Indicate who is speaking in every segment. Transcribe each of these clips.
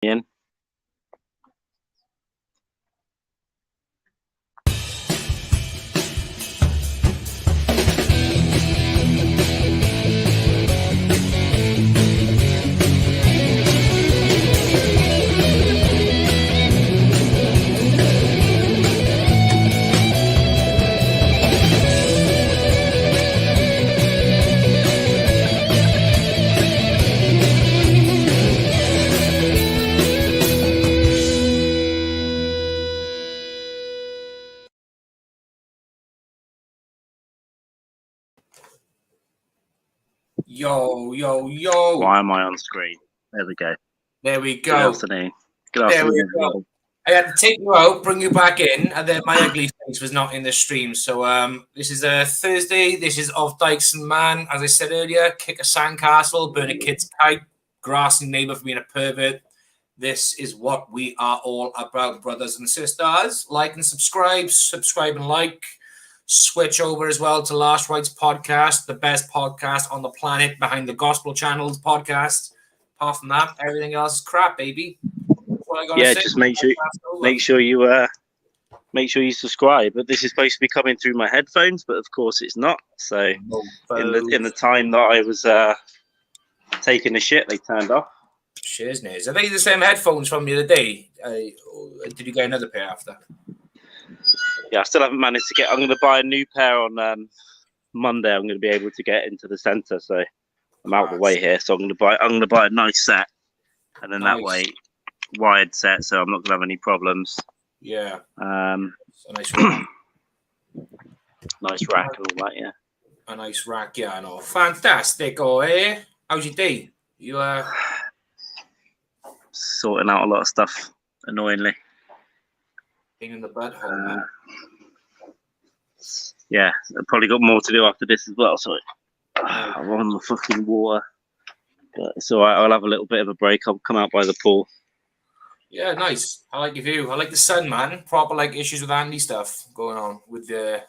Speaker 1: in.
Speaker 2: Yo.
Speaker 1: Why am I on screen? There we go.
Speaker 2: There we go.
Speaker 1: Good afternoon. Good afternoon, everybody.
Speaker 2: I had to take you out, bring you back in, and then my ugly face was not in the stream. So this is a Thursday. This is of Dykes Mann. As I said earlier, kick a sandcastle, burn a kid's kite, grassing neighbour for being a pervert. This is what we are all about, brothers and sisters. Like and subscribe and like. Switch over as well to Last Rites Podcast, the best podcast on the planet behind the Gospel Channel's podcast. Apart from that, everything else is crap, baby.
Speaker 1: Yeah, just make sure you subscribe. But this is supposed to be coming through my headphones, but of course it's not. So in the time that I was taking a shit, they turned off.
Speaker 2: Shizness. Are they the same headphones from the other day? Did you get another pair after?
Speaker 1: Yeah, I still haven't managed to get. I'm going to buy a new pair on Monday. I'm going to be able to get into the centre, so I'm out of the way here. So I'm going to buy a nice set, and then that way, wired set, so I'm not going to have any problems.
Speaker 2: Yeah.
Speaker 1: A
Speaker 2: nice rack.
Speaker 1: Nice rack and all that. Yeah.
Speaker 2: A nice rack. Yeah, I know. Fantastic. Oh, eh? How's your day? You
Speaker 1: sorting out a lot of stuff. Annoyingly.
Speaker 2: In the butthole, man.
Speaker 1: Yeah, I've probably got more to do after this as well. So I'm on the fucking water. But it's all right. I'll have a little bit of a break. I'll come out by the pool.
Speaker 2: Yeah, nice. I like your view. I like the sun, man. Proper like issues with Andy stuff going on with the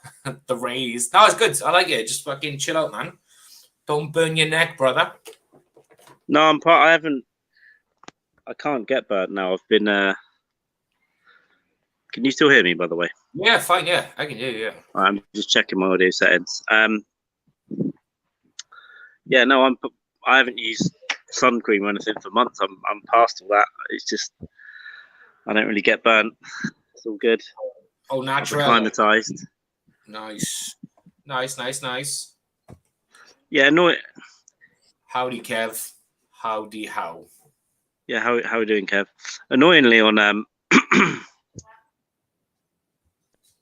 Speaker 2: the rays. No, it's good. I like it. Just fucking chill out, man. Don't burn your neck, brother.
Speaker 1: No, I can't get burnt now. I've been. Can you still hear me, by the way?
Speaker 2: Yeah, fine. Yeah, I can hear you. Yeah.
Speaker 1: I'm just checking my audio settings. Yeah, no, I haven't used sun cream or anything for months. I'm past all that. It's just I don't really get burnt. It's all good.
Speaker 2: Oh, natural.
Speaker 1: Acclimatized.
Speaker 2: Nice.
Speaker 1: Yeah, no.
Speaker 2: Howdy, Kev. Howdy, how?
Speaker 1: Yeah, how are you doing, Kev? Annoyingly on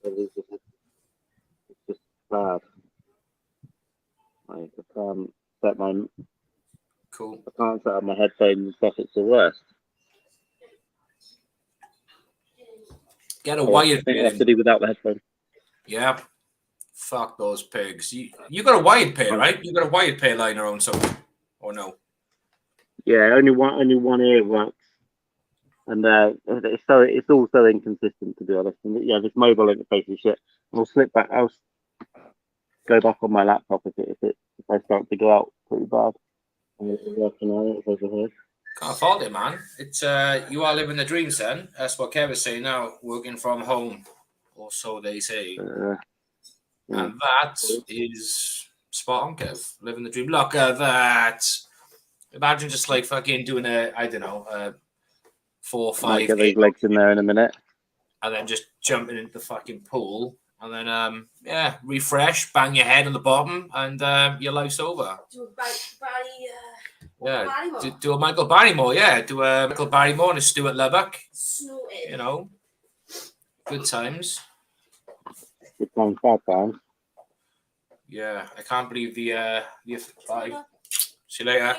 Speaker 1: it's just bad. Like, I can't set my I can't set up my headphones and stuff. It's the worst.
Speaker 2: Get a wired pair.
Speaker 1: I have to do without the headphones.
Speaker 2: Yeah. Fuck those pigs. You got a wired pair, right? You got a wired pair lying around somewhere, or no?
Speaker 1: Yeah, only one ear works. And it's all so inconsistent, to be honest. And yeah, this mobile interface is shit. I'll slip back. I'll go back on my laptop if I start to go out pretty bad.
Speaker 2: Can't fault it, man. It's you are living the dream, son. That's what Kev is saying now. Working from home, or so they say. And that is spot on, Kev. Living the dream. Look at that. Imagine just like fucking doing 4 or 5.
Speaker 1: Get those legs in there in a minute.
Speaker 2: And then just jumping into the fucking pool. And then, refresh, bang your head on the bottom, and your life's over. Do a Michael Barrymore, yeah. Do a Michael Barrymore and a Stuart Lubbock. You know, good times.
Speaker 1: Good times, bad times.
Speaker 2: Yeah, I can't believe the bye. See you later.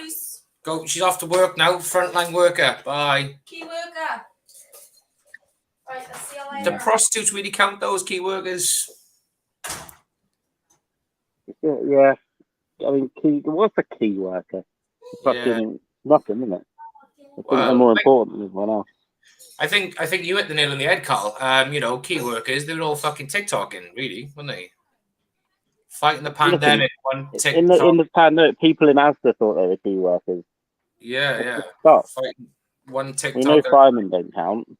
Speaker 2: Go. She's off to work now. Frontline worker. Bye.
Speaker 3: Key worker. Right, I'll see you later.
Speaker 2: Do prostitutes really count those key workers?
Speaker 1: Yeah. I mean, what's a key worker? Fucking nothing, isn't it? I think they're more important than everyone else.
Speaker 2: I think you hit the nail on the head, Carl. Key workers, they were all fucking TikToking, really, weren't they? Fighting the pandemic on TikTok. In
Speaker 1: the pandemic, people in Asda thought they were key workers.
Speaker 2: Yeah. one TikToker.
Speaker 1: You know, firemen don't count.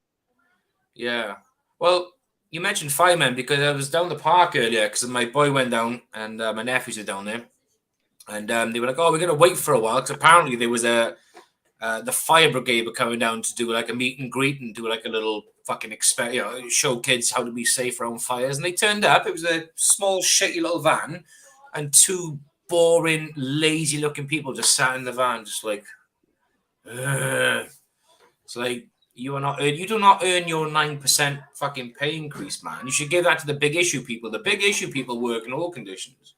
Speaker 2: Yeah. Well, you mentioned firemen because I was down the park earlier because my boy went down and my nephews are down there. And they were like, oh, we're going to wait for a while because apparently there was the fire brigade were coming down to do like a meet and greet and do like a little fucking show kids how to be safe around fires. And they turned up. It was a small, shitty little van and two boring, lazy-looking people just sat in the van, just like, ugh. It's like, you do not earn your 9% fucking pay increase, man. You should give that to the big issue people. The big issue people work in all conditions.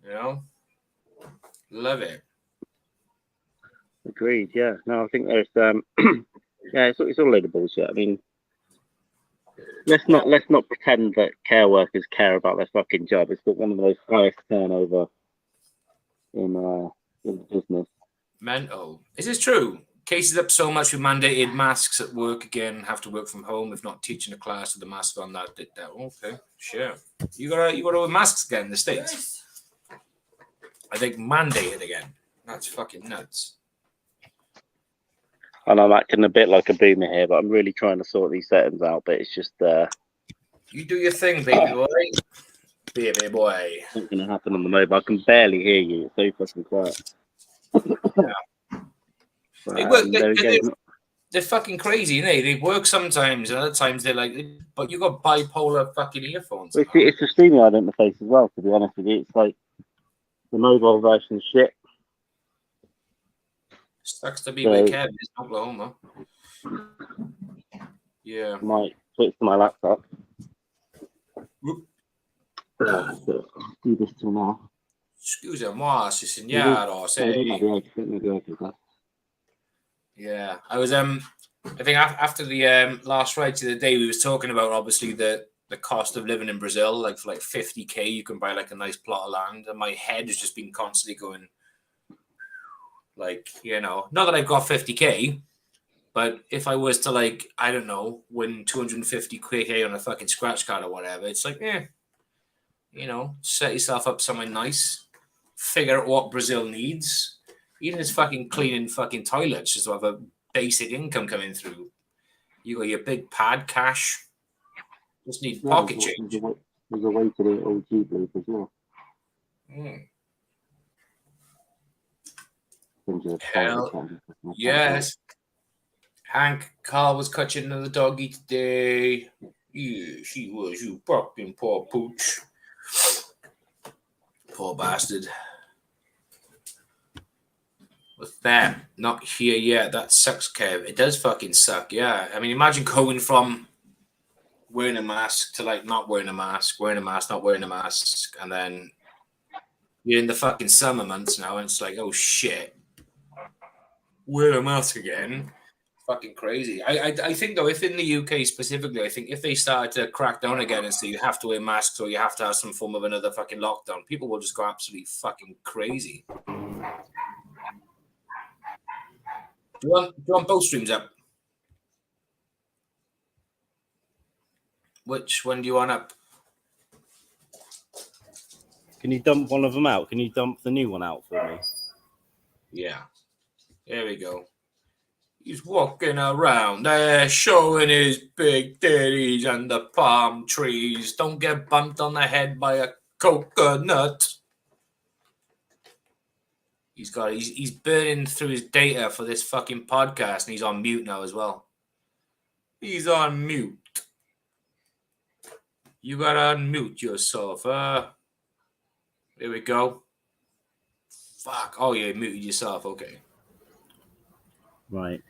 Speaker 2: You know? Love it.
Speaker 1: Agreed. Yeah. No, I think there's yeah, it's all a load of bullshit. I mean, let's not pretend that care workers care about their fucking job. It's got one of the most highest turnover in the business.
Speaker 2: Mental. Is this true? Cases up so much with mandated masks at work again. Have to work from home if not teaching a class with the mask on. That. Okay, sure. You got to wear masks again in the States. I think mandated again. That's fucking nuts.
Speaker 1: And I'm acting a bit like a boomer here, but I'm really trying to sort these settings out. But it's just
Speaker 2: you do your thing, baby boy. Baby boy.
Speaker 1: It's not going to happen on the mobile. I can barely hear you. It's so fucking quiet.
Speaker 2: Yeah. They're fucking crazy, you know. They work sometimes, and other times they're like, but you got bipolar fucking earphones.
Speaker 1: It's a StreamYard interface as well, to be honest with you. It's like the mobile version shit.
Speaker 2: Sucks to be where Kev is in Oklahoma. Yeah.
Speaker 1: Might switch to my laptop. Do this till now.
Speaker 2: Excuse-moi, signor. Yeah, I was I think after the last ride to the day, we was talking about obviously the cost of living in Brazil. Like for like 50K, you can buy like a nice plot of land, and my head has just been constantly going, like, you know, not that I've got 50K, but if I was to, like, I don't know, win 250K on a fucking scratch card or whatever, it's like, you know, set yourself up somewhere nice, figure out what Brazil needs. Even if it's fucking cleaning fucking toilets, just to have a basic income coming through. You got your big pad cash. Just need pocket change.
Speaker 1: There's a way to do it all cheaply as well.
Speaker 2: Hell, yes. Hank, Carl was catching another doggy today. Yeah, she was. You fucking poor pooch. Poor bastard. With that, not here yet. That sucks, Kev. It does fucking suck, yeah. I mean, imagine going from wearing a mask to like not wearing a mask, not wearing a mask, and then you're in the fucking summer months now, and it's like, oh shit, wear a mask again. Fucking crazy. I think though, if in the UK specifically, I think if they started to crack down again and say you have to wear masks or you have to have some form of another fucking lockdown, people will just go absolutely fucking crazy. Do you want both streams up? Which one do you want up?
Speaker 1: Can you dump one of them out? Can you dump the new one out for me?
Speaker 2: Yeah. There we go. He's walking around there showing his big titties and the palm trees. Don't get bumped on the head by a coconut. He's burning through his data for this fucking podcast, and he's on mute now as well. He's on mute. You gotta unmute yourself. There we go. Fuck. Oh, you muted yourself. Okay.
Speaker 1: Right.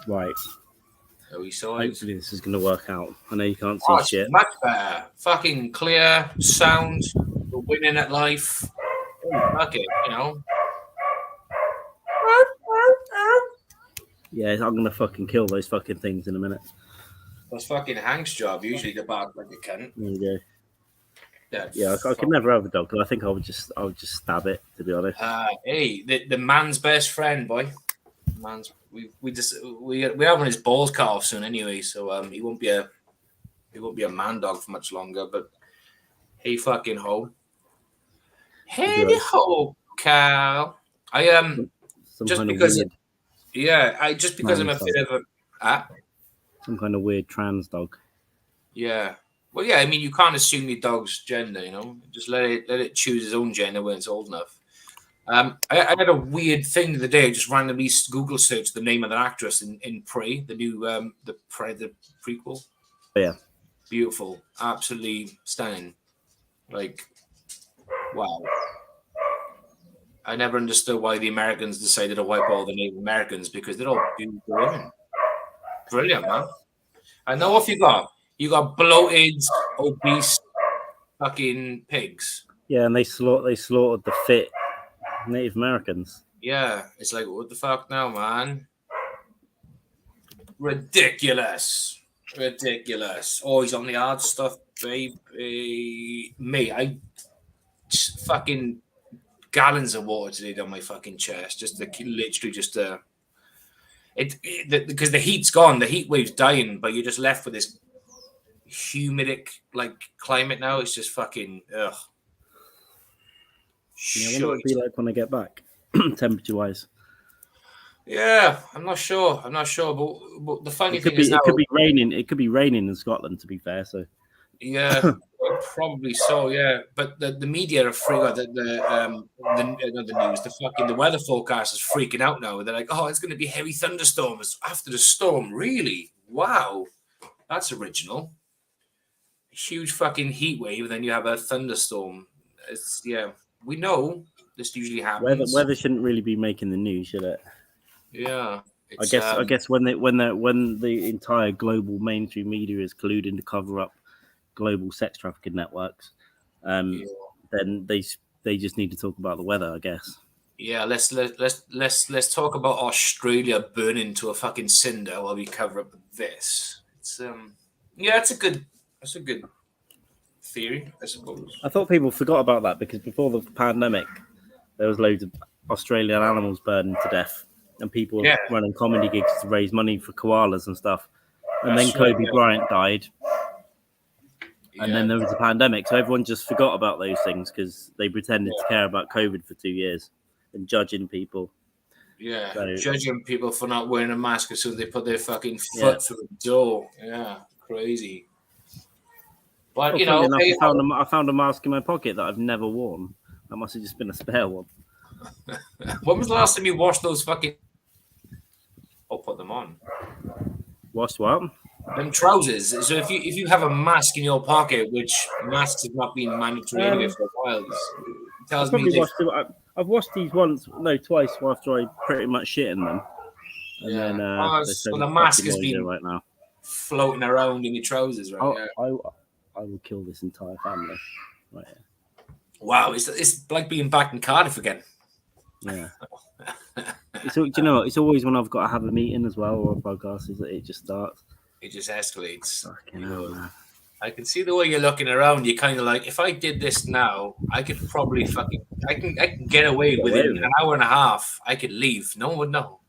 Speaker 1: Right. Hopefully this is going to work out. I know you can't see shit.
Speaker 2: Much better. Fucking clear sound. We're winning at life. Oh, fuck it, you know.
Speaker 1: Yeah, I'm going to fucking kill those fucking things in a minute.
Speaker 2: That's fucking Hank's job. Usually the bark like a cunt.
Speaker 1: There you go. Yeah, I could never have a dog because I think I would just stab it, to be honest.
Speaker 2: Hey, the man's best friend, boy. We're having his balls cut off soon anyway, so he won't be a man dog for much longer. But Hey fucking ho.
Speaker 1: Would
Speaker 2: Hey
Speaker 1: you like
Speaker 2: ho, Carl. I
Speaker 1: some
Speaker 2: just
Speaker 1: kind of
Speaker 2: because
Speaker 1: weird
Speaker 2: just because I'm a
Speaker 1: trans
Speaker 2: bit
Speaker 1: dog?
Speaker 2: of a
Speaker 1: Some kind of weird trans dog.
Speaker 2: yeah. Well, yeah. I mean, you can't assume your dog's gender. You know, just let it choose its own gender when it's old enough. I had a weird thing the other day. I just randomly Google searched the name of the actress in Prey, the new the Predator prequel.
Speaker 1: But yeah.
Speaker 2: Beautiful, absolutely stunning. Like, wow. I never understood why the Americans decided to wipe all the Native Americans because they're all beautiful women. Brilliant, man. I know what you got. You got bloated, obese, fucking pigs.
Speaker 1: Yeah, and they slaughtered the fit Native Americans.
Speaker 2: Yeah, it's like, what the fuck now, man? Ridiculous. Ridiculous. Oh, he's on the hard stuff, baby. Mate, I just fucking gallons of water today down my fucking chest. Just literally just because the heat's gone, the heat wave's dying, but you're just left with this humidic like climate now. It's just fucking ugh.
Speaker 1: Yeah, I wonder what it'll be like when I get back, temperature wise.
Speaker 2: Yeah, I'm not sure. But the funny thing is now,
Speaker 1: it could be raining. It could be raining in Scotland, to be fair. So
Speaker 2: yeah, probably so. Yeah, but the media are freaking out. Not the news, the weather forecast is freaking out now. They're like, oh, it's going to be heavy thunderstorms after the storm. Really? Wow, that's original. Huge fucking heat wave, then you have a thunderstorm. It's we know this usually happens.
Speaker 1: weather shouldn't really be making the news, should it?
Speaker 2: Yeah,
Speaker 1: I guess when the entire global mainstream media is colluding to cover up global sex trafficking networks, then they just need to talk about the weather, I guess.
Speaker 2: Yeah, let's talk about Australia burning to a fucking cinder while we cover up this. It's that's a good theory, I suppose.
Speaker 1: I thought people forgot about that because before the pandemic, there was loads of Australian animals burning to death, and people were running comedy gigs to raise money for koalas and stuff. And then Kobe Bryant died, and then there was a pandemic, so everyone just forgot about those things because they pretended to care about COVID for 2 years and judging people.
Speaker 2: Yeah, judging people for not wearing a mask as soon as they put their fucking foot through the door. Yeah, crazy. But
Speaker 1: enough, I found a mask in my pocket that I've never worn. That must have just been a spare one.
Speaker 2: When was the last time you washed those fucking? Or put them on?
Speaker 1: Washed what?
Speaker 2: Them trousers. So if you have a mask in your pocket, which masks have not been mandatory anyway for a while, it tells me
Speaker 1: I've washed these twice after I pretty much shit in them. And then
Speaker 2: so the mask has been
Speaker 1: right now
Speaker 2: floating around in your trousers, right?
Speaker 1: I will kill this entire family right here.
Speaker 2: Wow, it's like being back in Cardiff again.
Speaker 1: Yeah. It's always when I've got to have a meeting as well or a podcast, it just starts.
Speaker 2: It just escalates.
Speaker 1: Fucking hell, man.
Speaker 2: I can see the way you're looking around. You're kind of like, if I did this now, I could probably I can get away within an hour and a half. I could leave. No one would know.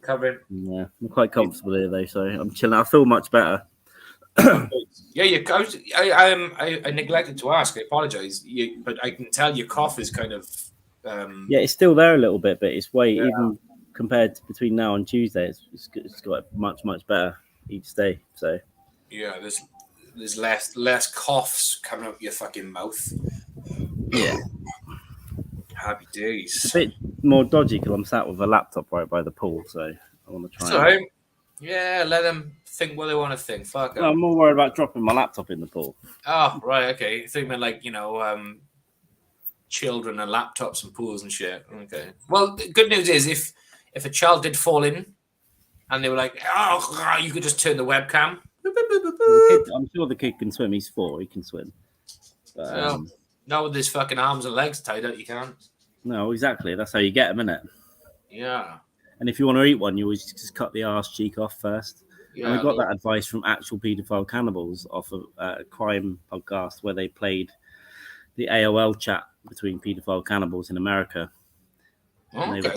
Speaker 2: Covering.
Speaker 1: Yeah, I'm quite comfortable here though, so I'm chilling. I feel much better.
Speaker 2: Yeah, I neglected to ask. I apologize. But I can tell your cough is kind of.
Speaker 1: Yeah, it's still there a little bit, but it's even compared to between now and Tuesday, it's got much better each day. So
Speaker 2: yeah, there's less coughs coming out your fucking mouth.
Speaker 1: Yeah.
Speaker 2: Happy days.
Speaker 1: It's a bit more dodgy because I'm sat with a laptop right by the pool, so I want to try.
Speaker 2: Sorry. Yeah, let them think what they want to think. Fuck
Speaker 1: no, I'm more worried about dropping my laptop in the pool.
Speaker 2: Oh, right, okay. I think meant like, children and laptops and pools and shit. Okay. Well, the good news is if a child did fall in and they were like, oh, you could just turn the webcam.
Speaker 1: I'm sure the kid can swim. He's 4. He can swim. But,
Speaker 2: not with his fucking arms and legs tied up, you can't.
Speaker 1: No, exactly. That's how you get them, innit?
Speaker 2: Yeah.
Speaker 1: And if you want to eat one, you always just cut the arse cheek off first. Yeah, and we got that advice from actual paedophile cannibals off of a crime podcast where they played the AOL chat between paedophile cannibals in America. And they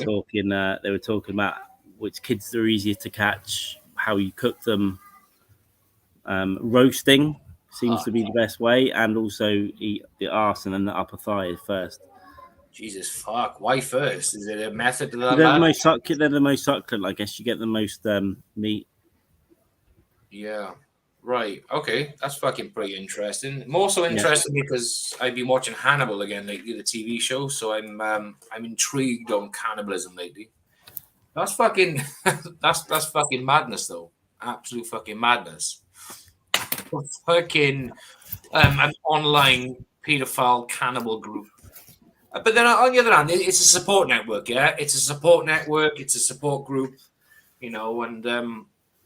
Speaker 1: were talking about which kids are easier to catch, how you cook them, roasting seems to be the best way, and also eat the arse and then the upper thigh first.
Speaker 2: Jesus fuck! Why first? Is it a method to that?
Speaker 1: They're the most succulent. I guess you get the most meat.
Speaker 2: Yeah. Right. Okay. That's fucking pretty interesting. More so interesting because I've been watching Hannibal again lately, the TV show. So I'm intrigued on cannibalism lately. That's fucking that's fucking madness though. Absolute fucking madness. Fucking an online pedophile cannibal group. But then on the other hand, it's a support network, yeah? It's a support network, it's a support group, you know, and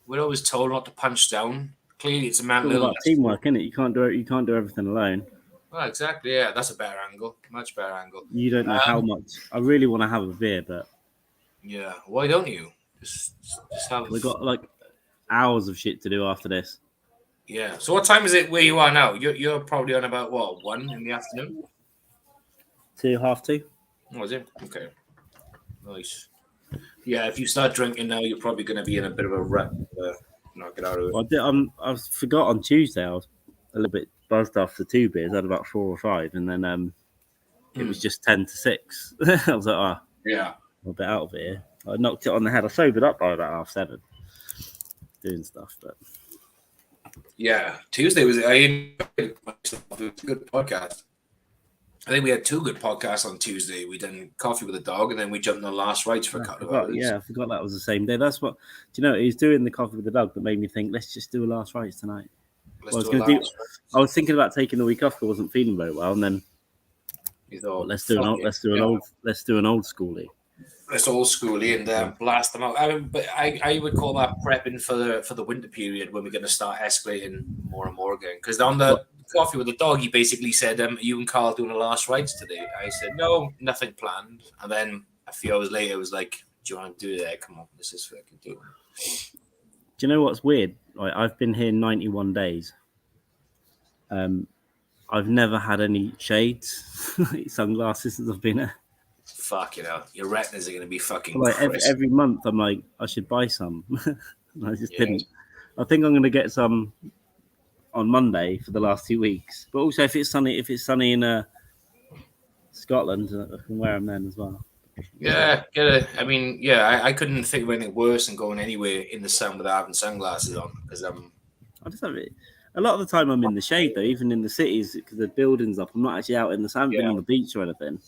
Speaker 2: we're always told not to punch down. Clearly it's a mental illness.
Speaker 1: It's all about teamwork, isn't it? You can't do everything alone.
Speaker 2: Well, exactly, yeah. That's a better angle. Much better angle.
Speaker 1: You don't know how much. I really want to have a beer, but
Speaker 2: yeah, why don't you? Just have.
Speaker 1: We've got like hours of shit to do after this.
Speaker 2: Yeah. So what time is it where you are now? You're probably on about what, 1 in the afternoon?
Speaker 1: 2, half 2.
Speaker 2: Oh, is it? Okay. Nice. Yeah, if you start drinking now, you're probably going to be in a bit of a rut. Knock it out of it.
Speaker 1: Well, I forgot on Tuesday. I was a little bit buzzed after 2 beers. I had about 4 or 5, and then it was just 10 to 6. I was like,
Speaker 2: yeah,
Speaker 1: I'm a bit out of here. I knocked it on the head. I sobered up by about 7:30, doing stuff. But
Speaker 2: yeah, Tuesday was a good podcast. I think we had 2 good podcasts on Tuesday. We done Coffee with a Dog, and then we jumped on Last Rides for a couple of hours.
Speaker 1: Yeah, I forgot that was the same day. That's what. Do you know? He's doing the Coffee with the Dog that made me think. Let's just do a Last Rides tonight. I was thinking about taking the week off. I wasn't feeling very well, and then you thought, let's do an old schoolie.
Speaker 2: Let's old schoolie and blast them out. I would call that prepping for the winter period when we're going to start escalating more and more again. Because on the Coffee with the Dog, he basically said, you and Carl doing the Last Rides today? I said, no, nothing planned. And then a few hours later, it was like, do you want to do that? Come on, this is fucking doing.
Speaker 1: Do you know what's weird? Like, I've been here 91 days. I've never had any shades, sunglasses since I've been here.
Speaker 2: Fuck, your retinas are going to be fucking
Speaker 1: like every month I'm like, I should buy some. I just didn't. I think I'm going to get some on Monday for the last 2 weeks. But also if it's sunny in Scotland, I can wear them then as well.
Speaker 2: Yeah, get it. I mean, yeah, I couldn't think of anything worse than going anywhere in the sun without having sunglasses on because
Speaker 1: I just have it. A lot of the time I'm in the shade though, even in the cities because the building's up. I'm not actually out in the sun. I haven't been on the beach or anything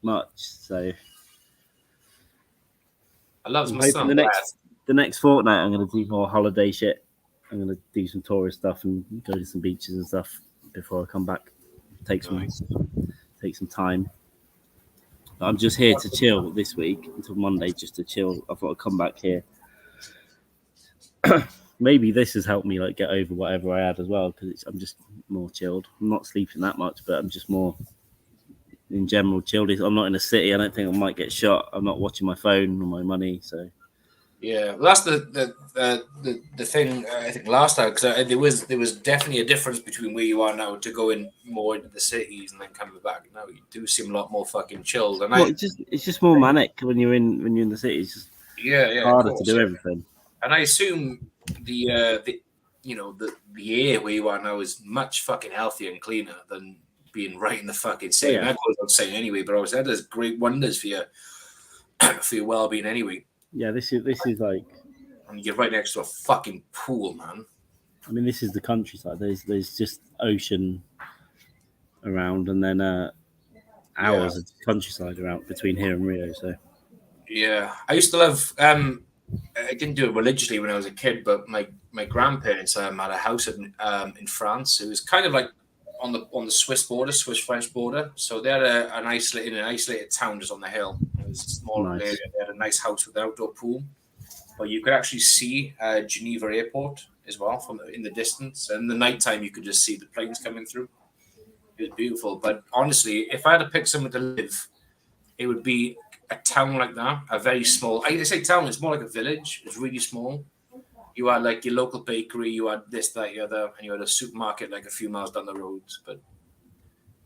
Speaker 1: much. So
Speaker 2: I love my sun.
Speaker 1: The next fortnight I'm going to do more holiday shit. I'm going to do some tourist stuff and go to some beaches and stuff before I come back. Take some time. I'm just here to chill this week until Monday, just to chill. I thought I'd come back here. Maybe this has helped me like get over whatever I had as well because I'm just more chilled. I'm not sleeping that much, but I'm just more in general chilled. I'm not in a city. I don't think I might get shot. I'm not watching my phone or my money. So
Speaker 2: yeah, well, that's the thing. I think last time because there was definitely a difference between where you are now to going more into the cities and then coming back. Now you do seem a lot more fucking chilled. And
Speaker 1: it's just more manic when you're in the city. It's just harder to do everything.
Speaker 2: And I assume the air where you are now is much fucking healthier and cleaner than being right in the fucking city. That goes without saying anyway, but I was that does great wonders for your well-being anyway. Yeah,
Speaker 1: this is like,
Speaker 2: and you're right next to a fucking pool, man.
Speaker 1: I mean, this is the countryside. There's just ocean around, and then hours of countryside around between here and Rio. So
Speaker 2: yeah, I used to love. I didn't do it religiously when I was a kid, but my grandparents had a house in France. It was kind of like on the Swiss-French border. So they had an isolated town just on the hill. It was a small area. They had a nice house with an outdoor pool, but you could actually see Geneva Airport as well from in the distance. And in the nighttime, you could just see the planes coming through. It was beautiful. But honestly, if I had to pick somewhere to live, it would be a town like that, a very small. I say town. It's more like a village. It's really small. You had like your local bakery. You had this, that, the other, and you had a supermarket like a few miles down the road. But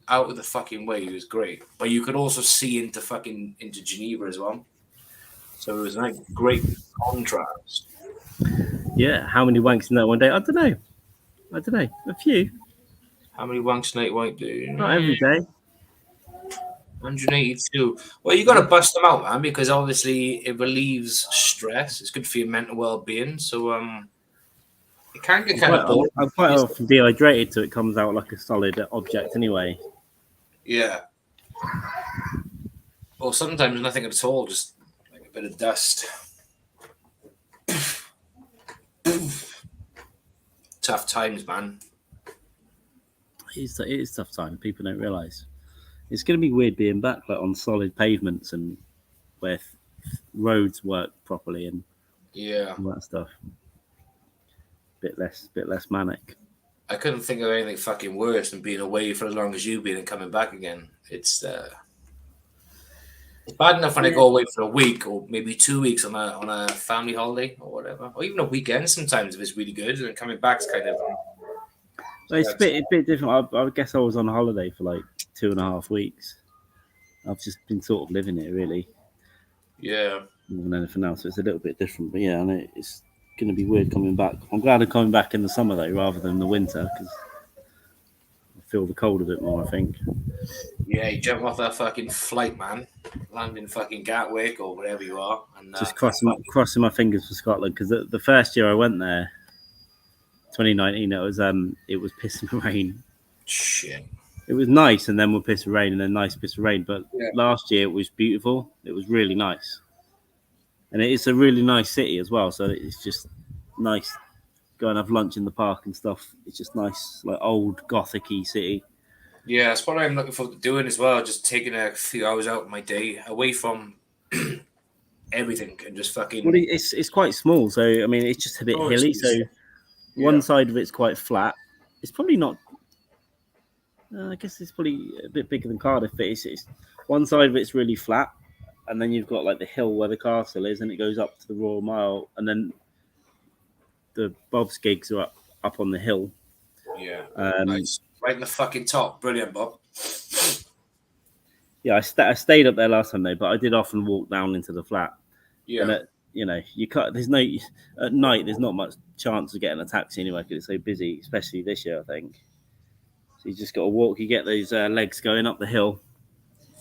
Speaker 2: out of the fucking way, it was great. But you could also see into Geneva as well. So it was like great contrast.
Speaker 1: Yeah, how many wanks in that one day? I don't know. A few.
Speaker 2: How many wanks a night white do?
Speaker 1: Not every day.
Speaker 2: 182. Well, you got to bust them out, man, because obviously it relieves stress. It's good for your mental well-being. So it can get kind of boring.
Speaker 1: I'm quite often dehydrated, so it comes out like a solid object anyway.
Speaker 2: Yeah. Or sometimes nothing at all, just like a bit of dust. Tough times, man.
Speaker 1: It is tough time. People don't realise. It's going to be weird being back like on solid pavements and where roads work properly and all that stuff. Bit less manic.
Speaker 2: I couldn't think of anything fucking worse than being away for as long as you've been and coming back again. It's bad enough when I go away for a week or maybe 2 weeks on a family holiday or whatever, or even a weekend sometimes if it's really good. And coming back's kind of.
Speaker 1: Well, it's a bit different. I guess I was on holiday for like 2.5 weeks. I've just been sort of living it really.
Speaker 2: Yeah.
Speaker 1: More than anything else, so it's a little bit different. But yeah, I know it's going to be weird coming back. I'm glad I'm coming back in the summer though, rather than the winter, because I feel the cold a bit more. I think.
Speaker 2: Yeah, you jump off that fucking flight, man. Land in fucking Gatwick or wherever you are, and
Speaker 1: just crossing my fingers for Scotland, because the first year I went there, 2019, it was pissing rain.
Speaker 2: Shit.
Speaker 1: It was nice, and then we'll piss rain, and then nice piss rain. But last year it was beautiful. It was really nice, and it's a really nice city as well. So it's just nice. Go and have lunch in the park and stuff. It's just nice, like old gothic-y city.
Speaker 2: Yeah, that's what I'm looking forward to doing as well. Just taking a few hours out of my day away from everything and just fucking.
Speaker 1: Well, it's quite small, so I mean, it's just a bit hilly. So one side of it's quite flat. It's probably not. I guess it's probably a bit bigger than Cardiff, but it's one side of it's really flat, and then you've got like the hill where the castle is, and it goes up to the Royal Mile, and then the Bob's gigs are up on the hill.
Speaker 2: Yeah, nice. Right in the fucking top. Brilliant, Bob.
Speaker 1: Yeah, I stayed up there last time though, but I did often walk down into the flat.
Speaker 2: Yeah.
Speaker 1: And you can't. There's no at night. There's not much chance of getting a taxi anyway because it's so busy, especially this year, I think. So you just got to walk. You get those legs going up the hill.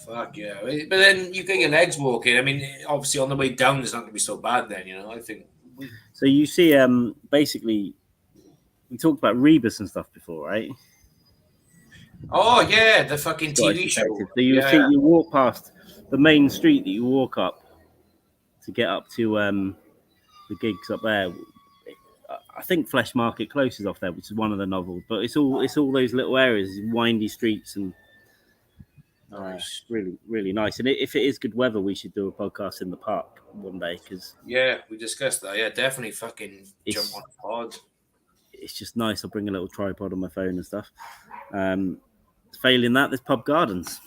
Speaker 2: Fuck yeah! But then you get your legs walking. I mean, obviously on the way down, it's not going to be so bad. Then I think.
Speaker 1: So you see, basically, we talked about Rebus and stuff before, right?
Speaker 2: Oh yeah, the fucking TV show.
Speaker 1: So you walk past the main street that you walk up to get up to the gigs up there. I think Flesh Market closes off there, which is one of the novels. But it's all those little areas, windy streets, and
Speaker 2: nice.
Speaker 1: Really, really nice. And if it is good weather, we should do a podcast in the park one day. Because
Speaker 2: we discussed that. Yeah, definitely fucking jump on a pod.
Speaker 1: It's just nice. I'll bring a little tripod on my phone and stuff. Failing that, there's pub gardens.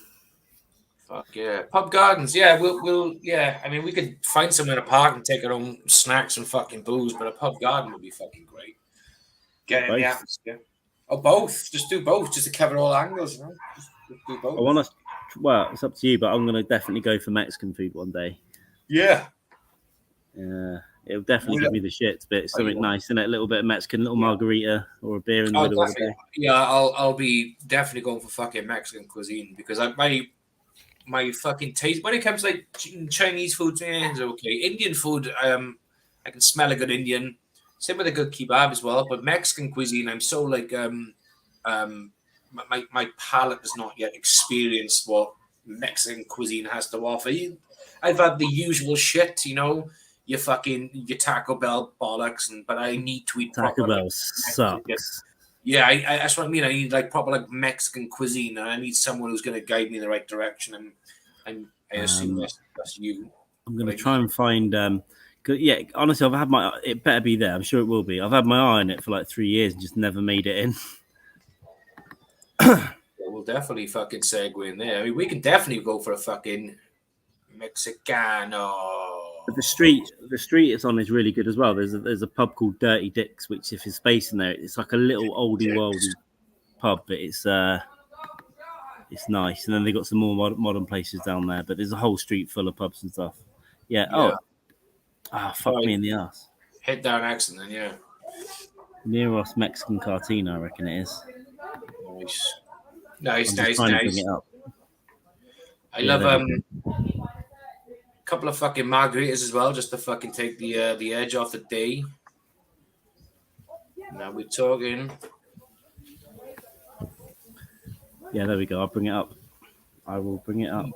Speaker 2: Fuck yeah, pub gardens. Yeah, we'll. Yeah, I mean, we could find somewhere in a park and take our own snacks and fucking booze, but a pub garden would be fucking great. Get in the atmosphere. Or both. Just do both, just to cover all angles. Just do both.
Speaker 1: I want to. Well, it's up to you, but I'm going to definitely go for Mexican food one day.
Speaker 2: Yeah.
Speaker 1: It'll definitely give me the shits, but it's something nice, isn't it? A little bit of Mexican, little margarita or a beer in the middle of the day.
Speaker 2: Yeah, I'll be definitely going for fucking Mexican cuisine because my fucking taste when it comes to like Chinese food, it's okay. Indian food, I can smell a good Indian. Same with a good kebab as well. But Mexican cuisine, I'm so like my palate has not yet experienced what Mexican cuisine has to offer. I've had the usual shit, your Taco Bell bollocks, but I need to eat
Speaker 1: Taco Bell sucks.
Speaker 2: Yeah, that's what I mean. I need like proper like Mexican cuisine, and I need someone who's going to guide me in the right direction. And I assume that's you.
Speaker 1: I'm going to try and find. Honestly, I've had it better be there. I'm sure it will be. I've had my eye on it for like 3 years and just never made it in.
Speaker 2: We'll definitely fucking segue in there. I mean, we can definitely go for a fucking Mexicano.
Speaker 1: But the street it's on is really good as well. There's a pub called Dirty Dykes, which if there's space in there, it's like a little oldie worldy pub, but it's nice. And then they got some more modern places down there, but there's a whole street full of pubs and stuff. Yeah. Fuck me in the ass.
Speaker 2: Head down accent then, yeah.
Speaker 1: Neros Mexican Cartina, I reckon it is.
Speaker 2: Nice.
Speaker 1: I'm just trying to bring it up.
Speaker 2: I love a couple of fucking margaritas as well, just to fucking take the edge off the day. Now we're talking.
Speaker 1: Yeah, there we go. I'll bring it up. I will bring it up.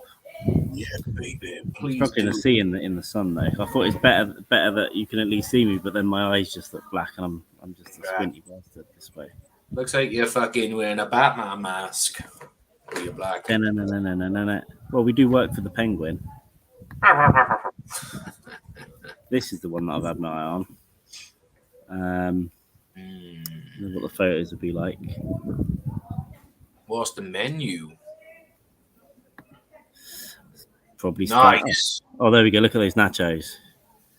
Speaker 2: Yeah, baby.
Speaker 1: I'm
Speaker 2: Please
Speaker 1: struggling to see in the sun though. I thought it's better that you can at least see me, but then my eyes just look black and I'm just a squinty bastard this way.
Speaker 2: Looks like you're fucking wearing a Batman mask. Or you're black.
Speaker 1: No. Well, we do work for the Penguin. This is the one that I've had my eye on. What the photos would be like.
Speaker 2: What's the menu?
Speaker 1: Probably
Speaker 2: nice.
Speaker 1: Oh, there we go. Look at those nachos.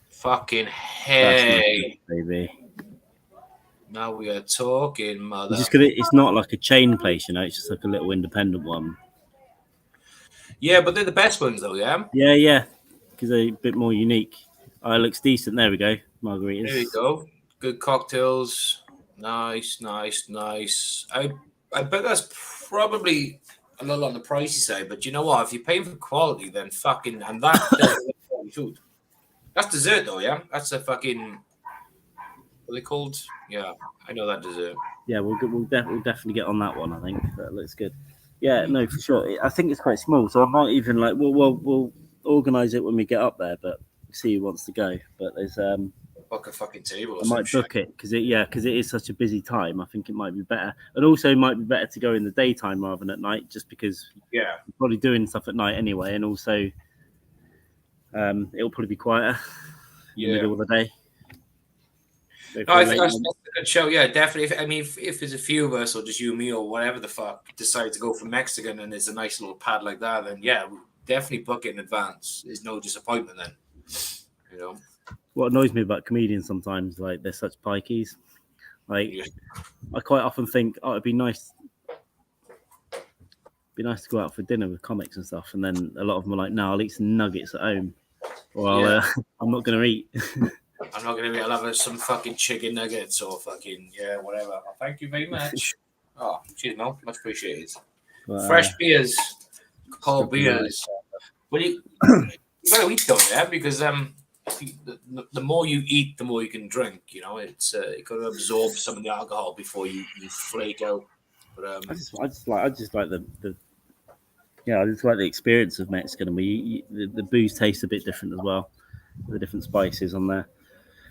Speaker 2: Fucking hey,
Speaker 1: baby.
Speaker 2: Now we are talking, mother.
Speaker 1: It's not like a chain place, you know. It's just like a little independent one.
Speaker 2: Yeah, but they're the best ones, though. Yeah.
Speaker 1: Yeah, because they're a bit more unique. Oh, it looks decent. There we go. Margaritas.
Speaker 2: There you go. Good cocktails. Nice. I bet that's probably a little on the pricey side, but you know what? If you're paying for quality, then fucking and that's food. That's dessert, though. Yeah, that's a fucking. What are they called? Yeah, I know that dessert.
Speaker 1: Yeah, we'll definitely get on that one. I think that looks good. Yeah, no, for sure. I think it's quite small, so I might even like we'll organise it when we get up there, but see who wants to go. But there's
Speaker 2: book a fucking table.
Speaker 1: I might book it because it is such a busy time. I think it might be better, and also it might be better to go in the daytime rather than at night, just because
Speaker 2: you're
Speaker 1: probably doing stuff at night anyway, and also it'll probably be quieter in the middle of the day.
Speaker 2: No, I think that's a good show. Yeah, definitely. I mean, if there's a few of us or just you and me or whatever the fuck decide to go for Mexican and there's a nice little pad like that, then yeah, we'll definitely book it in advance. There's no disappointment then. You know.
Speaker 1: What annoys me about comedians sometimes, like they're such pikeys. Like I quite often think, oh, it'd be nice to go out for dinner with comics and stuff, and then a lot of them are like, no, I'll eat some nuggets at home, or I'm not going to eat.
Speaker 2: I'm not going to be. I'll have some fucking chicken nuggets or fucking whatever. Oh, thank you very much. Oh, cheers, Mel. Much appreciated. Fresh beers, cold beers. Well, you got to eat though, yeah, because the more you eat, the more you can drink. You know, it's you got to absorb some of the alcohol before you flake out. But I just
Speaker 1: like the experience of Mexican, and the booze tastes a bit different as well. The different spices on there.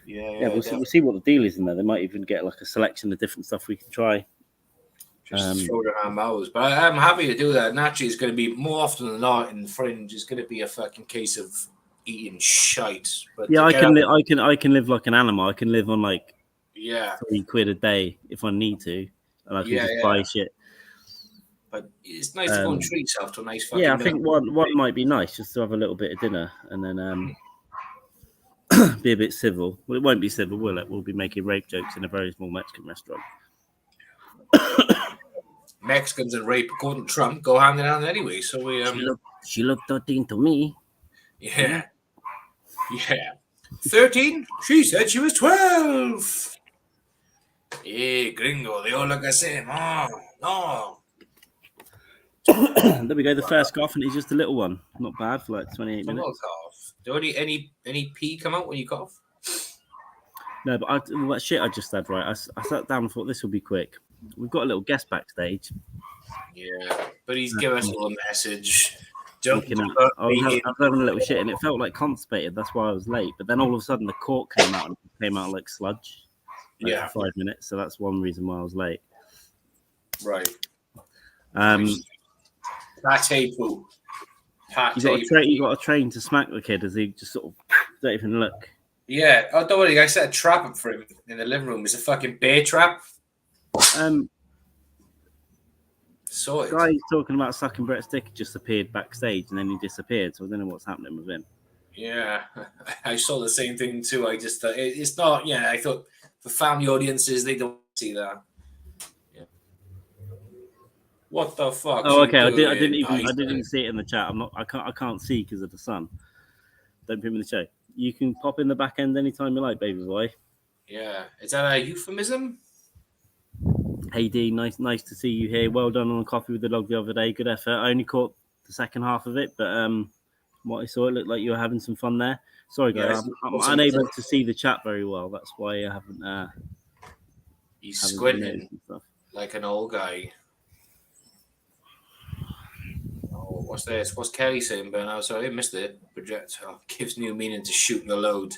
Speaker 1: Yeah, we'll see what the deal is in there. They might even get like a selection of different stuff we can try.
Speaker 2: Just throw it in our mouths. But I'm happy to do that. Naturally, it's going to be more often than not in the Fringe. It's going to be a fucking case of eating shite. But
Speaker 1: yeah, I can live like an animal. I can live on like £3 a day if I need to, and I can just buy shit.
Speaker 2: But it's nice to go and treat yourself to a nice fucking.
Speaker 1: Yeah, I think one might be nice just to have a little bit of dinner and then be a bit civil. Well, it won't be civil, will it? We'll be making rape jokes in a very small Mexican restaurant.
Speaker 2: Mexicans and rape, according to Trump, go hand in hand anyway. So we
Speaker 1: She looked 13 to me.
Speaker 2: Yeah. 13? She said she was 12. Hey, gringo, they all look the same. Oh, no.
Speaker 1: There we go. The first cough, and it's just a little one. Not bad for like 28 minutes.
Speaker 2: Cough. Do any pee come out when you cough?
Speaker 1: No, but that shit I just had, right? I sat down and thought this will be quick. We've got a little guest backstage.
Speaker 2: Yeah, but he's given us a little message.
Speaker 1: I was having a little shit, and it felt like constipated. That's why I was late. But then all of a sudden, the cork came out like sludge. For 5 minutes. So that's one reason why I was late.
Speaker 2: Right. Pate poo.
Speaker 1: You got to train to smack the kid as he just sort of don't even look.
Speaker 2: Yeah. Oh, don't worry. I set a trap up for him in the living room. It's a fucking bear trap.
Speaker 1: The guy talking about sucking Brett's dick just appeared backstage and then he disappeared. So I don't know what's happening with him.
Speaker 2: Yeah, I saw the same thing too. I just it's not. Yeah, I thought for family audiences they don't see that. Yeah. What the fuck?
Speaker 1: Oh, okay. I didn't even see it in the chat. I can't see because of the sun. Don't put me in the show. You can pop in the back end anytime you like, baby boy.
Speaker 2: Yeah. Is that a euphemism?
Speaker 1: Hey D, nice to see you here. Well done on a coffee with the dog the other day. Good effort. I only caught the second half of it, but what I saw, it looked like you were having some fun there. Sorry, guys,
Speaker 2: Yes,
Speaker 1: I'm unable to see the chat very well. That's why I
Speaker 2: He's
Speaker 1: haven't
Speaker 2: squinting
Speaker 1: and stuff.
Speaker 2: like an old guy. Oh, what's this? What's Kelly saying, Ben? Sorry, I missed it. Projectile gives new meaning to shooting the load.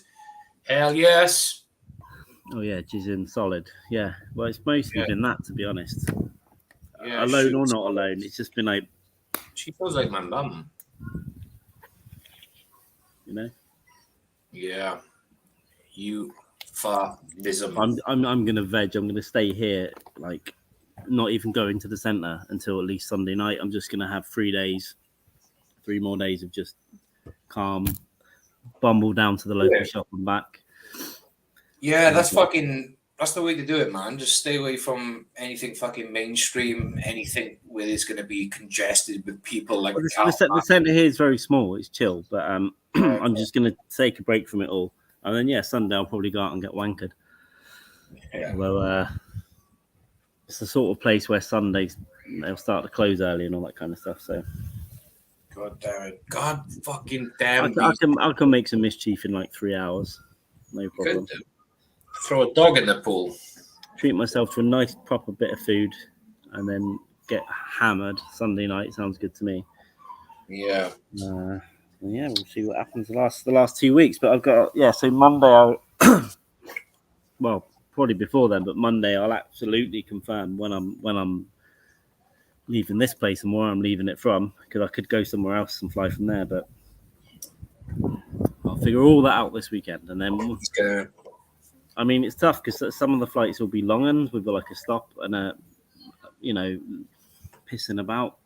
Speaker 2: Hell yes.
Speaker 1: Oh yeah, she's in solid. Yeah, well, it's mostly been that, to be honest.
Speaker 2: Yeah,
Speaker 1: Alone or not alone, it's just been like.
Speaker 2: She feels like my mum.
Speaker 1: You know.
Speaker 2: Yeah. You far-ism.
Speaker 1: I'm gonna veg. I'm gonna stay here, like, not even go into the centre until at least Sunday night. I'm just gonna have 3 more days of just calm, bumble down to the local shop and back.
Speaker 2: Yeah, that's the way to do it, man. Just stay away from anything fucking mainstream, anything where it's going to be congested with people like
Speaker 1: the centre here is very small. It's chill, but I'm just gonna take a break from it all, and then Sunday I'll probably go out and get wankered.
Speaker 2: Yeah.
Speaker 1: Although it's the sort of place where Sundays they'll start to close early and all that kind of stuff. So.
Speaker 2: God damn it! God fucking damn!
Speaker 1: I can make some mischief in like 3 hours. No problem.
Speaker 2: Throw a dog in the pool.
Speaker 1: Treat myself to a nice proper bit of food, and then get hammered Sunday night. Sounds good to me.
Speaker 2: Yeah.
Speaker 1: We'll see what happens the last 2 weeks. But I've got so Monday well, probably before then, but Monday I'll absolutely confirm when I'm leaving this place and where I'm leaving it from, because I could go somewhere else and fly from there, but I'll figure all that out this weekend. And then I mean, it's tough because some of the flights will be long ones with like a stop and pissing about,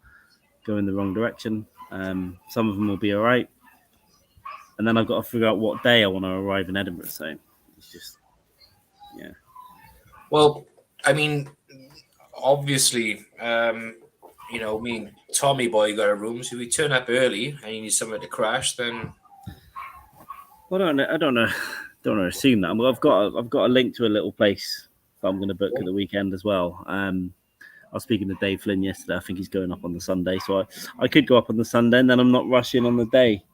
Speaker 1: going the wrong direction. Some of them will be all right, and then I've got to figure out what day I want to arrive in Edinburgh. So it's just
Speaker 2: Well, I mean, obviously, me and Tommy boy got a room, so if we turn up early and you need somewhere to crash, then.
Speaker 1: Well, I don't know. Don't want to assume that. I've got a link to a little place that I'm going to book at the weekend as well. I was speaking to Dave Flynn yesterday. I think he's going up on the Sunday, so I could go up on the Sunday, and then I'm not rushing on the day.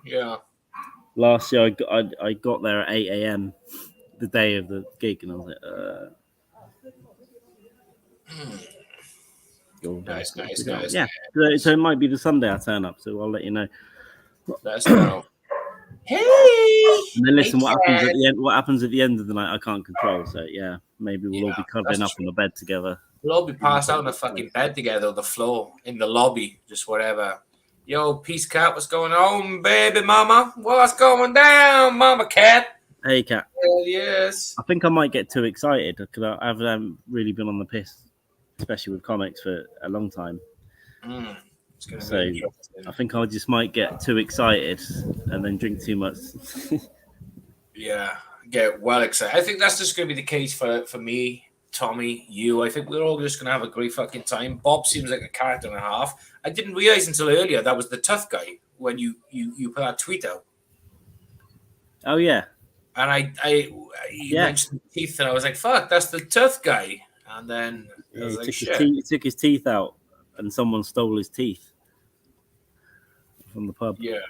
Speaker 2: Yeah.
Speaker 1: Last year I got there at 8 a.m. the day of the gig, and I was like,
Speaker 2: Nice.
Speaker 1: Yeah. So it might be the Sunday I turn up. So I'll let you know.
Speaker 2: That's now. Hey.
Speaker 1: And then listen, what happens at the end? What happens at the end of the night? I can't control. So maybe we'll all be cuddling up in the bed together.
Speaker 2: We'll all be passed out in a fucking bed together, on the floor, in the lobby, just whatever. Yo, Peace Cat, what's going on, baby mama? What's going down, mama cat?
Speaker 1: Hey, Cat.
Speaker 2: Hell yes.
Speaker 1: I think I might get too excited because I haven't really been on the piss, especially with comics, for a long time. So I think I just might get too excited and then drink too much.
Speaker 2: Yeah, get well excited. I think that's just going to be the case for me, Tommy, you. I think we're all just going to have a great fucking time. Bob seems like a character and a half. I didn't realize until earlier that was the tough guy when you put that tweet out.
Speaker 1: Oh yeah.
Speaker 2: And you mentioned teeth, and I was like, "Fuck, that's the tough guy." And then
Speaker 1: he took his teeth out, and someone stole his teeth from the pub.
Speaker 2: Yeah.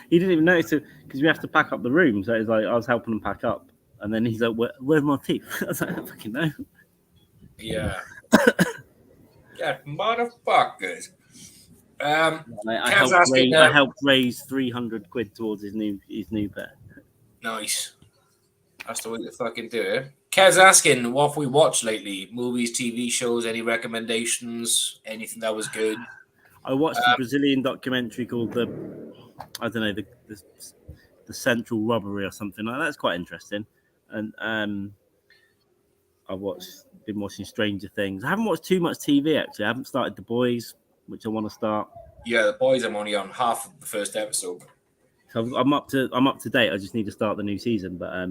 Speaker 1: He didn't even notice it because we have to pack up the room. So it's like I was helping him pack up, and then he's like, "Where's my teeth?" I was like, "I don't fucking know."
Speaker 2: Yeah. Yeah, motherfuckers.
Speaker 1: I helped raise 300 quid towards his new pair.
Speaker 2: Nice. That's the way to fucking do it. Kev's asking what have we watched lately? Movies, TV shows, any recommendations? Anything that was good?
Speaker 1: I watched a Brazilian documentary called the Central Robbery or something like that. That's quite interesting. And I've been watching Stranger Things. I haven't watched too much TV actually. I haven't started The Boys, which I want to start.
Speaker 2: Yeah, The Boys. I'm only on half of the first episode.
Speaker 1: So I'm up to date. I just need to start the new season, but I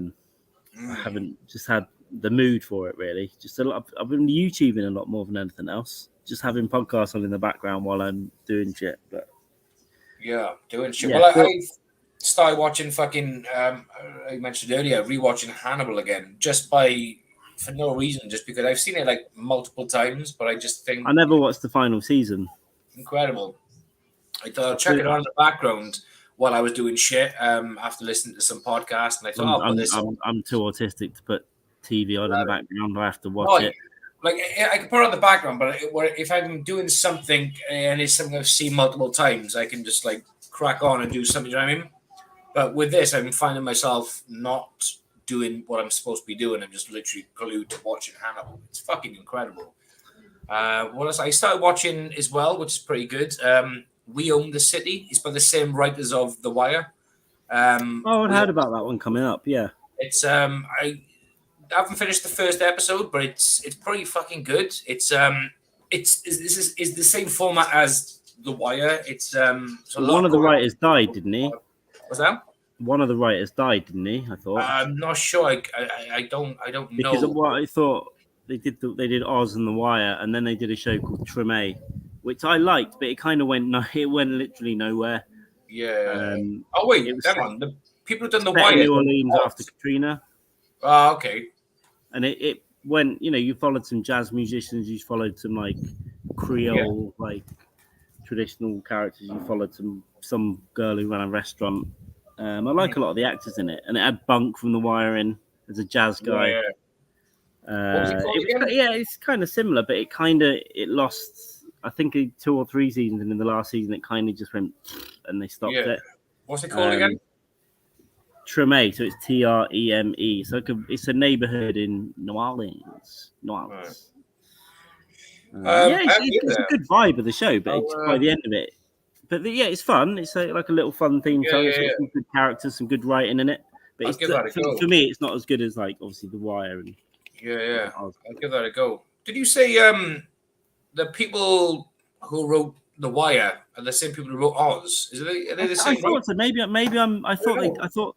Speaker 1: haven't just had the mood for it really. Just a lot. I've been YouTubing a lot more than anything else. Just having podcasts on in the background while I'm doing shit. But
Speaker 2: yeah, doing shit.
Speaker 1: Yeah,
Speaker 2: well, I started watching fucking. I mentioned earlier, rewatching Hannibal again, just by for no reason, just because I've seen it like multiple times, but I just think
Speaker 1: I never watched the final season.
Speaker 2: incredible. I thought I'd check it on in the background while I was doing shit after listening to some podcast, and I thought I'll put this on.
Speaker 1: I'm too autistic to put TV on in the background. I have to watch it.
Speaker 2: Like I can put it on the background, but if I'm doing something and it's something I've seen multiple times, I can just like crack on and do something. You know what I mean? But with this, I'm finding myself not doing what I'm supposed to be doing. I'm just literally glued to watching Hannibal. It's fucking incredible. What else? I started watching as well, which is pretty good. We Own the City. It's by the same writers of The Wire.
Speaker 1: I heard about that one coming up. Yeah,
Speaker 2: it's I haven't finished the first episode, but it's pretty fucking good. It's the same format as The Wire. It's so
Speaker 1: one of the writers died, didn't he?
Speaker 2: What's that?
Speaker 1: One of the writers died, didn't he? I thought.
Speaker 2: I'm not sure. I don't know.
Speaker 1: Because of what I thought they did Oz and The Wire, and then they did a show called Treme, which I liked, but it kind of went literally nowhere.
Speaker 2: Yeah. Oh wait, that one. The people who done The Wire.
Speaker 1: New Orleans after Katrina.
Speaker 2: Oh, okay.
Speaker 1: And it went. You followed some jazz musicians. You followed some like Creole, like traditional characters. You followed some girl who ran a restaurant. I like a lot of the actors in it, and it had Bunk from The Wire in as a jazz guy. It's kind of similar, but it lost. I think 2 or 3 seasons, and in the last season, it kind of just went, and they stopped it.
Speaker 2: What's it called again?
Speaker 1: Treme, so it's Treme. So it's a neighborhood in New Orleans.
Speaker 2: Right.
Speaker 1: It's a good vibe of the show, but by the end of it. But it's fun. It's like a little fun theme song. It's got some good characters, some good writing in it. But for me, it's not as good as like obviously The Wire. And
Speaker 2: I'll give that a go. Did you say the people who wrote The Wire are the same people who wrote Oz? Are they the same?
Speaker 1: I thought so. Maybe I thought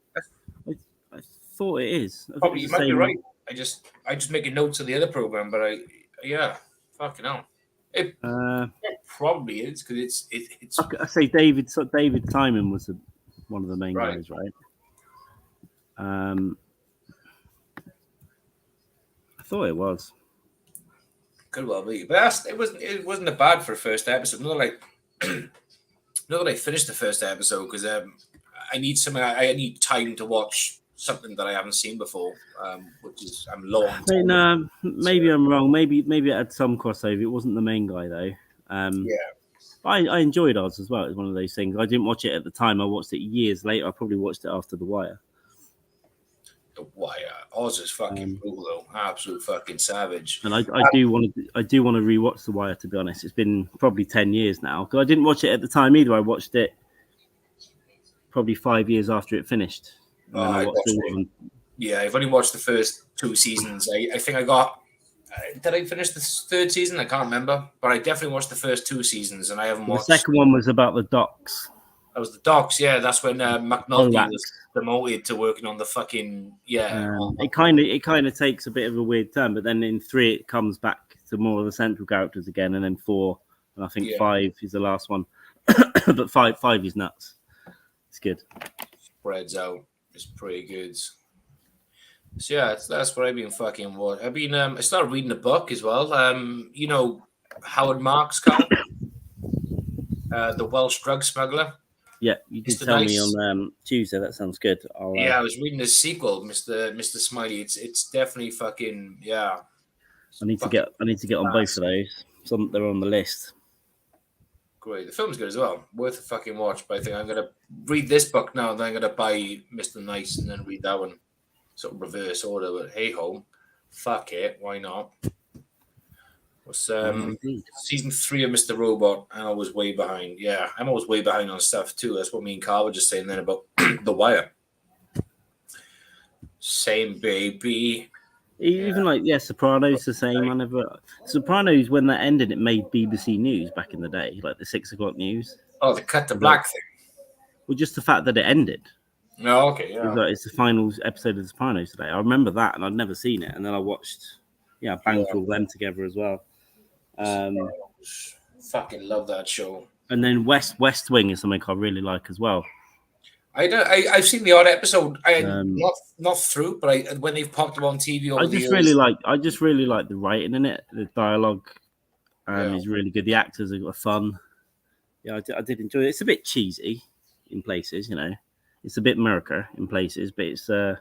Speaker 1: it is.
Speaker 2: Probably you might be right. I just making notes of the other program, but fucking hell. It probably is because it's.
Speaker 1: I say David Simon was one of the main guys, right? I thought it was.
Speaker 2: Could well be, but it wasn't that bad for a first episode. Not that I finished the first episode because I need something. I need time to watch something that I haven't seen before, which is I'm low on.
Speaker 1: Maybe I'm wrong. Maybe it had some crossover. It wasn't the main guy though. I enjoyed Oz as well. It's one of those things. I didn't watch it at the time. I watched it years later. I probably watched it after The Wire.
Speaker 2: The Wire. Oz is fucking cool though. Absolute fucking savage.
Speaker 1: And I do want to rewatch The Wire. To be honest, it's been probably 10 years now because I didn't watch it at the time either. I watched it probably 5 years after it finished.
Speaker 2: I've only watched the first 2 seasons. I think I got. Did I finish the 3rd season? I can't remember, but I definitely watched the first 2 seasons, and I haven't watched.
Speaker 1: The second one was about the docks.
Speaker 2: That was the docks. Yeah, that's when McNulty was demoted to working on the fucking
Speaker 1: It kind of takes a bit of a weird turn, but then in 3 it comes back to more of the central characters again, and then 4, and I think 5 is the last one. But 5 is nuts. It's good.
Speaker 2: Spreads out. It's pretty good. So yeah, that's what I've been fucking watching. I've been I started reading the book as well. Howard Marks, Carl, the Welsh drug smuggler.
Speaker 1: Yeah, you did tell me on Tuesday. That sounds good.
Speaker 2: I was reading the sequel, Mr. Smiley. It's definitely fucking I
Speaker 1: need to get on both of those. They're on the list.
Speaker 2: Great. The film's good as well. Worth a fucking watch. But I think I'm gonna read this book now, and then I'm gonna buy Mr. Nice and then read that one. Sort of reverse order, but hey ho. Fuck it, why not? Was season 3 of Mr. Robot, and I was way behind. Yeah, I'm always way behind on stuff too. That's what me and Carl were just saying then about The Wire. Same baby.
Speaker 1: Even Sopranos the same. Sopranos, when that ended, it made BBC News back in the day, like the 6 o'clock news.
Speaker 2: Oh, the cut to black thing.
Speaker 1: Well, just the fact that it ended.
Speaker 2: No, okay, yeah.
Speaker 1: It's the final episode of The Sopranos today. I remember that, and I'd never seen it. And then I watched, banged all them together as well.
Speaker 2: Fucking love that show.
Speaker 1: And then West Wing is something I really like as well.
Speaker 2: I've seen the odd episode.
Speaker 1: Um,
Speaker 2: Not through, but when they've popped them on TV over
Speaker 1: I
Speaker 2: the
Speaker 1: just
Speaker 2: years.
Speaker 1: really like the writing in it. The dialogue is really good. The actors are fun. Yeah, I did enjoy it. It's a bit cheesy in places, you know. It's a bit America in places, but it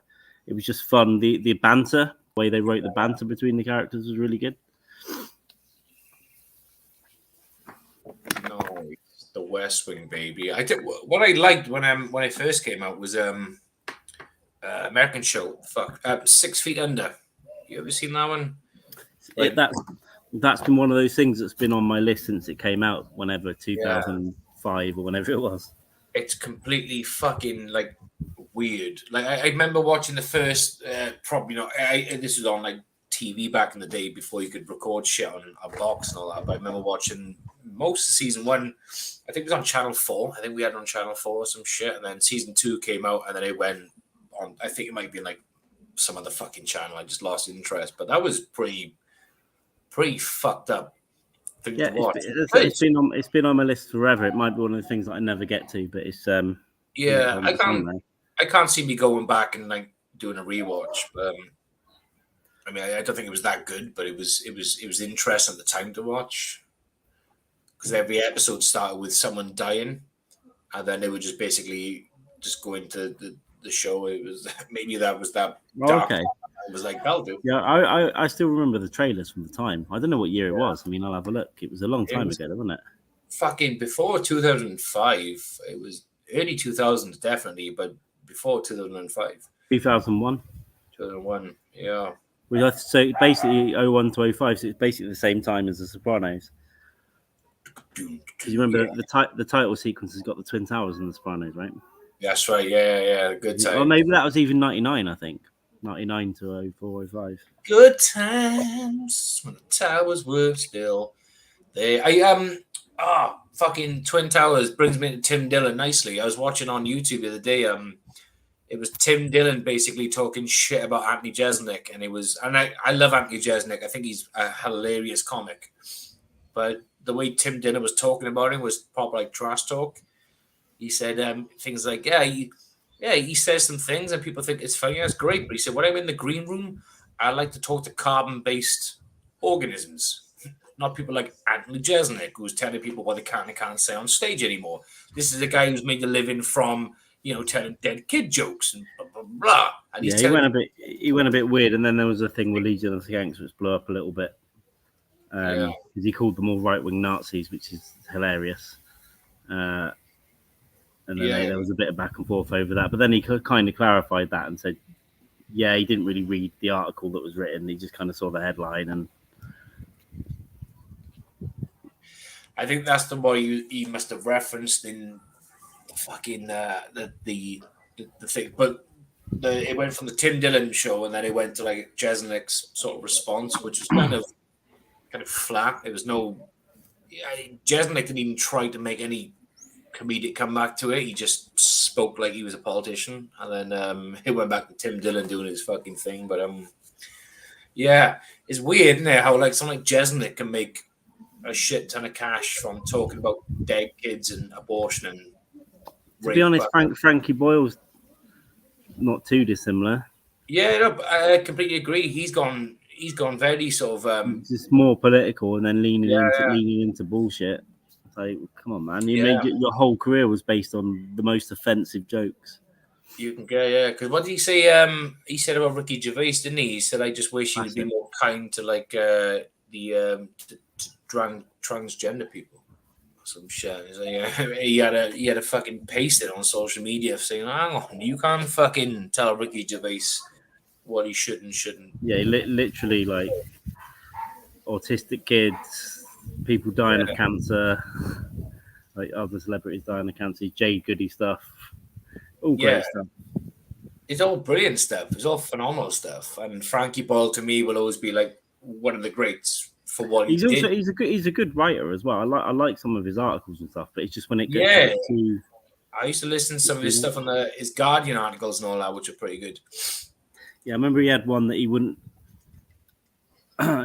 Speaker 1: was just fun. The banter, the way they wrote the banter between the characters was really good.
Speaker 2: No, it's the West Wing, baby. I did what I liked when I first came out was American show. 6 Feet Under. You ever seen that one?
Speaker 1: That's been one of those things that's been on my list since it came out, whenever 2005 or whenever it was.
Speaker 2: It's completely fucking like weird. Like I remember watching the first, probably not. This was on like TV back in the day before you could record shit on a box and all that. But I remember watching most of season 1. I think it was on Channel 4. I think we had it on Channel 4 or some shit. And then season 2 came out, and then it went on. I think it might be like some other fucking channel. I just lost interest. But that was pretty fucked up.
Speaker 1: Yeah, it's been on my list forever. It might be one of the things that I never get to, but it's
Speaker 2: I can't see me going back and like doing a rewatch. I mean, I don't think it was that good, but it was interesting at the time to watch, because every episode started with someone dying, and then they would just basically just go into the show. It was maybe that was that.
Speaker 1: Okay.
Speaker 2: It was like, that'll do.
Speaker 1: Yeah, I still remember the trailers from the time. I don't know what year it was. I mean, I'll have a look. It was a long time ago, wasn't it?
Speaker 2: Fucking before 2005. It was early 2000s, definitely, but before 2005.
Speaker 1: 2001.
Speaker 2: 2001, yeah.
Speaker 1: So basically 01 to 05, so it's basically the same time as The Sopranos. Because you remember the title sequence has got the Twin Towers in The Sopranos, right?
Speaker 2: That's right, yeah. Good time.
Speaker 1: Well, maybe that was even 99, I think. 99 to 04, 05.
Speaker 2: Good times when the towers were still there. Fucking Twin Towers brings me to Tim Dillon nicely. I was watching on YouTube the other day. It was Tim Dillon basically talking shit about Anthony Jeselnik, and I love Anthony Jeselnik. I think he's a hilarious comic, but the way Tim Dillon was talking about him was proper like trash talk. He said things like, he says some things and people think it's funny. That's great. But he said, when I'm in the green room, I like to talk to carbon-based organisms, not people like Anthony Jeselnik, who's telling people what they can and can't say on stage anymore. This is a guy who's made a living from, telling dead kid jokes and blah, blah, blah. And
Speaker 1: he went a bit weird. And then there was a thing with Legion of the Gangs, which blew up a little bit. Because he called them all right-wing Nazis, which is hilarious. And then there was a bit of back and forth over that. But then he kind of clarified that and said, he didn't really read the article that was written. He just kind of saw the headline. And
Speaker 2: I think that's the way he must have referenced in fucking the thing. But it went from the Tim Dillon show, and then it went to like Jeselnik's sort of response, which was kind of flat. It was no... Jeselnik didn't even try to make any comedic comeback to it. He just spoke like he was a politician, and then it went back to Tim Dillon doing his fucking thing. But it's weird, isn't it? How like someone like Jeselnik can make a shit ton of cash from talking about dead kids and abortion and.
Speaker 1: To be honest, Frankie Boyle's not too dissimilar.
Speaker 2: Yeah, no, I completely agree. He's gone very sort of
Speaker 1: just more political and then leaning into bullshit. Like, come on, man! Your whole career was based on the most offensive jokes.
Speaker 2: You can go, because what did he say? He said about Ricky Gervais, didn't he? He said, "I just wish he would be more kind to like the transgender people." Or some shit. He had a fucking paste it on social media saying, "Hang on, you can't fucking tell Ricky Gervais what he should and shouldn't."
Speaker 1: Yeah, literally like autistic kids. People dying of cancer, like other celebrities dying of cancer, Jade Goody stuff, all great stuff.
Speaker 2: It's all brilliant stuff. It's all phenomenal stuff. And Frankie Boyle to me will always be like one of the greats for what he did.
Speaker 1: He's a good writer as well. I like some of his articles and stuff, but it's just when it gets too.
Speaker 2: I used to listen to some of his stuff on his Guardian articles and all that, which are pretty good.
Speaker 1: Yeah, I remember he had one that he wouldn't.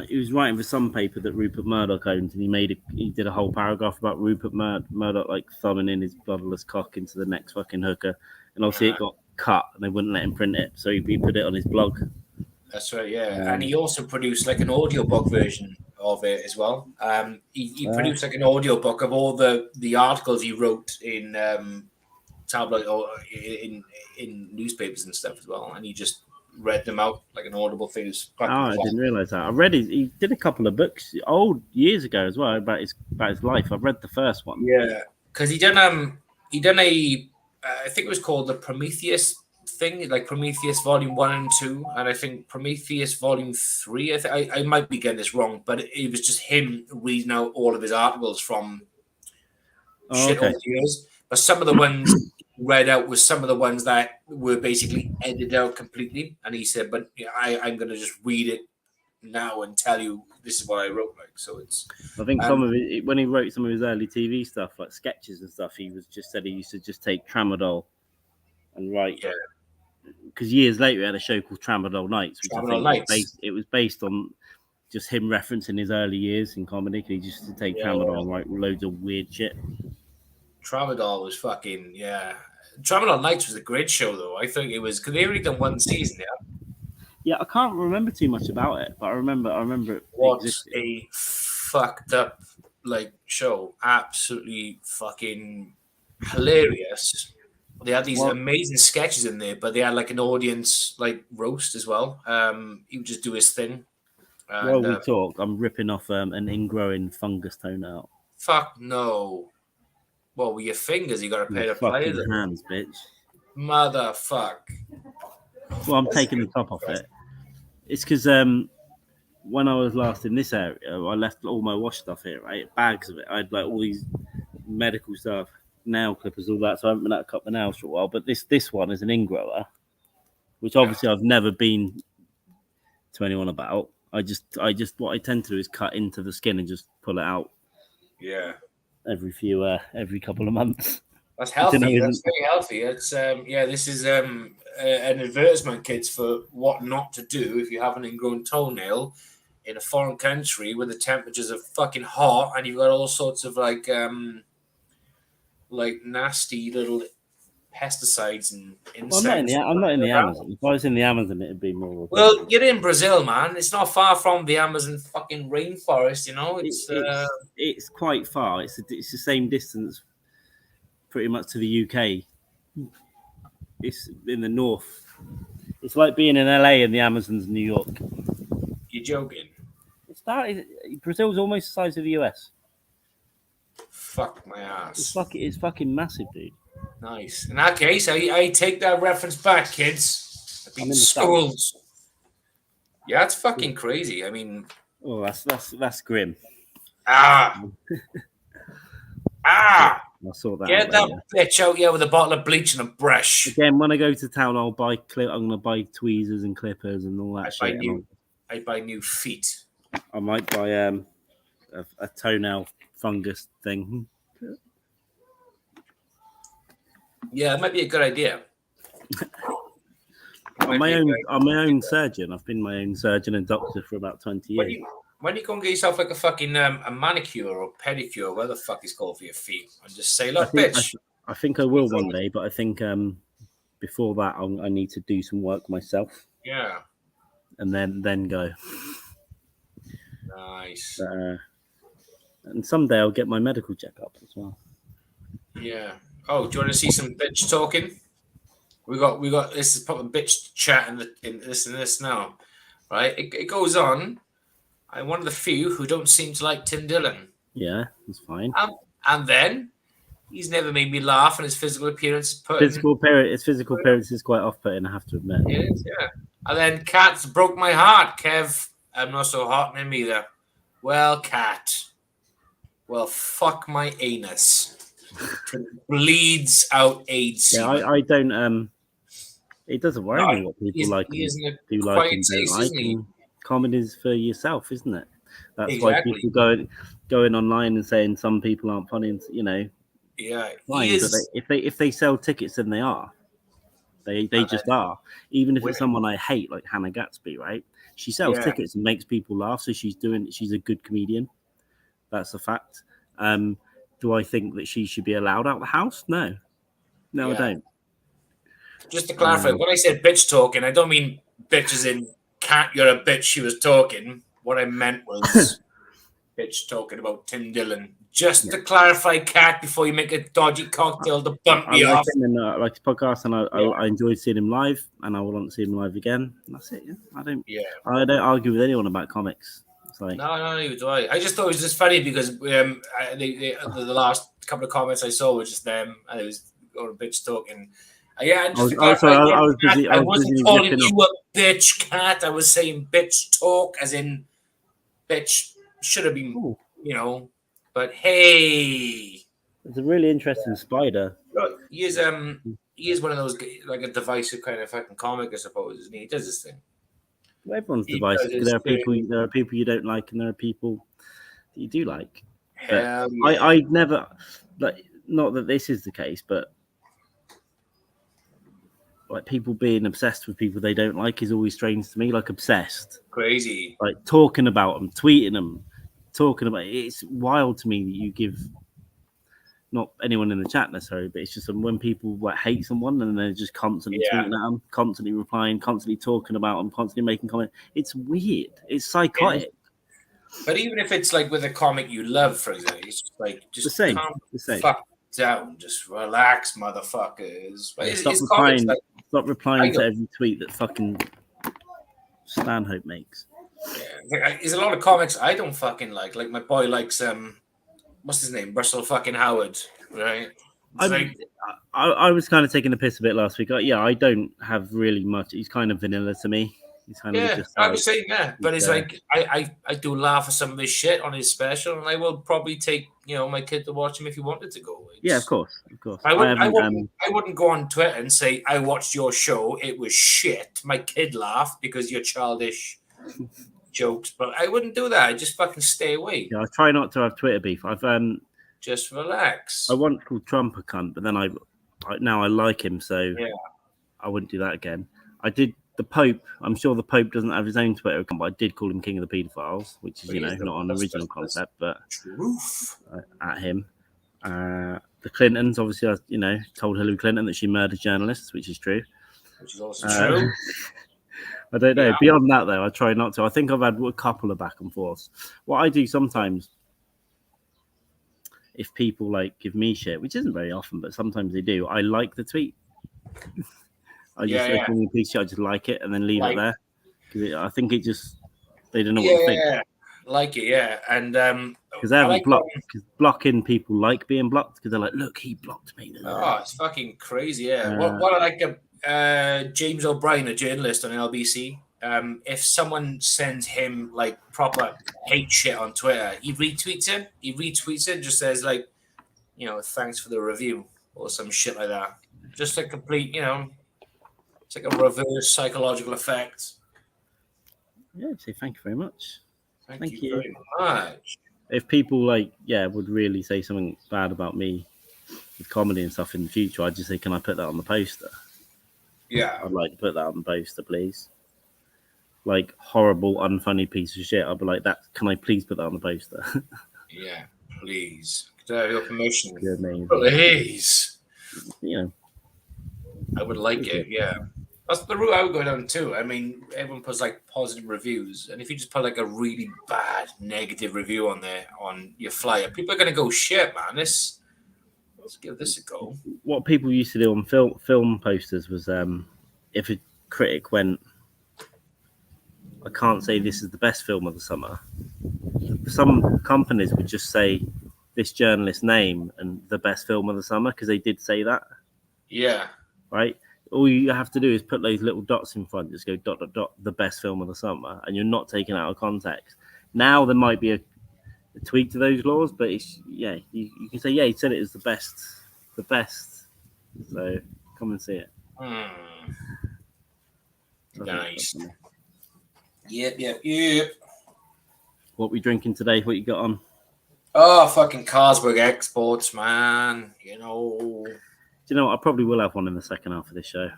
Speaker 1: He was writing for some paper that Rupert Murdoch owned, and he did a whole paragraph about Rupert Murdoch like thumbing in his bloodless cock into the next fucking hooker, and obviously it got cut, and they wouldn't let him print it, so he put it on his blog.
Speaker 2: That's right, yeah. And he also produced like an audiobook version of it as well. He produced like an audiobook of all the articles he wrote in tabloid or in newspapers and stuff as well, and he just read them out like an audible thing.
Speaker 1: I didn't realize that. I read he did a couple of books old years ago as well about his life. I've read the first one.
Speaker 2: Yeah, because he done a I think it was called the Prometheus thing, like Prometheus Volume 1 and 2, and I think Prometheus Volume 3. I might be getting this wrong, but it was just him reading out all of his articles from over the years. But some of the ones read out was some of the ones that were basically edited out completely, and he said, "But I'm going to just read it now and tell you this is what I wrote." Like, so it's.
Speaker 1: I think some of it, when he wrote some of his early TV stuff, like sketches and stuff, he said he used to just take tramadol and write.
Speaker 2: Yeah.
Speaker 1: Because years later, he had a show called Tramadol Nights, which it was based on just him referencing his early years in comedy. He used to take tramadol and write loads of weird shit.
Speaker 2: Tramadol was fucking Tramadol Nights was a great show though. I think it was because they only done one season.
Speaker 1: Yeah, I can't remember too much about it, but I remember it.
Speaker 2: What a fucked up like show! Absolutely fucking hilarious. They had these amazing sketches in there, but they had like an audience like roast as well. He would just do his thing.
Speaker 1: While we talk, I'm ripping off an ingrowing fungus toenail.
Speaker 2: Fuck no. Well, with your fingers, you got to pay to play
Speaker 1: with your hands, bitch.
Speaker 2: Motherfuck.
Speaker 1: Well, I'm taking the top off it. It's because when I was last in this area, I left all my wash stuff here, right? Bags of it. I had like all these medical stuff, nail clippers, all that. So I haven't been able to cut my nails for a while. But this one is an ingrower, which obviously I've never been to anyone about. I just what I tend to do is cut into the skin and just pull it out.
Speaker 2: Yeah.
Speaker 1: Every couple of months.
Speaker 2: That's healthy. That's very healthy. It's this is an advertisement, kids, for what not to do if you have an ingrown toenail in a foreign country where the temperatures are fucking hot and you've got all sorts of like nasty little pesticides and insects.
Speaker 1: Well, I'm not in the Amazon. If I was in the Amazon, it'd be more.
Speaker 2: Well, you're in Brazil, man. It's not far from the Amazon fucking rainforest, you know.
Speaker 1: It's quite far. It's the same distance, pretty much, to the UK. It's in the north. It's like being in LA and the Amazon's New York.
Speaker 2: You're joking.
Speaker 1: Brazil's almost the size of the US.
Speaker 2: Fuck my ass.
Speaker 1: It's fucking massive, dude.
Speaker 2: Nice. In that case, I take that reference back, kids. I've been schooled. Yeah, it's fucking crazy. I mean,
Speaker 1: that's grim.
Speaker 2: I'll
Speaker 1: sort that.
Speaker 2: Get that bitch out here with a bottle of bleach and a brush.
Speaker 1: Again, when I go to town, I'm gonna buy tweezers and clippers and all that shit.
Speaker 2: I buy new feet.
Speaker 1: I might buy a toenail fungus thing.
Speaker 2: Yeah, it might be a good idea.
Speaker 1: I'm my own surgeon. I've been my own surgeon and doctor for about 20 years.
Speaker 2: When you go and get yourself like a fucking a manicure or pedicure, where the fuck it's called for your feet, and just say, "Look, bitch."
Speaker 1: I think I will one day, but I think before that, I need to do some work myself.
Speaker 2: Yeah.
Speaker 1: And then go.
Speaker 2: Nice.
Speaker 1: And someday I'll get my medical checkup as well.
Speaker 2: Yeah. Oh, do you want to see some bitch talking? We got this is probably bitch chat in this now, right? It goes on. I'm one of the few who don't seem to like Tim Dillon.
Speaker 1: Yeah, that's fine.
Speaker 2: And then he's never made me laugh, and his physical appearance
Speaker 1: His physical appearance is quite off-putting, I have to admit.
Speaker 2: It is, yeah. And then Kat's broke my heart, Kev. I'm not so hot in him either. Well, Kat. Well, fuck my anus. Bleeds out AIDS.
Speaker 1: Yeah, I don't. It doesn't worry me what people like and do like and don't like. And comedy is for yourself, isn't it? That's why people going online and saying some people aren't funny. And, you know,
Speaker 2: yeah.
Speaker 1: Fine, but if they sell tickets, then they are. They just are. Even if it's someone I hate, like Hannah Gatsby, right? She sells tickets and makes people laugh, so she's a good comedian. That's a fact. Do I think that she should be allowed out of the house? No, I don't.
Speaker 2: Just to clarify, when I said bitch talking, I don't mean bitch as in cat, you're a bitch, she was talking. What I meant was bitch talking about Tim Dillon. Just to clarify, Cat, before you make a dodgy cocktail to bump me
Speaker 1: like
Speaker 2: off.
Speaker 1: him and I like his podcast, and I enjoyed seeing him live, and I will want to see him live again. And that's it. Yeah. I don't argue with anyone about comics. It's like
Speaker 2: No, neither do I. I just thought it was just funny because the last couple of comments I saw were just them, and it was a bitch talking. Yeah,
Speaker 1: I was busy.
Speaker 2: I wasn't calling you a bitch, Cat. I was saying bitch talk, as in bitch should have been, But hey,
Speaker 1: it's a really interesting spider.
Speaker 2: He is one of those, like, a divisive kind of fucking comic, I suppose, isn't he? He does this thing.
Speaker 1: Well, everyone's divisive. There are people you don't like, and there are people that you do like. But I never, like, not that this is the case, but like people being obsessed with people they don't like is always strange to me. Like obsessed,
Speaker 2: crazy,
Speaker 1: like talking about them, tweeting them, talking about. It's wild to me that you give. Not anyone in the chat necessarily, but it's just when people hate someone and they're just constantly tweeting at them, constantly replying, constantly talking about them, constantly making comments. It's weird. It's psychotic.
Speaker 2: But even if it's like with a comic you love, for example, it's just like
Speaker 1: the same.
Speaker 2: Fuck down, just relax, motherfuckers. But
Speaker 1: stop replying to every tweet that fucking Stanhope makes.
Speaker 2: Yeah, there's a lot of comics I don't fucking like. Like my boy likes what's his name? Russell fucking Howard, right?
Speaker 1: I was kind of taking the piss a bit last week. I don't have really much. He's kind of vanilla to me. He's kind of just.
Speaker 2: I was saying that, but it's like I do laugh at some of his shit on his special, and I will probably take my kid to watch him if he wanted to go.
Speaker 1: Of course.
Speaker 2: I wouldn't go on Twitter and say I watched your show. It was shit. My kid laughed because you're childish. Jokes, but I wouldn't do that. I just fucking stay away.
Speaker 1: I try not to have Twitter beef. I've
Speaker 2: just relax.
Speaker 1: I once called Trump a cunt, but then I now I like him, so I wouldn't do that again. I did the Pope. I'm sure the Pope doesn't have his own Twitter account, but I did call him King of the Paedophiles, which is not an original concept, but at him. The Clintons, obviously, I told Hillary Clinton that she murdered journalists, which is true.
Speaker 2: Which is also true.
Speaker 1: I don't know. Yeah. Beyond that, though, I try not to. I think I've had a couple of back and forths. What I do sometimes, if people give me shit, which isn't very often, but sometimes they do, I like the tweet. I just a piece of shit, I just like it and then leave it there. Because I think it just, they don't know what to think.
Speaker 2: Like it, and
Speaker 1: because they haven't blocking people like being blocked because they're like, look, he blocked me.
Speaker 2: It's fucking crazy. What I like James O'Brien, a journalist on LBC, if someone sends him proper hate shit on Twitter, he retweets it, just says thanks for the review or some shit like that. Just a complete, it's like a reverse psychological effect.
Speaker 1: Say thank you very much.
Speaker 2: Thank you very much.
Speaker 1: If people would really say something bad about me with comedy and stuff in the future, I'd just say, can I put that on the poster?
Speaker 2: Yeah.
Speaker 1: I'd like to put that on the poster, please. Horrible, unfunny piece of shit. I'd be like, that. Can I please put that on the poster?
Speaker 2: Yeah, please. Could I have your permission?
Speaker 1: Please.
Speaker 2: I would like it, yeah. That's the route I would go down too. I mean, everyone puts positive reviews, and if you just put a really bad negative review on there on your flyer, people are gonna go, shit, man. Let's give this a go.
Speaker 1: What people used to do on film posters was, if a critic went, I can't say this is the best film of the summer. Some companies would just say this journalist's name and the best film of the summer because they did say that.
Speaker 2: Yeah.
Speaker 1: Right. All you have to do is put those little dots in front, just go ... the best film of the summer, and you're not taken out of context. Now there might be a tweak to those laws, but it's you can say he said it is the best. So come and see it.
Speaker 2: Nice. Yep.
Speaker 1: What we drinking today? What you got on?
Speaker 2: Oh, fucking Carlsberg exports, man.
Speaker 1: Do you know what? I probably will have one in the second half of this show.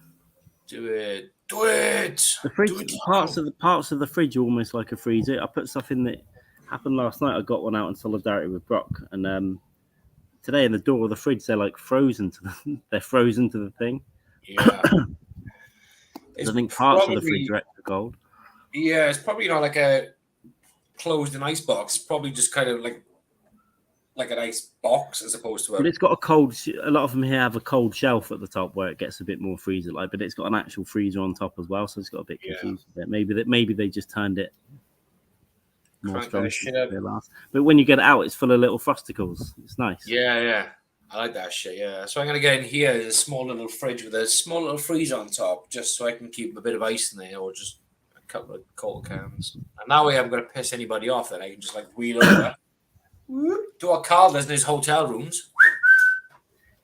Speaker 2: Do it. The
Speaker 1: fridge, parts of the fridge are almost like a freezer. I put stuff in that happened last night. I got one out in solidarity with Brock, and today in the door of the fridge they're frozen to the thing.
Speaker 2: Yeah.
Speaker 4: I think parts of the fridge are extra cold.
Speaker 2: Yeah, it's probably not like a closed-in ice box. It's probably just kind of like an ice box as opposed to a.
Speaker 4: But it's got a cold. A lot of them here have a cold shelf at the top where it gets a bit more freezer-like, but it's got an actual freezer on top as well, so it's got a bit confused. Yeah. Maybe they just turned it more strong. But when you get it out, it's full of little frosticles. It's nice.
Speaker 2: Yeah. I like that shit. Yeah. So I'm gonna get in here. There's a small little fridge with a small little freezer on top, just so I can keep a bit of ice in there, or just a couple of cold cans. And that way, I'm gonna piss anybody off. Then I can just like wheel over. Do what Carl does in his hotel rooms.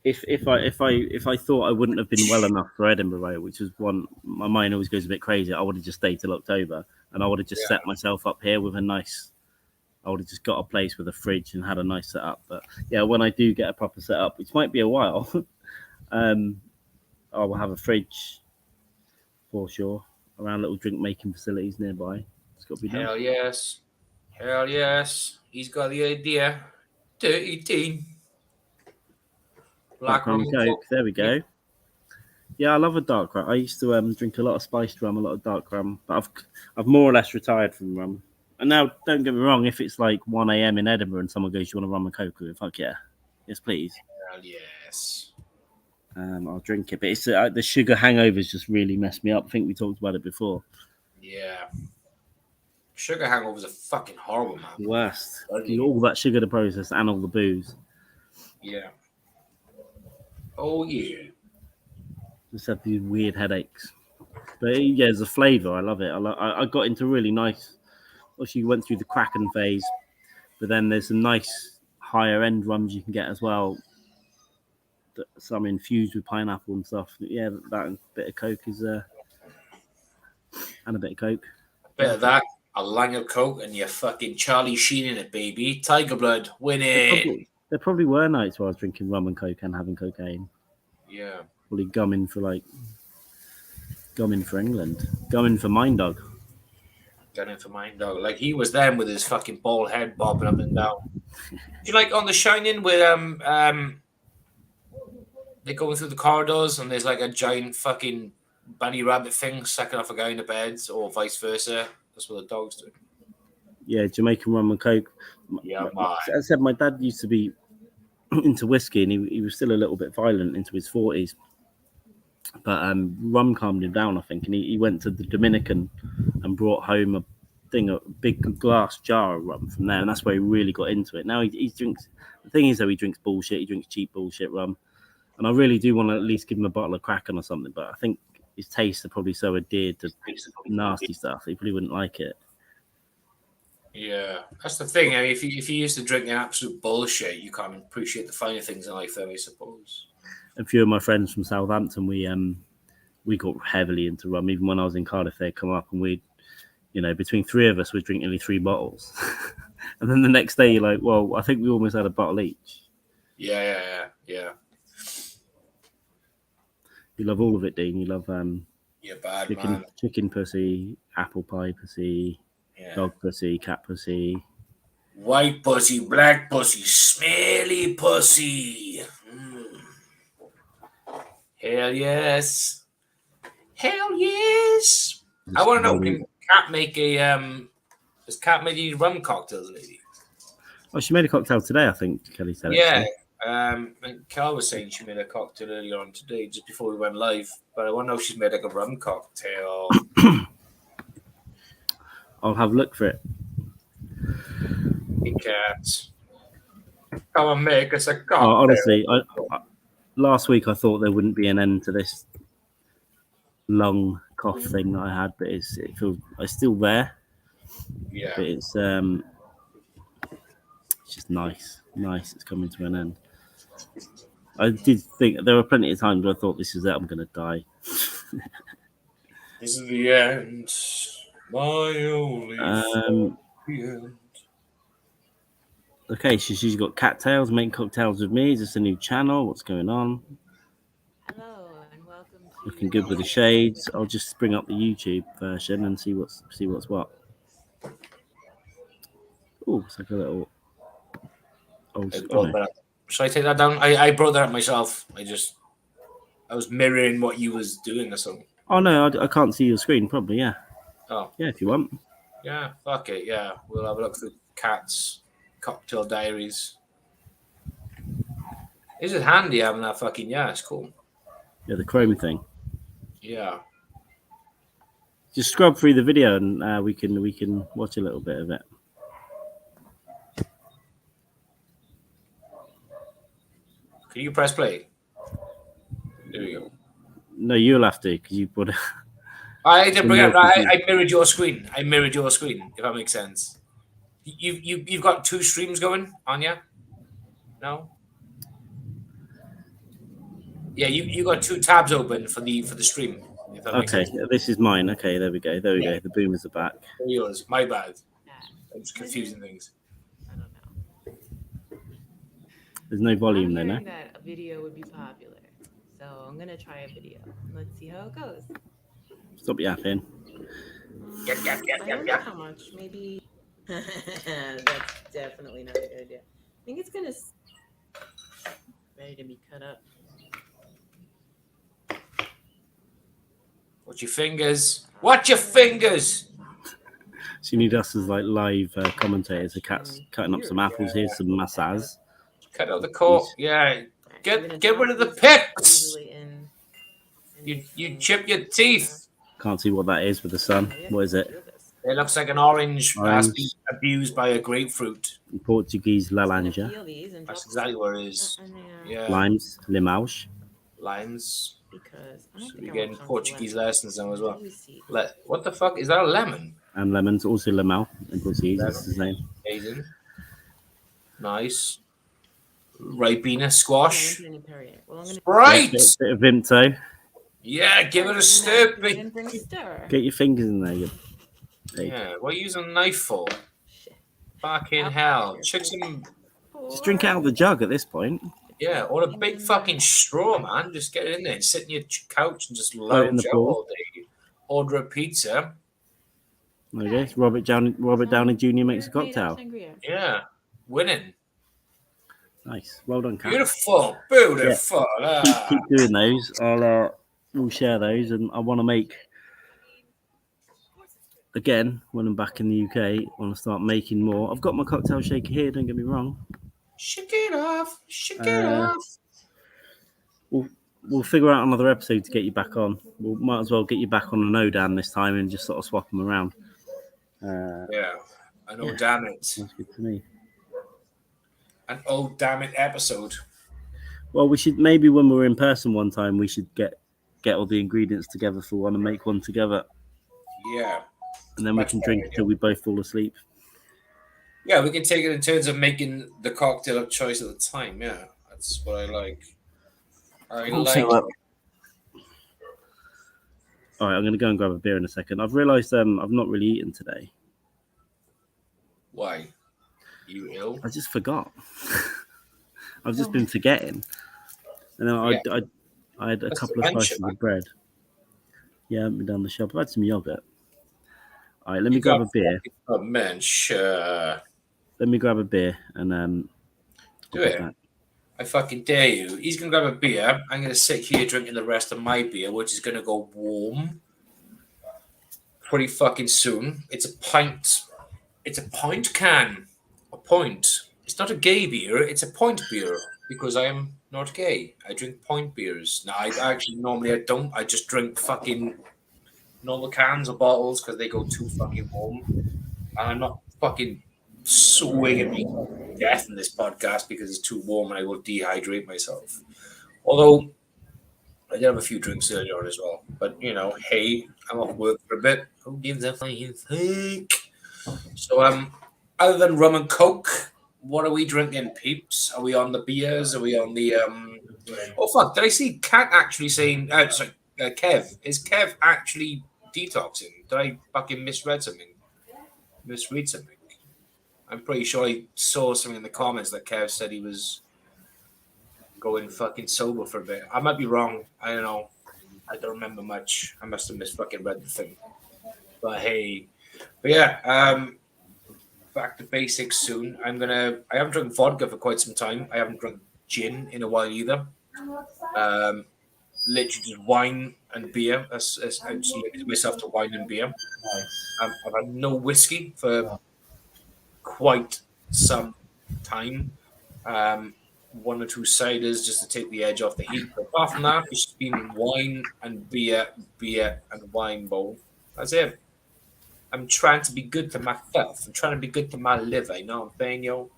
Speaker 4: If I thought I wouldn't have been well enough for Edinburgh, which was one, my mind always goes a bit crazy. I would have just stayed till October, and I would have just set myself up here with a nice. I would have just got a place with a fridge and had a nice setup. But yeah, when I do get a proper setup, which might be a while, I will have a fridge for sure around little drink making facilities nearby. It's got to be done.
Speaker 2: Hell yes. He's got the idea. Dirty Dean.
Speaker 4: Black rum and coke. There we go. Yeah, I love a dark rum. I used to drink a lot of spiced rum, a lot of dark rum, but I've more or less retired from rum. And now, don't get me wrong, if it's like 1 a.m. in Edinburgh and someone goes, "You want a rum and coke?" Fuck yeah, yes please.
Speaker 2: Hell yes.
Speaker 4: I'll drink it, but it's the sugar hangovers just really messed me up. I think we talked about it before.
Speaker 2: Yeah. Sugar hangovers are fucking horrible, man.
Speaker 4: Worst. All that sugar to process and all the booze.
Speaker 2: Yeah. Oh yeah.
Speaker 4: Just have these weird headaches. But yeah, there's a flavour. I love it. I got into really nice. Obviously, you went through the Kraken phase, but then there's some nice higher end rums you can get as well. Some infused with pineapple and stuff. Yeah, that and a bit of Coke is and a bit of Coke.
Speaker 2: A bit of that, a lang of Coke, and you're fucking Charlie Sheen in it, baby. Tiger Blood, win it.
Speaker 4: There probably were nights where I was drinking rum and Coke and having cocaine.
Speaker 2: Yeah.
Speaker 4: Probably gumming for England. Gumming for Mine Dog.
Speaker 2: Gunning for Mine Dog. Like he was then with his fucking bald head bobbing up and down. Do you like on The Shining where they're going through the corridors and there's like a giant fucking bunny rabbit thing sucking off a guy in the bed, or vice versa? That's what the dogs do.
Speaker 4: Yeah, Jamaican rum and Coke.
Speaker 2: Yeah,
Speaker 4: as I said, my dad used to be into whiskey, and he was still a little bit violent into his 40s. But rum calmed him down, I think, and he went to the Dominican and brought home a big glass jar of rum from there, and that's where he really got into it. Now he drinks. The thing is, though, he drinks bullshit. He drinks cheap bullshit rum, and I really do want to at least give him a bottle of Kraken or something. But I think his tastes are probably so adhered to nasty stuff, he probably wouldn't like it.
Speaker 2: Yeah, that's the thing. I mean, if you used to drink absolute bullshit, you can't appreciate the finer things in life, though, I suppose.
Speaker 4: A few of my friends from Southampton, we got heavily into rum. Even when I was in Cardiff, they'd come up and we'd, between three of us, we'd drink nearly 3 bottles. And then the next day, you're like, well, I think we almost had a bottle each.
Speaker 2: Yeah.
Speaker 4: You love all of it, Dean. You love
Speaker 2: bad
Speaker 4: chicken pussy, apple pie pussy, dog pussy, cat pussy,
Speaker 2: white pussy, black pussy, smelly pussy. Hell yes. I want to know, can Cat make does Cat make these rum cocktails, lady?
Speaker 4: Oh, she made a cocktail today, I think, Kelly said.
Speaker 2: Yeah. And Carl was saying she made a cocktail earlier on today, just before we went live. But I want to know if she's made like a rum cocktail.
Speaker 4: I'll have a look for it.
Speaker 2: Hey, Cat. Come on, make us a cocktail.
Speaker 4: Honestly, last week I thought there wouldn't be an end to this lung cough thing that I had, but it's still there.
Speaker 2: Yeah.
Speaker 4: But it's just nice. It's coming to an end. I did think there were plenty of times where I thought, this is it, I'm going to die.
Speaker 2: This is the end. My only end.
Speaker 4: Okay, so she's got cattails, making cocktails with me. Is this a new channel? What's going on?
Speaker 5: Hello and welcome to
Speaker 4: Looking good with the shades. I'll just bring up the YouTube version and see what's what. Oh, it's like a little.
Speaker 2: Should I take that down? I brought that up myself. I just I was mirroring what you was doing or something.
Speaker 4: Oh no, I can't see your screen. Probably, yeah.
Speaker 2: Oh,
Speaker 4: Yeah, if you want.
Speaker 2: yeah. Fuck it. Yeah, we'll have a look through Cat's cocktail diaries. Is it handy having that fucking? Yeah, it's cool.
Speaker 4: Yeah, the Chrome thing.
Speaker 2: Yeah.
Speaker 4: Just scrub through the video and we can watch a little bit of it.
Speaker 2: Can you press play? There we go.
Speaker 4: No, you'll have to because you put.
Speaker 2: I did bring it. I mirrored your screen. If that makes sense. You've got two streams going on, yeah? No. Yeah, you got two tabs open for the stream. If that makes
Speaker 4: Okay,
Speaker 2: sense.
Speaker 4: this is mine. Okay, there we go. There we go. The boomers are back.
Speaker 2: Yours. My bad.
Speaker 5: Yeah,
Speaker 2: I'm just confusing things.
Speaker 5: I don't know.
Speaker 4: There's no volume there,
Speaker 5: I'm
Speaker 4: no?
Speaker 5: hearing that a video would be popular, so I'm gonna try a video. Let's see how it goes.
Speaker 4: Stop yapping.
Speaker 2: Yep.
Speaker 5: I don't know how much. Maybe. That's definitely not a good idea. I think it's gonna ready to be cut up.
Speaker 2: Watch your fingers. Watch your fingers.
Speaker 4: So you need us as like live commentators. The cat's cutting up some apples. Here's some massage.
Speaker 2: Cut out the core. Yeah. Get rid of the picks. You chip your teeth.
Speaker 4: Can't see what that is with the sun. What is it?
Speaker 2: It looks like an orange
Speaker 4: Orange.
Speaker 2: that's been abused by a grapefruit.
Speaker 4: In Portuguese, laranja.
Speaker 2: That's exactly what it is. Yeah.
Speaker 4: Limes, limauge.
Speaker 2: Limes.
Speaker 5: Because I
Speaker 2: So
Speaker 5: don't
Speaker 2: we're
Speaker 5: think I
Speaker 2: getting
Speaker 5: want
Speaker 2: Portuguese lessons now as well.
Speaker 5: Let me see.
Speaker 2: What the fuck? Is that a lemon?
Speaker 4: And lemons, also limau in Portuguese. That's his name.
Speaker 2: Amazing. Nice. Ribena
Speaker 5: I
Speaker 2: squash.
Speaker 5: didn't put any pear yet. Well, I'm gonna
Speaker 2: Right.
Speaker 4: Bit of Vimto.
Speaker 2: Yeah, give it a stir.
Speaker 5: I didn't bring a stir.
Speaker 4: Get your fingers in there. You pig.
Speaker 2: Yeah, what are you using a knife for?
Speaker 5: Shit.
Speaker 2: Fucking hell. Chuck some,
Speaker 4: Just drink out of the jug at this point.
Speaker 2: yeah, or a big fucking straw, man. Just get it in there and sit on your couch and just
Speaker 4: Float in the
Speaker 2: lounge out
Speaker 4: pool.
Speaker 2: all day. Order a pizza.
Speaker 4: There you go. Robert Downey Jr. makes a cocktail.
Speaker 2: Yeah, winning.
Speaker 4: Nice. Well done, Kat.
Speaker 2: Beautiful. Beautiful.
Speaker 4: Keep doing those. We'll share those, and I want to make again when I'm back in the UK. I want to start making more. I've got my cocktail shaker here. Don't get me wrong.
Speaker 2: Shake it off. Shake it off.
Speaker 4: We'll figure out another episode to get you back on. We might as well get you back on an ODAM this time and just sort of swap them around.
Speaker 2: Yeah, I know.
Speaker 4: Yeah.
Speaker 2: Damn it.
Speaker 4: That's good to me.
Speaker 2: An oh damn it episode.
Speaker 4: Well, we should maybe when we're in person one time, we should get all the ingredients together for one and make one together,
Speaker 2: Yeah.
Speaker 4: and then we
Speaker 2: Much
Speaker 4: can
Speaker 2: better
Speaker 4: drink
Speaker 2: idea.
Speaker 4: till we both fall asleep.
Speaker 2: Yeah, we can take it in terms of making the cocktail of choice at the time. Yeah, that's what I like. I
Speaker 4: Also,
Speaker 2: like.
Speaker 4: all right, I'm going to go and grab a beer in a second. I've realised I've not really eaten today.
Speaker 2: Why? You ill?
Speaker 4: I just forgot. I've just been forgetting. And then I had a
Speaker 2: That's
Speaker 4: couple of
Speaker 2: dementia,
Speaker 4: slices
Speaker 2: man.
Speaker 4: of bread. Yeah, I haven't been down the shop. I've had some yogurt. All right, let me grab a beer.
Speaker 2: Oh man, sure.
Speaker 4: Let me grab a beer and
Speaker 2: Do
Speaker 4: I'll be
Speaker 2: it.
Speaker 4: back.
Speaker 2: I fucking dare you. He's gonna grab a beer. I'm gonna sit here drinking the rest of my beer, which is gonna go warm pretty fucking soon. It's a pint. It's a pint can. A point. It's not a gay beer. It's a point beer because I am not gay. I drink point beers. No, I actually normally I don't. I just drink fucking normal cans or bottles because they go too fucking warm. And I'm not fucking swinging me to death in this podcast because it's too warm and I will dehydrate myself. Although I did have a few drinks earlier on as well. But you know, hey, I'm off work for a bit. Who gives a fucking fuck? So other than rum and coke, what are we drinking, peeps? Are we on the beers? Are we on the oh fuck, did I see Kat actually saying Kev? Is Kev actually detoxing? Did I fucking misread something? Misread something? I'm pretty sure I saw something in the comments that Kev said he was going fucking sober for a bit. I might be wrong. I don't know. I don't remember much. I must have fucking read the thing. But hey. But yeah, back to basics soon. I haven't drunk vodka for quite some time. I haven't drunk gin in a while either. literally just wine and beer. I just limited myself to wine and beer. I've had no whiskey for quite some time. One or two ciders just to take the edge off the heat. But apart from that, it's been wine and beer and wine bowl. That's it. I'm trying to be good to myself. I'm trying to be good to my liver. You know what I'm saying, yo?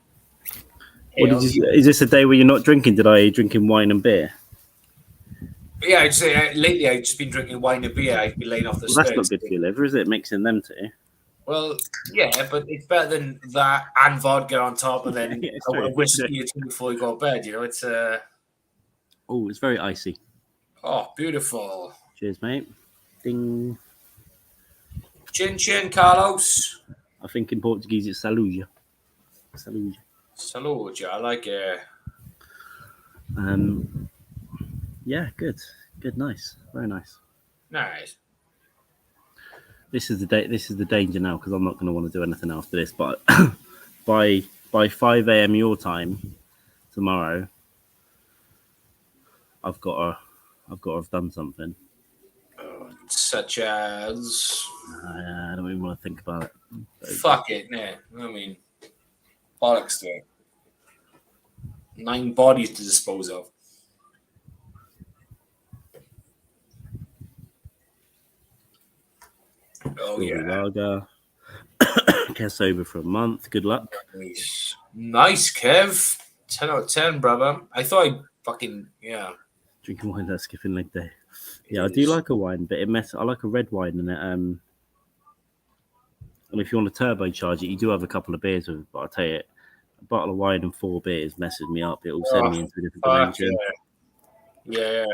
Speaker 4: Is this a day where you're not drinking? Did I drinking wine and beer?
Speaker 2: Yeah, I'd say lately I've just been drinking wine and beer. I've been laying off the
Speaker 4: Well, that's not
Speaker 2: spirits.
Speaker 4: good for your liver, is it? Mixing them two.
Speaker 2: Well, yeah, but it's better than that and vodka on top, and then
Speaker 4: Yeah, it's
Speaker 2: a
Speaker 4: true.
Speaker 2: whiskey or two before you go to bed. You know, it's
Speaker 4: Oh, it's very icy.
Speaker 2: beautiful.
Speaker 4: Cheers, mate. Ding.
Speaker 2: Chin chin, Carlos.
Speaker 4: I think in Portuguese it's saluja. Saluja.
Speaker 2: Salute, I like it.
Speaker 4: Yeah, good, nice, very nice.
Speaker 2: Nice.
Speaker 4: This is the danger now because I'm not going to want to do anything after this. But by 5 a.m. your time tomorrow, I've got to have done something.
Speaker 2: Such as
Speaker 4: I don't even want to think about it.
Speaker 2: fuck it, nah. I mean, bollocks to it. 9 bodies to dispose of. Oh yeah.
Speaker 4: Lager. Guess over for a month. Good luck.
Speaker 2: Nice, Kev. 10 out of 10, brother. I thought I fucking
Speaker 4: Drinking wine that's skipping leg day. Yeah, I do like a wine, but I like a red wine in it. And if you want to turbocharge it, you do have a couple of beers with it. But I'll tell you, a bottle of wine and 4 beers messes me up. It will send me into a different dimension.
Speaker 2: Yeah.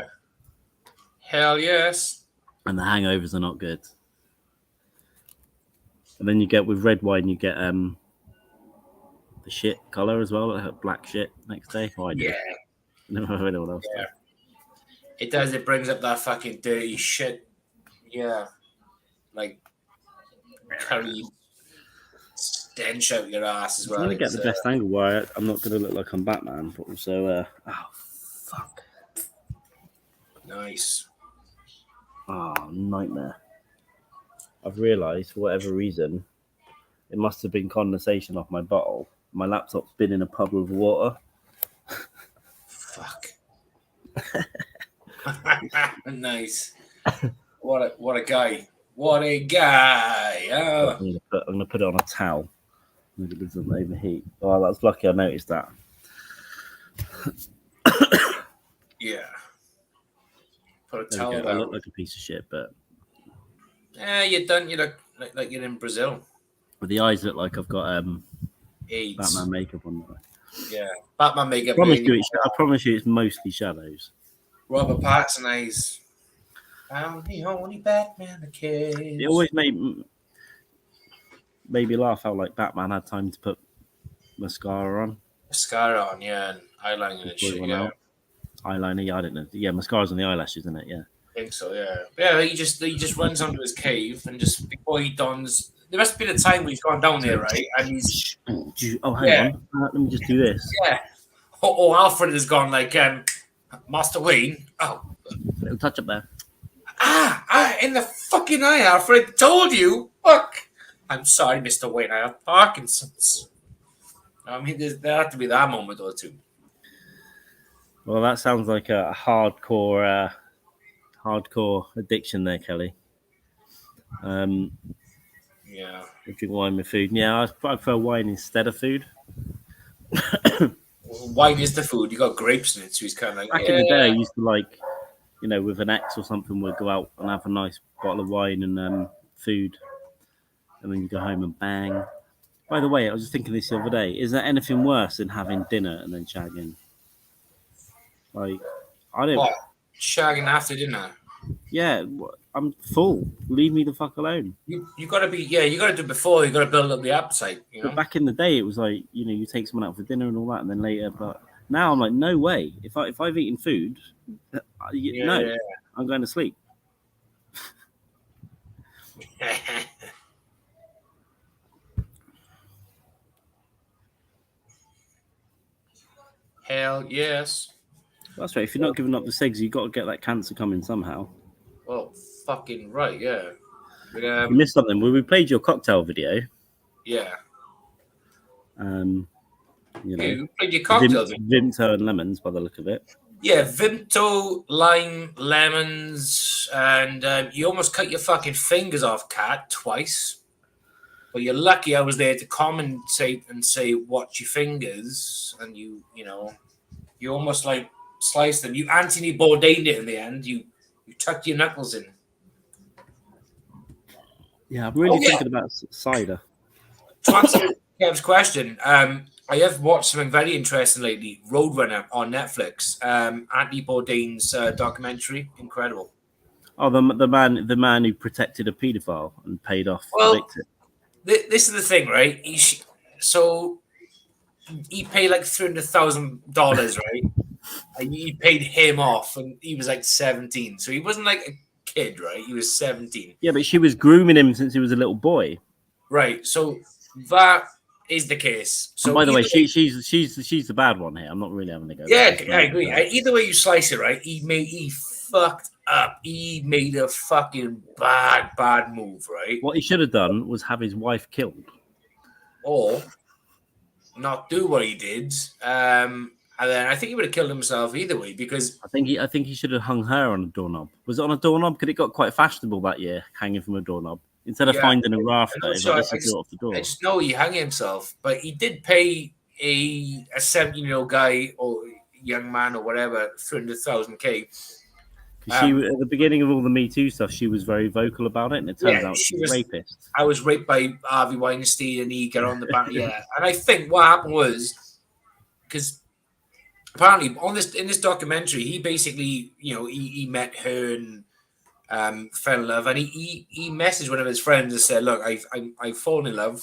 Speaker 2: Hell yes.
Speaker 4: And the hangovers are not good. And then you get with red wine, you get the shit colour as well, like black shit next day. Oh, I do.
Speaker 2: Yeah.
Speaker 4: Never have anyone else.
Speaker 2: Yeah. It does. It brings up that fucking dirty shit. Yeah. Like curry stench out your ass as well.
Speaker 4: I'm going to get the best angle where I'm not going to look like I'm Batman, but also, fuck.
Speaker 2: Nice.
Speaker 4: Oh, nightmare. I've realised, for whatever reason, it must have been condensation off my bottle. My laptop's been in a puddle of water.
Speaker 2: Fuck. Nice. What a guy. What a guy. Oh.
Speaker 4: I'm going to put it on a towel. Maybe it doesn't overheat. Oh, that's lucky I noticed that.
Speaker 2: Yeah. Put a
Speaker 4: There
Speaker 2: towel
Speaker 4: we go.
Speaker 2: down.
Speaker 4: I look like a piece of shit, but
Speaker 2: You're done. You look like you're in Brazil.
Speaker 4: with the eyes look like I've got
Speaker 2: AIDS.
Speaker 4: Batman makeup on.
Speaker 2: Yeah. Batman makeup.
Speaker 4: I promise you it's mostly shadows.
Speaker 2: Robert Pattinson eyes. I'm the only Batman the kids.
Speaker 4: It always made me laugh how like Batman had time to put mascara on.
Speaker 2: Mascara on, yeah, and eyeliner and shit, yeah.
Speaker 4: Eyeliner, yeah, I don't know. Yeah, mascara's on the eyelashes, isn't it? Yeah.
Speaker 2: I think so, yeah. Yeah, he just runs onto his cave and just before he dons. There must have been a time when he's gone down there, right? And he's
Speaker 4: hang on. Let me just do this.
Speaker 2: yeah. Oh, Alfred has gone like Master Wayne. Oh,
Speaker 4: Little touch up there.
Speaker 2: in the fucking eye, Alfred. Told you. Fuck. I'm sorry, Mr. Wayne. I have Parkinson's. I mean, there had to be that moment or two.
Speaker 4: Well, that sounds like a hardcore addiction there, Kelly.
Speaker 2: Yeah.
Speaker 4: Drink wine with food. Yeah, I prefer wine instead of food.
Speaker 2: Wine is the food. You got grapes in it, so he's kind of like.
Speaker 4: Back in the day, I used to like, with an ex or something, we'd go out and have a nice bottle of wine and food, and then you go home and bang. By the way, I was just thinking this the other day. Is there anything worse than having dinner and then shagging? Like, I don't.
Speaker 2: What? Shagging after dinner.
Speaker 4: Yeah, I'm full. Leave me the fuck alone.
Speaker 2: You gotta be you gotta do it before. You gotta build up the appetite. You know.
Speaker 4: But back in the day, it was like you take someone out for dinner and all that, and then later. But now I'm like, no way. If I've eaten food, I'm going to sleep.
Speaker 2: Hell yes.
Speaker 4: That's right. If you're not giving up the cigs, you've got to get that cancer coming somehow.
Speaker 2: Oh, fucking right, yeah. But,
Speaker 4: You missed something. Well, we played your cocktail video.
Speaker 2: yeah.
Speaker 4: You know,
Speaker 2: You played your cocktails.
Speaker 4: Vimto and lemons, by the look of it.
Speaker 2: Yeah, Vimto, lime, lemons, and you almost cut your fucking fingers off, Cat, twice. But you're lucky I was there to commentate and say, watch your fingers. And you almost like sliced them. You Anthony Bourdained it in the end. You tucked your knuckles in.
Speaker 4: Yeah, I'm really thinking about cider.
Speaker 2: To answer Kev's question, I have watched something very interesting lately, Roadrunner on Netflix. Anthony Bourdain's documentary, incredible.
Speaker 4: Oh, the man who protected a paedophile and paid off the victim.
Speaker 2: This is the thing, right? He paid like $300,000, right? And he paid him off, and he was like 17, so he wasn't like a kid, right? He was 17.
Speaker 4: Yeah, but she was grooming him since he was a little boy.
Speaker 2: Right. So that is the case. So
Speaker 4: and by the way, she's the bad one here. I'm not really having a go.
Speaker 2: Yeah, I agree. Either way you slice it, right? He fucked up. He made a fucking bad move, right?
Speaker 4: What he should have done was have his wife killed,
Speaker 2: or not do what he did. And then I think he would have killed himself either way, because
Speaker 4: I think he should have hung her on a doorknob. Was it on a doorknob? Because it got quite fashionable that year, hanging from a doorknob. Instead of finding a rafter, off the door.
Speaker 2: I just know he hung himself, but he did pay a 17-year-old guy or young man or whatever $300,000.
Speaker 4: She at the beginning of all the Me Too stuff, she was very vocal about it, and it turns out she was a rapist.
Speaker 2: I was raped by Harvey Weinstein, and he got on the back. Yeah, and I think what happened was because apparently in this documentary, he basically he met her and fell in love, and he messaged one of his friends and said, "Look, I've fallen in love,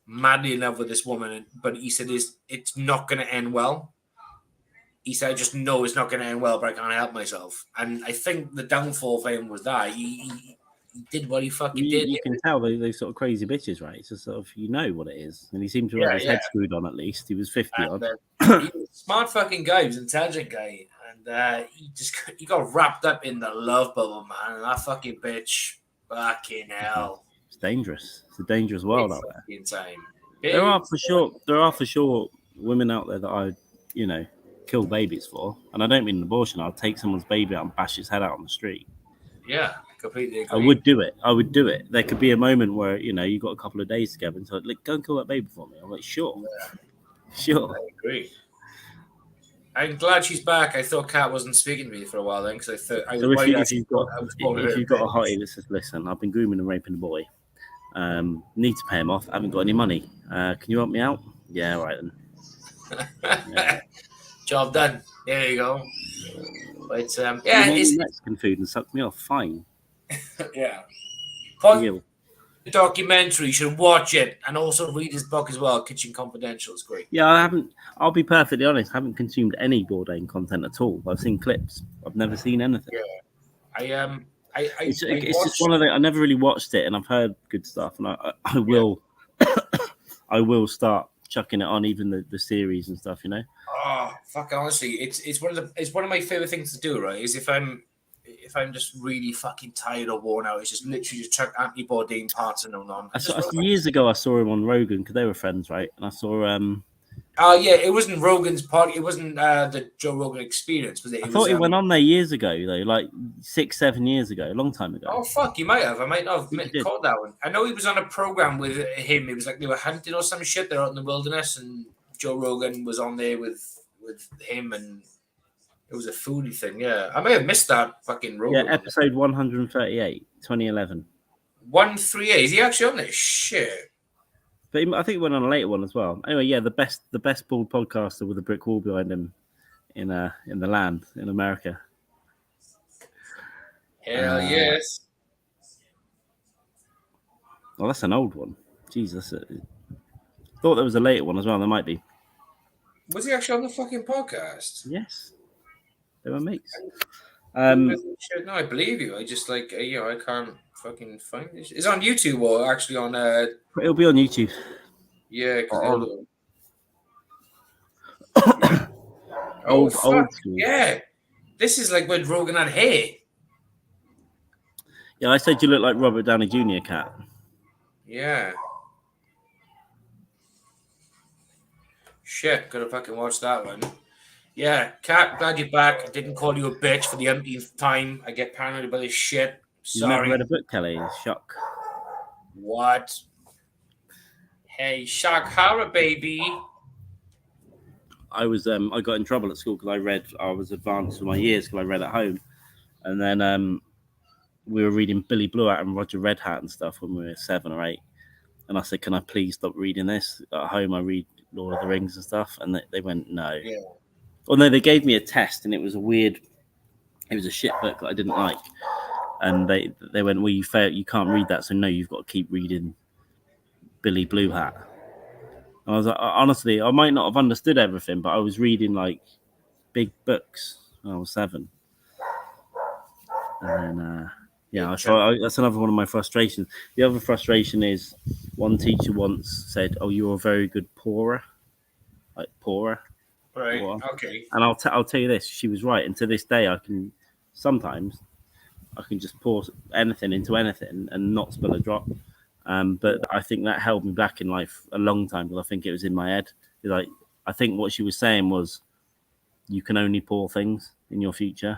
Speaker 2: madly in love with this woman, but he said it's not going to end well." He said, "I just know it's not going to end well, but I can't help myself." And I think the downfall for him was that he did what he fucking did.
Speaker 4: You can tell those sort of crazy bitches, right? It's just sort of what it is, and he seemed to have his head screwed on. At least he was 50 odd.
Speaker 2: He was a smart fucking guy. He was an intelligent guy. And he got wrapped up in the love bubble, man. And that fucking bitch, fucking hell.
Speaker 4: It's dangerous. It's a dangerous world out there.
Speaker 2: Time.
Speaker 4: There are for sure women out there that I, kill babies for. And I don't mean an abortion. I'll take someone's baby out and bash his head out on the street.
Speaker 2: Yeah, completely agree.
Speaker 4: I would do it. There could be a moment where, you got a couple of days together and so like, go and kill that baby for me. I'm like, sure.
Speaker 2: Yeah.
Speaker 4: Sure.
Speaker 2: I agree. I'm glad she's back. I thought Kat wasn't speaking to me for a while then, because I thought I was worried.
Speaker 4: If you've got a hottie that says, "Listen, I've been grooming and raping a boy. Need to pay him off. I haven't got any money. Can you help me out?" Yeah, all right then. Yeah.
Speaker 2: Job done. There you go. But
Speaker 4: it's Mexican food and suck me off. Fine.
Speaker 2: Yeah. Documentary, you should watch it and also read his book as well. Kitchen Confidential is great.
Speaker 4: Yeah, I'll be perfectly honest, I haven't consumed any Bourdain content at all. I've seen clips. I've never seen anything.
Speaker 2: Yeah.
Speaker 4: It's just one of the, I never really watched it, and I've heard good stuff, and I will I will start chucking it on, even the series and stuff,
Speaker 2: Oh fuck! Honestly, it's one of my favorite things to do. Right, is if I'm just really fucking tired or worn out, it's just literally just chuck Anthony Bourdain parts and on.
Speaker 4: Years ago, I saw him on Rogan because they were friends, right? And I saw
Speaker 2: it wasn't Rogan's part. It wasn't the Joe Rogan Experience, was it?
Speaker 4: I thought he went on there years ago, though, like 6-7 years ago, a long time ago.
Speaker 2: Oh fuck, you might have. I might not have caught that one. I know he was on a program with him. It was like they were hunting or some shit. They're out in the wilderness, and Joe Rogan was on there with him, and it was a foodie thing. Yeah, I may have missed that fucking Rogan.
Speaker 4: Yeah, episode 138, 2011.
Speaker 2: 138. Is he actually on this shit?
Speaker 4: But I think he went on a later one as well. Anyway, yeah, the best bald podcaster with a brick wall behind him in the land in America.
Speaker 2: Hell yes.
Speaker 4: Well, that's an old one. Jesus, thought there was a later one as well. There might be.
Speaker 2: Was he actually on the fucking podcast?
Speaker 4: Yes, they were mates.
Speaker 2: No, I believe you. I just I can't fucking find it. It's on YouTube or actually on
Speaker 4: It'll be on YouTube.
Speaker 2: Yeah,
Speaker 4: Old
Speaker 2: fuck,
Speaker 4: school.
Speaker 2: yeah. This is like when Rogan had hair.
Speaker 4: Yeah, I said you look like Robert Downey Jr. Cat.
Speaker 2: Yeah. Shit, gotta fucking watch that one. Yeah, Kat, glad you're back. I didn't call you a bitch for the umpteenth time. I get paranoid about this shit.
Speaker 4: You've never
Speaker 2: Sorry.
Speaker 4: read a book, Kelly. Shock.
Speaker 2: What? Hey, Shakhara, baby.
Speaker 4: I got in trouble at school because I was advanced for my years because I read at home, and then we were reading Billy Blue Hat and Roger Red Hat and stuff when we were 7 or 8, and I said, "Can I please stop reading this at home? I read Lord of the Rings and stuff," and they went, "No."
Speaker 2: Yeah.
Speaker 4: Well, no, they gave me a test, and it was a shit book that I didn't like, and they went, "Well, you failed. You can't read that, so no, you've got to keep reading Billy Blue Hat." And I was like, honestly, I might not have understood everything, but I was reading like big books when I was 7. And then, that's another one of my frustrations. The other frustration is one teacher once said, "Oh, you're a very good pourer," like pourer.
Speaker 2: Right.
Speaker 4: Water.
Speaker 2: Okay.
Speaker 4: And I'll tell you this, she was right. And to this day, I can just pour anything into anything and not spill a drop. But I think that held me back in life a long time because I think it was in my head. Like, I think what she was saying was, you can only pour things in your future.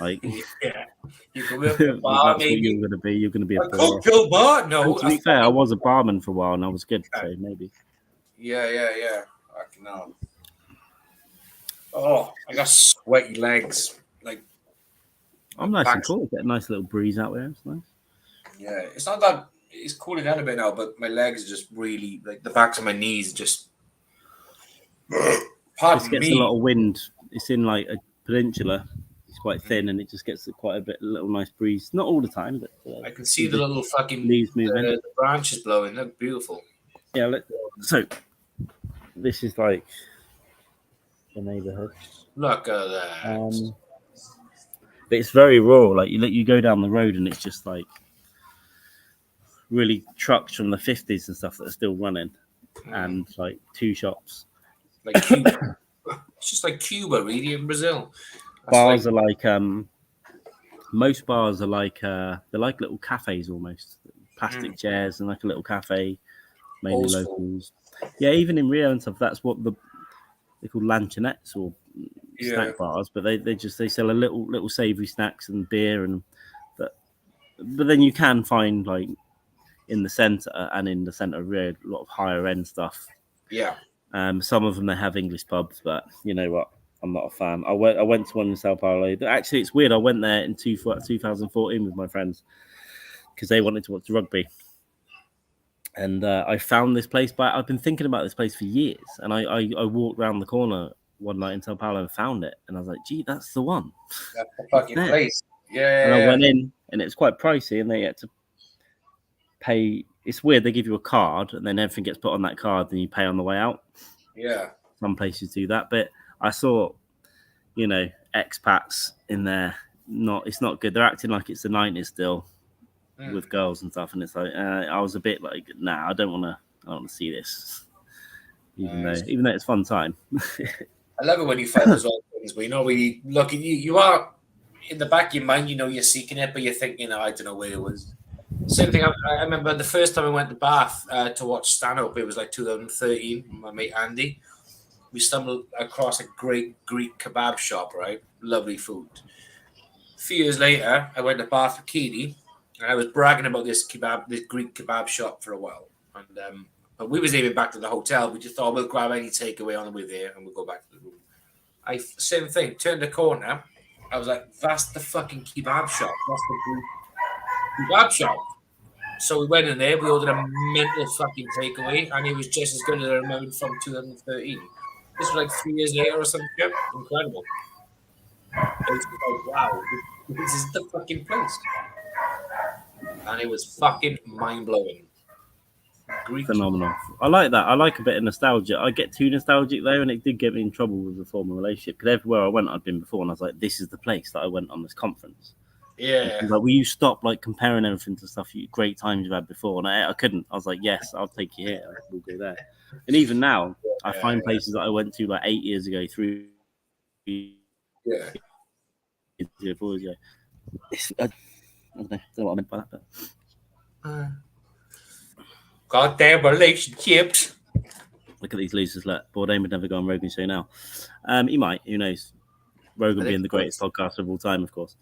Speaker 4: Like,
Speaker 2: yeah, you can work at a bar,
Speaker 4: that's
Speaker 2: maybe.
Speaker 4: what you're going to be. You're going to be a
Speaker 2: A
Speaker 4: pourer.
Speaker 2: cocktail bar? No.
Speaker 4: And to be fair, I was a barman for a while and I was good, so maybe.
Speaker 2: Yeah. Fucking hell. Oh, I got sweaty legs. Like,
Speaker 4: I'm nice and cool. Get a nice little breeze out there. It's nice.
Speaker 2: Yeah, it's not that it's cooling down a bit now, but my legs are just really like the backs of my knees just. Pardon
Speaker 4: It gets
Speaker 2: me.
Speaker 4: a lot of wind. It's in like a peninsula. It's quite thin, and it just gets quite a little nice breeze. Not all the time, but
Speaker 2: I can see the little fucking
Speaker 4: leaves moving.
Speaker 2: The branches blowing. They're beautiful.
Speaker 4: Yeah. So this is like the neighborhood.
Speaker 2: Look at that.
Speaker 4: But it's very rural. Like you go down the road, and it's just like really trucks from the 50s and stuff that are still running, and like 2 shops.
Speaker 2: Like Cuba. It's just like Cuba, really, in Brazil.
Speaker 4: Bars are like most bars are like they're like little cafes almost, plastic chairs and like a little cafe, mainly locals. Yeah, even in Rio and stuff, that's what they're called lanchonettes or snack bars, but they sell a little savoury snacks and beer but then you can find like in the centre of Rio a lot of higher end stuff.
Speaker 2: Yeah.
Speaker 4: Some of them they have English pubs, but you know what? I'm not a fan. I went to one in Sao Paulo. Actually, it's weird. I went there in 2014 with my friends because they wanted to watch the rugby. And I found this place, but I've been thinking about this place for years. And I walked around the corner one night in Sao Paulo and found it. And I was like, gee, that's the one.
Speaker 2: That's the fucking place. Yeah.
Speaker 4: And I went in, and it's quite pricey, and they had to pay. It's weird. They give you a card, and then everything gets put on that card, and you pay on the way out.
Speaker 2: Yeah.
Speaker 4: Some places do that, but I saw, expats in there. It's not good. They're acting like it's the 90s still with girls and stuff, and it's like I was a bit like, nah, I don't want to see this, even though it's fun time.
Speaker 2: I love it when you find those old things where really look at you are in the back of your mind, you're seeking it, but you think, I don't know where it was. Same thing. I remember the first time I went to Bath to watch stand-up. It was like 2013. My mate Andy. We stumbled across a great Greek kebab shop. Right, lovely food. A few years later, I went to Bath for Keely, and I was bragging about this Greek kebab shop for a while. And but we was even back to the hotel. We just thought we'll grab any takeaway on the way there, and we'll go back to the room. Same thing. Turned the corner. I was like, "That's the fucking kebab shop. That's the Greek kebab shop." So we went in there, we ordered a mental fucking takeaway, and it was just as good as I remembered from 2013. This was like 3 years later or something. Incredible. It was like, wow, this is the fucking place. And it was fucking mind-blowing.
Speaker 4: Phenomenal. I like that. I like a bit of nostalgia. I get too nostalgic though, and it did get me in trouble with the former relationship, because everywhere I went, I'd been before, and I was like, this is the place that I went on this conference.
Speaker 2: Yeah.
Speaker 4: Like, will you stop like comparing everything to stuff great times you've had before? And I couldn't. I was like, yes, I'll take you here. We'll go there. And even now, I find places that I went to like 8 years ago through
Speaker 2: Yeah.
Speaker 4: easier for us, yeah. I don't know what I meant by that, but
Speaker 2: Goddamn relationships.
Speaker 4: look at these losers. Look, Bourdain would never go on Rogan's show now. He might. Who knows? Rogan
Speaker 2: I think
Speaker 4: being the
Speaker 2: he would.
Speaker 4: greatest podcaster of all time, of course.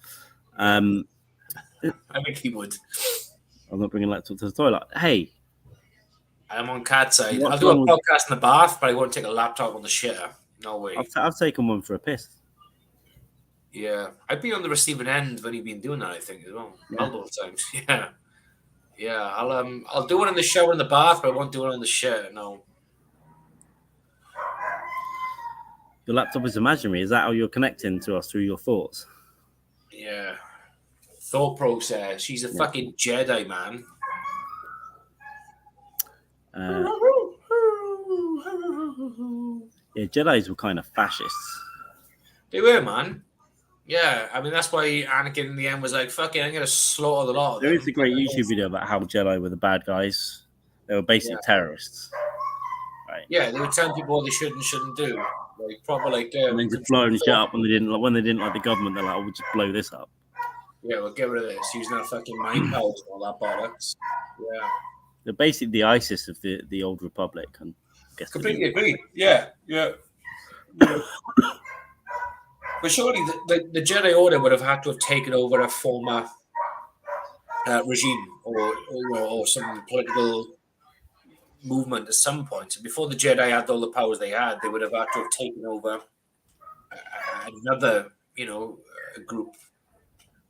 Speaker 2: I think he would.
Speaker 4: I'm not bringing a laptop to the toilet. Hey,
Speaker 2: I'm on cat side.
Speaker 4: What's
Speaker 2: I'll do a
Speaker 4: wrong with-
Speaker 2: podcast in the bath, but I won't take a laptop on the shitter. No way.
Speaker 4: I've taken one for a piss.
Speaker 2: Yeah, I'd be on the receiving end when you've been doing that. I think as well, multiple times. Yeah, yeah. I'll do it in the shower in the bath, but I won't do it on the shitter. No.
Speaker 4: Your laptop is imaginary. Is that how you're connecting to us through your thoughts?
Speaker 2: Yeah. Thought process. She's a fucking Jedi, man.
Speaker 4: Yeah, Jedis were kind of fascists.
Speaker 2: They were, man. Yeah, I mean that's why Anakin in the end was like, "Fuck it, I'm gonna slaughter the lot of them."
Speaker 4: There is a great YouTube video about how Jedi were the bad guys. They were basically terrorists. Right.
Speaker 2: Yeah, they were telling people what they should and shouldn't do, like proper like.
Speaker 4: And then just blowing shit up when they didn't like the government. They're like, "Oh, we'll just blow this up."
Speaker 2: Yeah, we'll get rid of this. Using our fucking mind powers and all that bollocks. Yeah,
Speaker 4: They're basically the ISIS of the old Republic. And I guess
Speaker 2: completely agree. Yeah. But surely the Jedi Order would have had to have taken over a former regime or some political movement at some point. So before the Jedi had all the powers they had, they would have had to have taken over another, group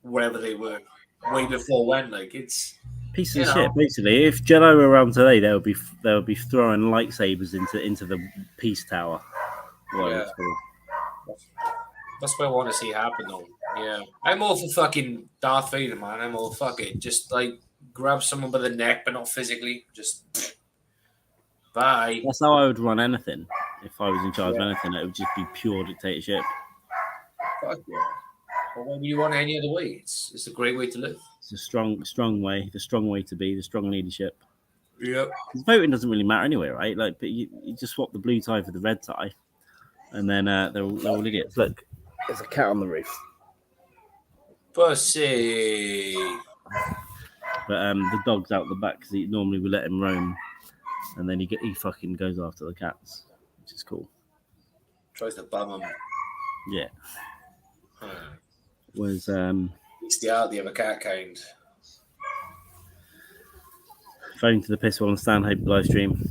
Speaker 2: wherever they were way before when. Like it's
Speaker 4: piece of shit. Basically, if Jedi were around today, they would be throwing lightsabers into the Peace Tower.
Speaker 2: Yeah. That's what I want to see happen, though. Yeah, I'm all for fucking Darth Vader, man. I'm all fucking just like grab someone by the neck, but not physically. Just bye.
Speaker 4: That's how I would run anything. If I was in charge of anything, it would just be pure dictatorship.
Speaker 2: Fuck yeah. Well, why would you want it any other way? It's a great way to live.
Speaker 4: It's a strong way. The strong way to be. The strong leadership.
Speaker 2: Yep.
Speaker 4: Voting doesn't really matter anyway, right? Like, but you just swap the blue tie for the red tie, and then they're all idiots. Look. There's a cat on the roof.
Speaker 2: Pussy.
Speaker 4: But the dog's out the back because normally we let him roam, and then he fucking goes after the cats, which is cool.
Speaker 2: Tries to bum him.
Speaker 4: Yeah. Was
Speaker 2: It's the art of a cat kind.
Speaker 4: phone to the piss on Stanhope live stream.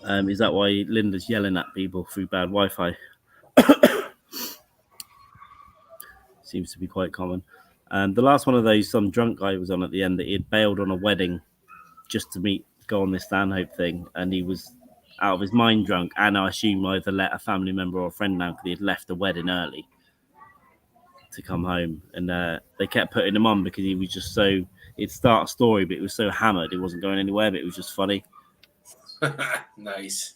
Speaker 4: Is that why Linda's yelling at people through bad Wi-Fi? Seems to be quite common. The last one of those, some drunk guy was on at the end that he had bailed on a wedding just to go on this Stanhope thing, and he was out of his mind drunk, and I assume either let a family member or a friend down because he had left the wedding early to come home, and they kept putting him on because he was just so, he'd start a story, but it was so hammered it wasn't going anywhere, but it was just funny.
Speaker 2: Nice.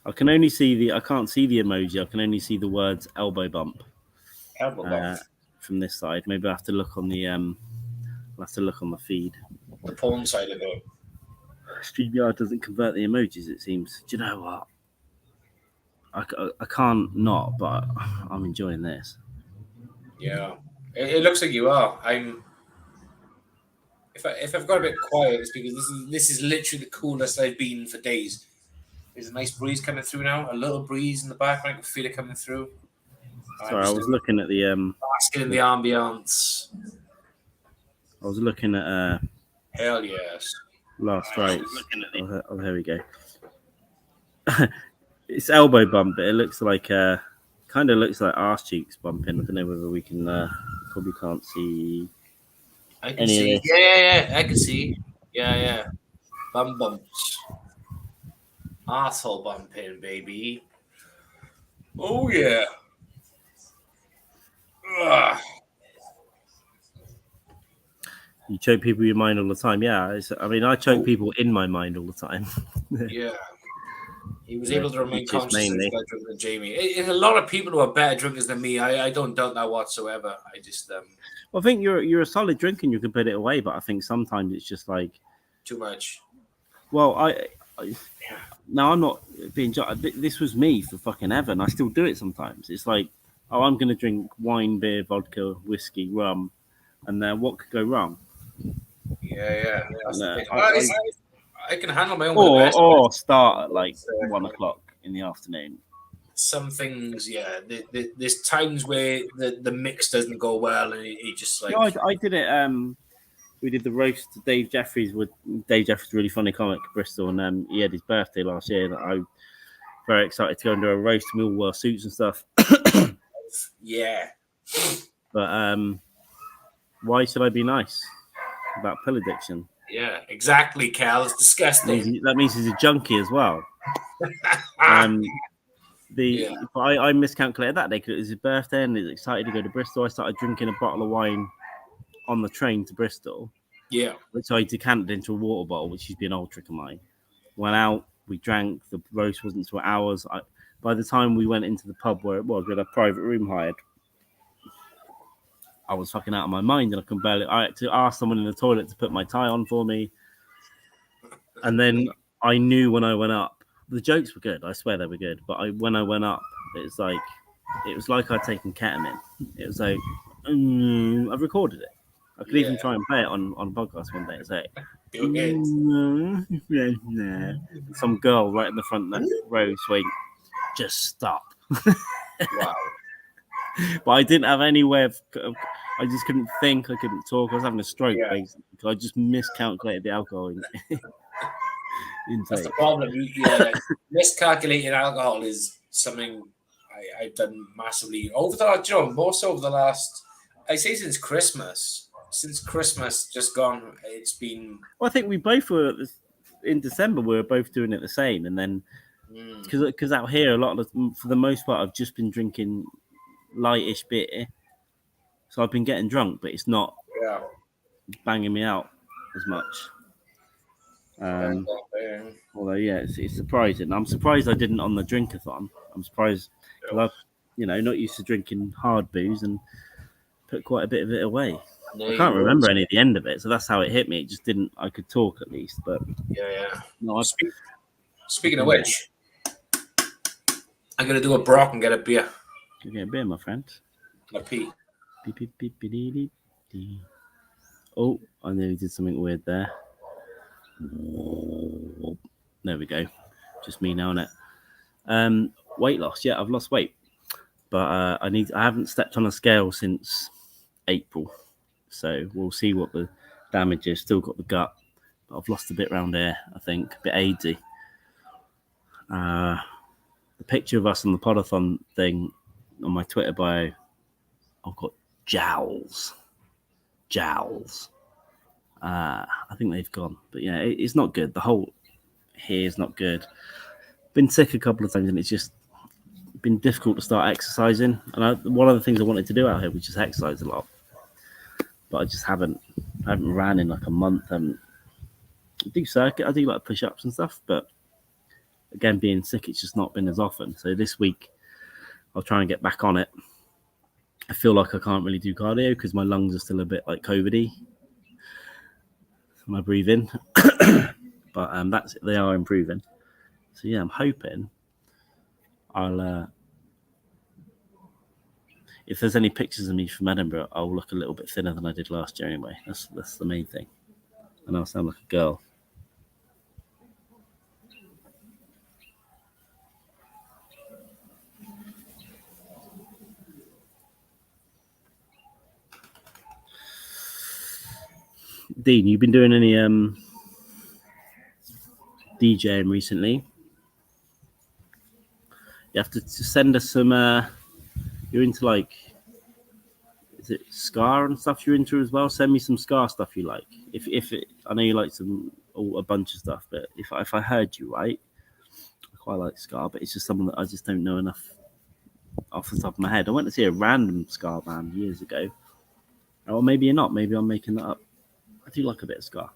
Speaker 4: I can only see I can't see the emoji. I can only see the words elbow bump.
Speaker 2: Elbow bump.
Speaker 4: From this side. Maybe I have to look on the feed.
Speaker 2: The porn side of it.
Speaker 4: StreamYard doesn't convert the emojis, it seems. Do you know what? I can't not, but I'm enjoying this.
Speaker 2: Yeah, it looks like you are. If I've got a bit quiet, it's because this is literally the coolest I've been for days. There's a nice breeze coming through now. A little breeze in the background. I can feel it coming through.
Speaker 4: Sorry, I was looking at the
Speaker 2: basking in the ambience.
Speaker 4: I was looking at
Speaker 2: Hell yes.
Speaker 4: Last right. Oh, there we go. It's elbow bump, but it looks like kind of looks like arse cheeks bumping. I don't know whether we can probably can't see.
Speaker 2: I can see. Yeah. I can see. Yeah. Bum bumps. Arsehole bumping, baby. Oh yeah. Ugh.
Speaker 4: You choke people in your mind all the time. Yeah, I choke people in my mind all the time.
Speaker 2: Yeah. He was able to remain conscious better than Jamie. A lot of people who are better drinkers than me. I don't doubt that whatsoever. I just
Speaker 4: Well, I think you're a solid drinker and you can put it away, but I think sometimes it's just like
Speaker 2: too much.
Speaker 4: Well, now I'm not being. This was me for fucking ever, and I still do it sometimes. It's like, oh, I'm gonna drink wine, beer, vodka, whiskey, rum, and then what could go wrong?
Speaker 2: Yeah. That's the
Speaker 4: No,
Speaker 2: thing. I can handle my own with the best.
Speaker 4: or start at like 1 o'clock in the afternoon.
Speaker 2: Some things, yeah. There's times where the mix doesn't go well, and it just like.
Speaker 4: No, I did it. We did the roast to Dave Jeffries. Dave Jeffries, a really funny comic, Bristol, and he had his birthday last year. And I very excited to go and do a roast. We all wore suits and stuff.
Speaker 2: Yeah.
Speaker 4: But why should I be nice about pill addiction?
Speaker 2: Yeah, exactly, Cal. It's disgusting.
Speaker 4: That means he's a junkie as well. But I miscalculated that day because it was his birthday and he was excited to go to Bristol. I started drinking a bottle of wine on the train to Bristol.
Speaker 2: Yeah.
Speaker 4: Which I decanted into a water bottle, which has been an old trick of mine. Went out, we drank. The roast wasn't until hours. By the time we went into the pub where it was, we had a private room hired. I was fucking out of my mind and I could barely. I had to ask someone in the toilet to put my tie on for me. And then I knew when I went up, the jokes were good. I swear they were good. But when I went up, it was like I'd taken ketamine. It was like, I've recorded it. I could even try and play it on a podcast one day. It's like, some girl right in the front row saying, just stop.
Speaker 2: Wow.
Speaker 4: But I didn't have any way of. I just couldn't think. I couldn't talk. I was having a stroke, basically. I just miscalculated the alcohol intake.
Speaker 2: That's the problem. Miscalculating alcohol is something I've done massively over the last. I say since Christmas. Since Christmas just gone, it's been.
Speaker 4: Well, I think we both were in December. We were both doing it the same, and then because out here, for the most part, I've just been drinking lightish beer, so I've been getting drunk, but it's not banging me out as much. Although, it's surprising. I'm surprised I didn't on the drinkathon. I'm surprised because I'm, not used to drinking hard booze and put quite a bit of it away. I can't remember any of the end of it, so that's how it hit me. It just didn't. I could talk at least, but
Speaker 2: No, speaking of which, I'm gonna do a Brock and get a beer.
Speaker 4: You get a beer, my friend.
Speaker 2: A pee.
Speaker 4: Oh, I nearly did something weird there. There we go. Just me now, innit? Weight loss. Yeah, I've lost weight, but I haven't stepped on a scale since April, so we'll see what the damage is. Still got the gut, but I've lost a bit around here. I think a bit AIDSy. The picture of us on the podathon thing on my Twitter bio, I've got jowls. I think they've gone, but it's not good. The whole here is not good. Been sick a couple of times, and it's just been difficult to start exercising. And one of the things I wanted to do out here was just exercise a lot, but I just haven't ran in like a month. I do circuit, I do like push-ups and stuff, but again, being sick, it's just not been as often. So this week, I'll try and get back on it. I feel like I can't really do cardio because my lungs are still a bit like COVID-y when I breathe in, but they are improving. So yeah, I'm hoping I'll. If there's any pictures of me from Edinburgh, I'll look a little bit thinner than I did last year. Anyway, that's the main thing, and I'll sound like a girl. Dean, you've been doing any DJing recently? You have to send us some. You're into like, is it ska and stuff? You're into as well. Send me some ska stuff you like. If I know you like a bunch of stuff, but if I heard you right, I quite like ska, but it's just someone that I just don't know enough off the top of my head. I went to see a random ska band years ago, or maybe you're not. Maybe I'm making that up. I do like a bit of ska.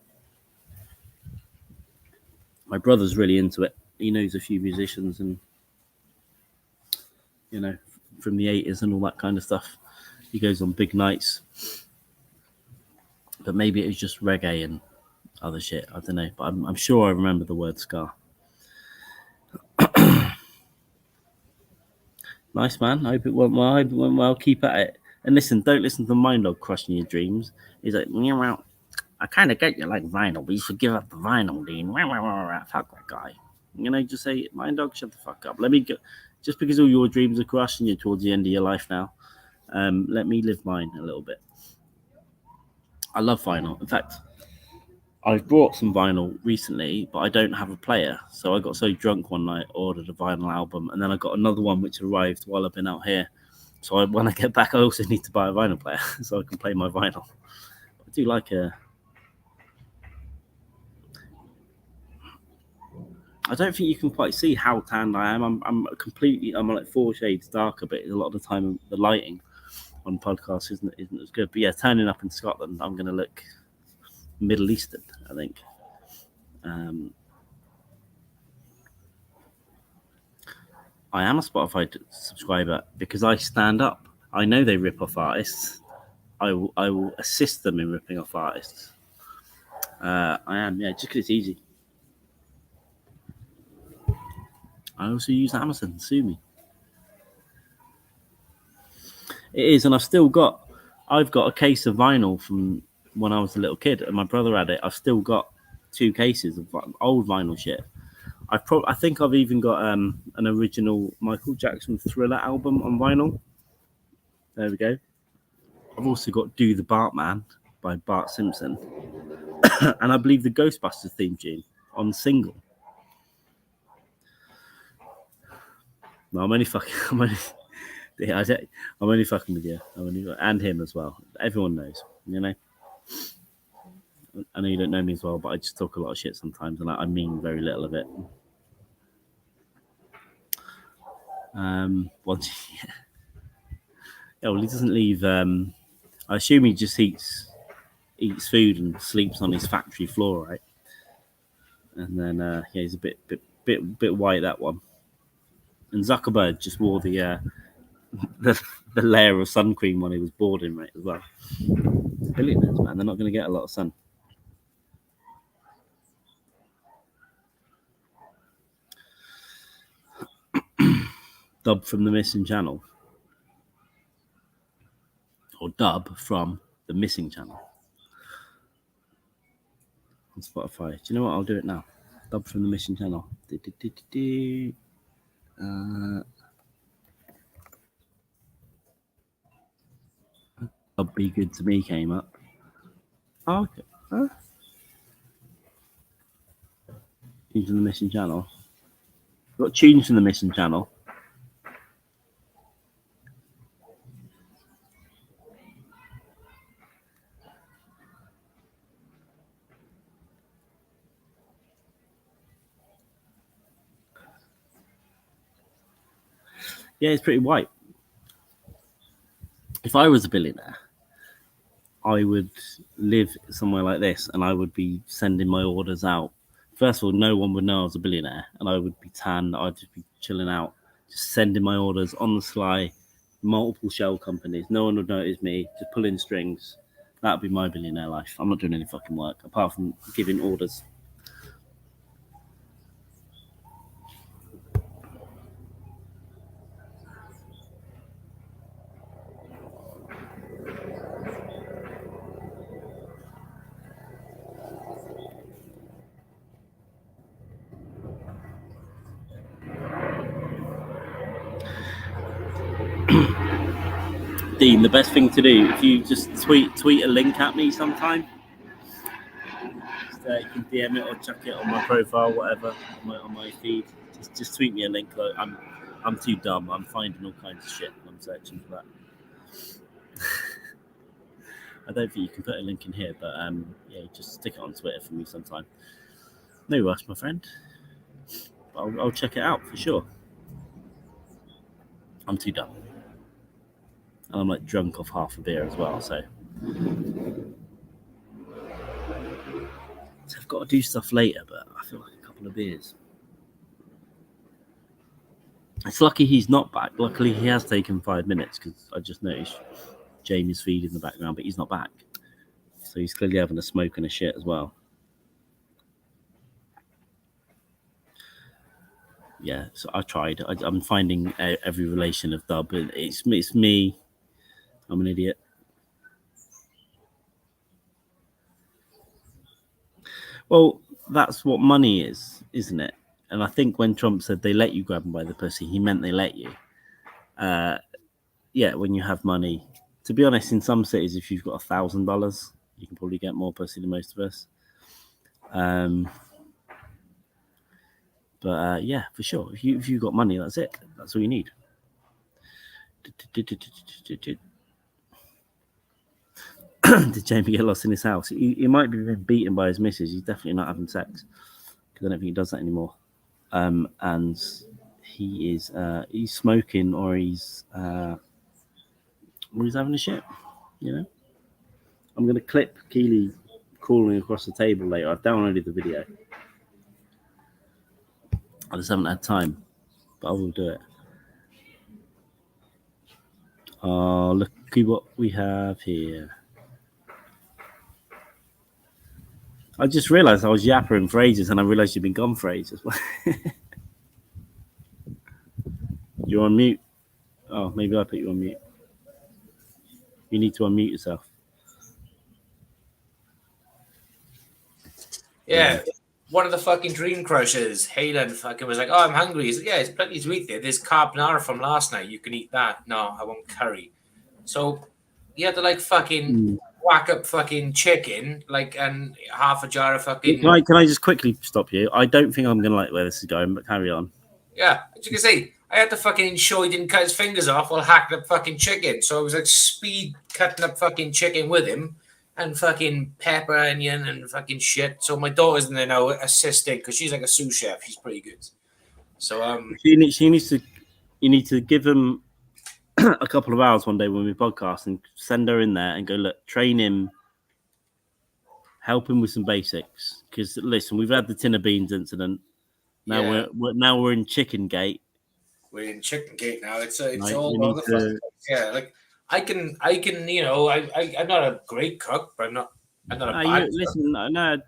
Speaker 4: My brother's really into it. He knows a few musicians and, from the 80s and all that kind of stuff. He goes on big nights. But maybe it was just reggae and other shit. I don't know, but I'm sure I remember the word scar. Nice, man. I hope it went well. I hope it went well. Keep at it. And listen, don't listen to Mindog crushing your dreams. He's like, well, I kind of get you like vinyl, but you should give up the vinyl, Dean. Fuck that guy. You know, just say, Mindog, shut the fuck up. Let me go. Just because all your dreams are crushing you towards the end of your life now, let me live mine a little bit. I love vinyl. In fact, I've bought some vinyl recently, but I don't have a player. So I got so drunk one night, ordered a vinyl album, and then I got another one which arrived while I've been out here. So when I get back, I also need to buy a vinyl player so I can play my vinyl. I do like I don't think you can quite see how tanned I am. I'm like 4 shades darker, but a lot of the time the lighting on podcasts isn't as good. But yeah, turning up in Scotland, I'm going to look Middle Eastern, I think. I am a Spotify subscriber because I stand up. I know they rip off artists. I will assist them in ripping off artists. I am, yeah, just because it's easy. I also use Amazon. Sue me. It is, and I've got a case of vinyl from when I was a little kid, and my brother had it. I've still got 2 cases of old vinyl shit. I think I've even got an original Michael Jackson Thriller album on vinyl. There we go. I've also got Do the Bartman by Bart Simpson, and I believe the Ghostbusters theme tune on single. No, I'm only fucking with you. And him as well. Everyone knows, you know. I know you don't know me as well, but I just talk a lot of shit sometimes, and I mean very little of it. Well, he doesn't leave. I assume he just eats food and sleeps on his factory floor, right? And then he's a bit white, that one. And Zuckerberg just wore the layer of sun cream when he was boarding, right, as well. Billionaires, man, they're not going to get a lot of sun. Dub from the Missing Channel. Or dub from the Missing Channel. On Spotify. Do you know what? I'll do it now. Dub from the Missing Channel. Dub Be Good to Me came up. Oh, okay. Huh? Tunes from the Missing Channel. We've got tunes from the Missing Channel. Yeah, it's pretty white. If I was a billionaire, I would live somewhere like this, and I would be sending my orders out. First of all, no one would know I was a billionaire, and I would be tan. I'd just be chilling out, just sending my orders on the sly, multiple shell companies. No one would notice me, just pulling strings. That would be my billionaire life. I'm not doing any fucking work, apart from giving orders. Dean, the best thing to do, if you just tweet a link at me sometime, you can DM it or chuck it on my profile, whatever, on my feed. Just tweet me a link. Like, I'm too dumb. I'm finding all kinds of shit when I'm searching for that. I don't think you can put a link in here, but yeah, just stick it on Twitter for me sometime. No rush, my friend. I'll check it out for sure. I'm too dumb. And I'm like drunk off half a beer as well, so I've got to do stuff later, but I feel like a couple of beers. It's lucky he's not back. Luckily he has taken 5 minutes, because I just noticed Jamie's feed in the background, but he's not back. So he's clearly having a smoke and a shit as well. yeah, so I tried. I'm finding every relation of Dub, and it's me. I'm an idiot. Well, that's what money is, isn't it? And I think when Trump said they let you grab them by the pussy, he meant they let you. Yeah, when you have money. To be honest, in some cities, if you've got $1,000, you can probably get more pussy than most of us. But yeah, for sure. If you've got money, that's it. That's all you need. Did Jamie get lost in his house? He might be being beaten by his missus. He's definitely not having sex because I don't think he does that anymore. And he is he's smoking or he's having a shit. You know. I'm gonna clip Keely crawling across the table later. I've downloaded the video. I just haven't had time, but I will do it. Look at what we have here. I just realised I was yappering for ages, and I realised you've been gone for ages. You're on mute. Oh, maybe I put you on mute. You need to unmute yourself.
Speaker 2: Yeah. One of the fucking dream crushes, Hayden fucking was like, "Oh, I'm hungry." He's like, "Yeah, it's plenty to eat there. There's carbonara from last night. You can eat that." No, I want curry. So you had to like fucking whack up fucking chicken, like, and half a jar of fucking.
Speaker 4: Can I just quickly stop you? I don't think I'm gonna like where this is going, but carry on.
Speaker 2: Yeah, as you can see, I had to fucking ensure he didn't cut his fingers off while hacking up fucking chicken. So I was like speed cutting up fucking chicken with him. And fucking pepper, onion, and fucking shit. So my daughter's in there now assisting because she's like a sous chef. She's pretty good. So
Speaker 4: she needs to. You need to give him a couple of hours one day when we podcast and send her in there and go, look, train him, help him with some basics. Because listen, we've had the tin of beans incident. Now we're in Chicken Gate.
Speaker 2: We're in Chicken Gate now. It's all
Speaker 4: over
Speaker 2: the fucking yeah. Like I can, you know, I'm not a great cook, but I'm not a bad
Speaker 4: cook.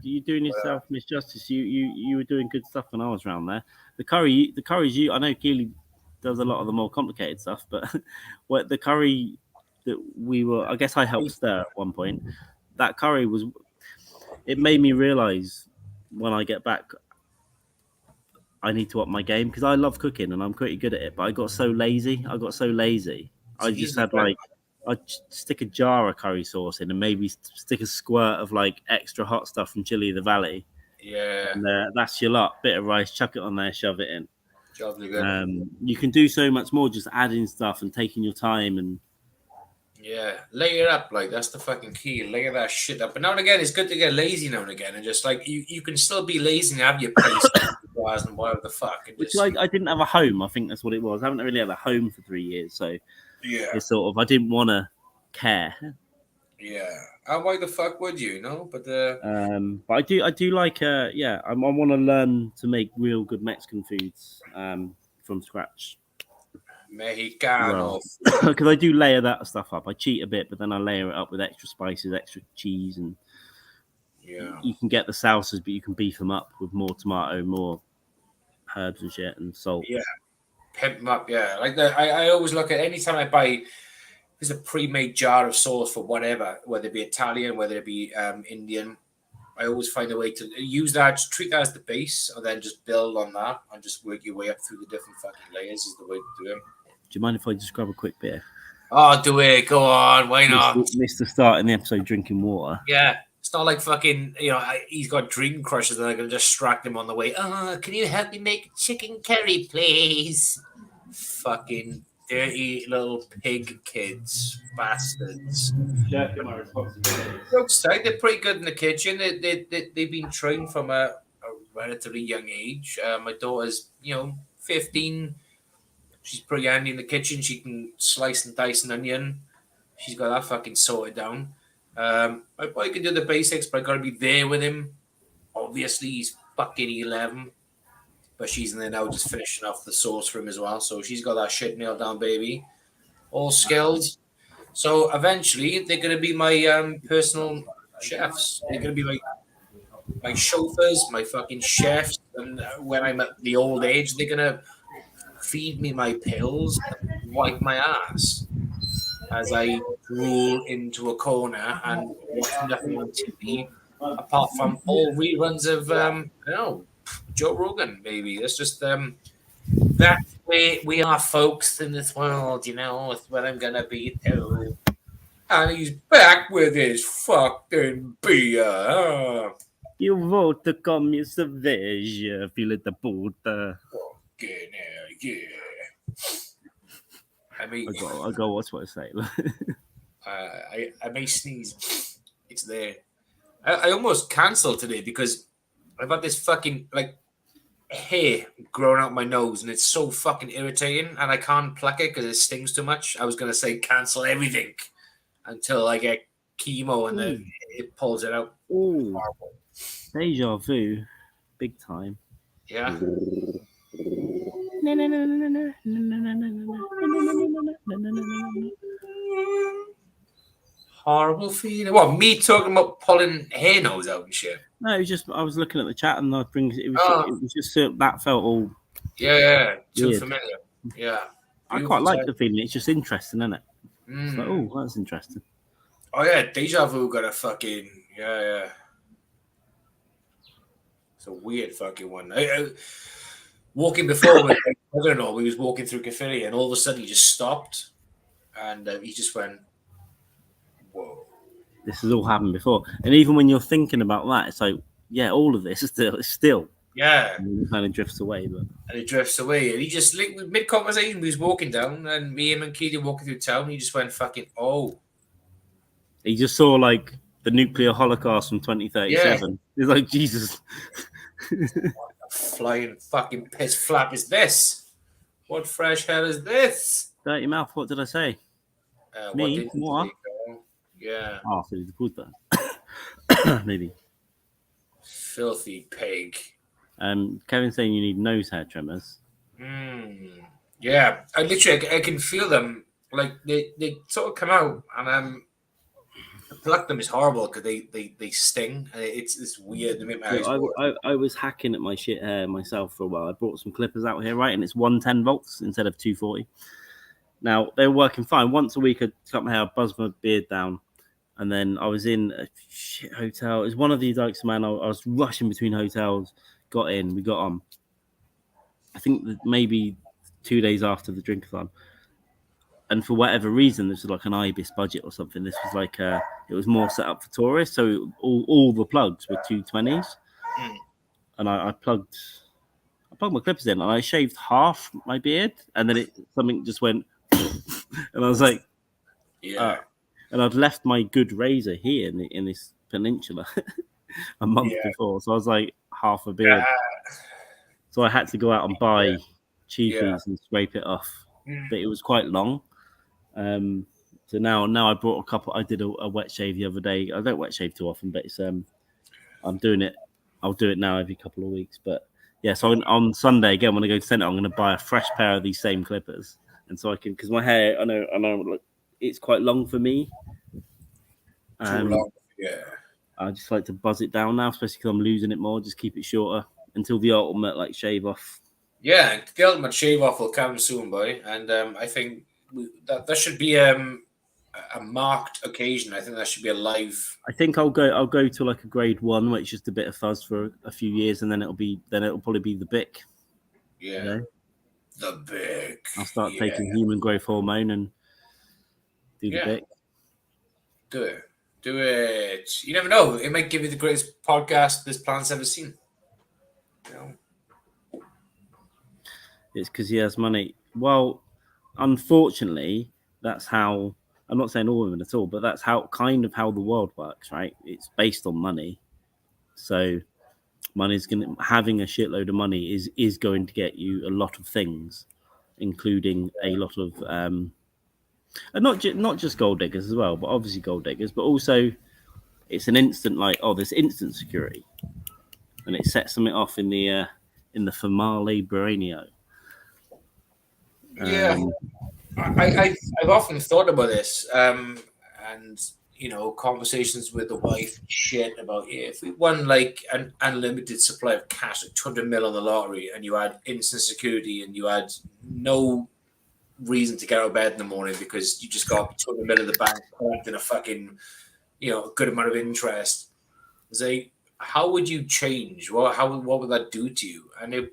Speaker 4: You're doing yourself misjustice. You were doing good stuff when I was around there. The curries I know Keely does a lot of the more complicated stuff, but what the curry that I guess I helped stir at one point. That curry it made me realise when I get back, I need to up my game because I love cooking and I'm pretty good at it, but I got so lazy. I just had I'd stick a jar of curry sauce in and maybe stick a squirt of like extra hot stuff from Chili of the Valley.
Speaker 2: Yeah.
Speaker 4: And that's your lot. Bit of rice, chuck it on there, shove it in.
Speaker 2: Jolly good.
Speaker 4: You can do so much more just adding stuff and taking your time and.
Speaker 2: Yeah, lay it up. Like that's the fucking key. Lay that shit up. But now and again, it's good to get lazy now and again and just like you can still be lazy and have your place and whatever the fuck. And just,
Speaker 4: I didn't have a home. I think that's what it was. I haven't really had a home for 3 years, so.
Speaker 2: Yeah.
Speaker 4: It's sort of I didn't want to care.
Speaker 2: Yeah. And why the fuck would you? No, but
Speaker 4: I do like I want to learn to make real good Mexican foods from scratch.
Speaker 2: Mexicano.
Speaker 4: Because I do layer that stuff up. I cheat a bit, but then I layer it up with extra spices, extra cheese, and you can get the salsas, but you can beef them up with more tomato, more herbs and shit, and salt.
Speaker 2: Yeah. Pimp them up, yeah. Like I always look at anytime I buy there's a pre-made jar of sauce for whatever, whether it be Italian, whether it be Indian. I always find a way to use that, just treat that as the base, and then just build on that and just work your way up through the different fucking layers is the way to do it.
Speaker 4: Do you mind if I just grab a quick beer?
Speaker 2: Oh, do it. Go on. Why not?
Speaker 4: Missed the start in the episode drinking water.
Speaker 2: Yeah. It's not like fucking, he's got dream crushes that are going to distract him on the way. Oh, can you help me make chicken curry, please? Fucking dirty little pig kids, bastards.
Speaker 4: Shirking my responsibility.
Speaker 2: Looks like they're pretty good in the kitchen. They've been trained from a relatively young age. My daughter's, 15. She's pretty handy in the kitchen. She can slice and dice an onion. She's got that fucking sorted down. My boy can do the basics, but I gotta be there with him. Obviously, he's fucking 11. But she's in there now just finishing off the sauce for him as well. So she's got that shit nailed down, baby. All skilled. So eventually, they're going to be my personal chefs. They're going to be like my chauffeurs, my fucking chefs, and when I'm at the old age, they're gonna feed me my pills and wipe my ass as I drool into a corner and watch nothing on TV apart from all reruns of Joe Rogan, maybe. That's just that's where we are, folks, in this world, you know, it's what I'm gonna be too. And he's back with his fucking beer.
Speaker 4: You vote comme il se veut, feel the puta.
Speaker 2: Fucking hell, yeah. I mean,
Speaker 4: I go. What's what I say?
Speaker 2: I may sneeze. It's there. I almost cancelled today because I've got this fucking like hair growing out my nose and it's so fucking irritating and I can't pluck it because it stings too much. I was gonna say cancel everything until I get chemo and then it pulls it out.
Speaker 4: Ooh, deja vu, big time.
Speaker 2: Yeah. Horrible feeling. What, me talking about pulling hair nose out and shit?
Speaker 4: No, it was just I was looking at the chat and it was just that felt all.
Speaker 2: Yeah, too
Speaker 4: weird.
Speaker 2: familiar. Yeah.
Speaker 4: I quite like the feeling. It's just interesting, isn't it? It's like, oh, that's interesting.
Speaker 2: Oh yeah, deja vu got a fucking yeah. It's a weird fucking one. I walking before with my brother-in-law, we was walking through Caffeine and all of a sudden he just stopped and he just went, whoa.
Speaker 4: This has all happened before. And even when you're thinking about that, it's like, yeah, all of this is still.
Speaker 2: Yeah.
Speaker 4: And it kind of drifts away. And
Speaker 2: it drifts away. And he just, mid-conversation, we was walking down and me and Keely walking through town. And he just went fucking, oh.
Speaker 4: He just saw like the nuclear holocaust from 2037. Yeah. He's like, Jesus.
Speaker 2: What flying fucking piss flap is this? What fresh hell is this?
Speaker 4: Dirty mouth, what did I say? Me? What?
Speaker 2: Yeah.
Speaker 4: Oh, so the puta. Maybe.
Speaker 2: Filthy pig.
Speaker 4: Kevin's saying you need nose hair trimmers.
Speaker 2: Yeah, I can feel them. Like they sort of come out, and pluck them is horrible because they sting. It's weird. They make my eyes
Speaker 4: I was hacking at my shit hair myself for a while. I brought some clippers out here, right, and it's 110 volts instead of 240. Now they were working fine. Once a week, I'd cut my hair, buzz my beard down. And then I was in a shit hotel. It was one of the Dykes Mann. I was rushing between hotels. Got in. We got on. I think that maybe 2 days after the drink-a-thon. And for whatever reason, this was like an IBIS budget or something. This was like it was more set up for tourists. So all the plugs were 220s. And I plugged my clippers in and I shaved half my beard. And then something just went. And I was like,
Speaker 2: yeah.
Speaker 4: And I'd left my good razor here in this peninsula a month before. So I was like half a beard. So I had to go out and buy cheapies and scrape it off. But it was quite long. So now I brought a couple. I did a wet shave the other day. I don't wet shave too often, but it's I'm doing it. I'll do it now every couple of weeks. But yeah, so on Sunday again when I go to centre, I'm going to buy a fresh pair of these same clippers, and so I can because my hair I know like, it's quite long for me.
Speaker 2: Too long, yeah.
Speaker 4: I just like to buzz it down now, especially because I'm losing it more. Just keep it shorter until the ultimate like shave off.
Speaker 2: Yeah, the ultimate shave off will come soon, boy. And I think that should be a marked occasion. I think that should be a live.
Speaker 4: I think I'll go to like a grade 1, where it's just a bit of fuzz for a few years, and then it'll probably be the bic.
Speaker 2: Yeah,
Speaker 4: you know?
Speaker 2: The bic.
Speaker 4: I'll start taking human growth hormone and do the bic.
Speaker 2: Do it. You never know. It might give you the greatest podcast this planet's ever seen. You know.
Speaker 4: It's because he has money. Well, unfortunately, that's how. I'm not saying all women at all, but that's how the world works, right? It's based on money. So, having a shitload of money is going to get you a lot of things, including a lot of and not just gold diggers as well, but obviously gold diggers, but also it's an instant there's instant security, and it sets something off in the Famale Brainio.
Speaker 2: I've often thought about this, and conversations with the wife, shit about if we won like an unlimited supply of cash, like 200 mil on the lottery, and you had instant security, and you had no reason to get out of bed in the morning because you just got 200 mil in the bank, parked in a fucking, a good amount of interest. It's like, how would you change? What would that do to you? And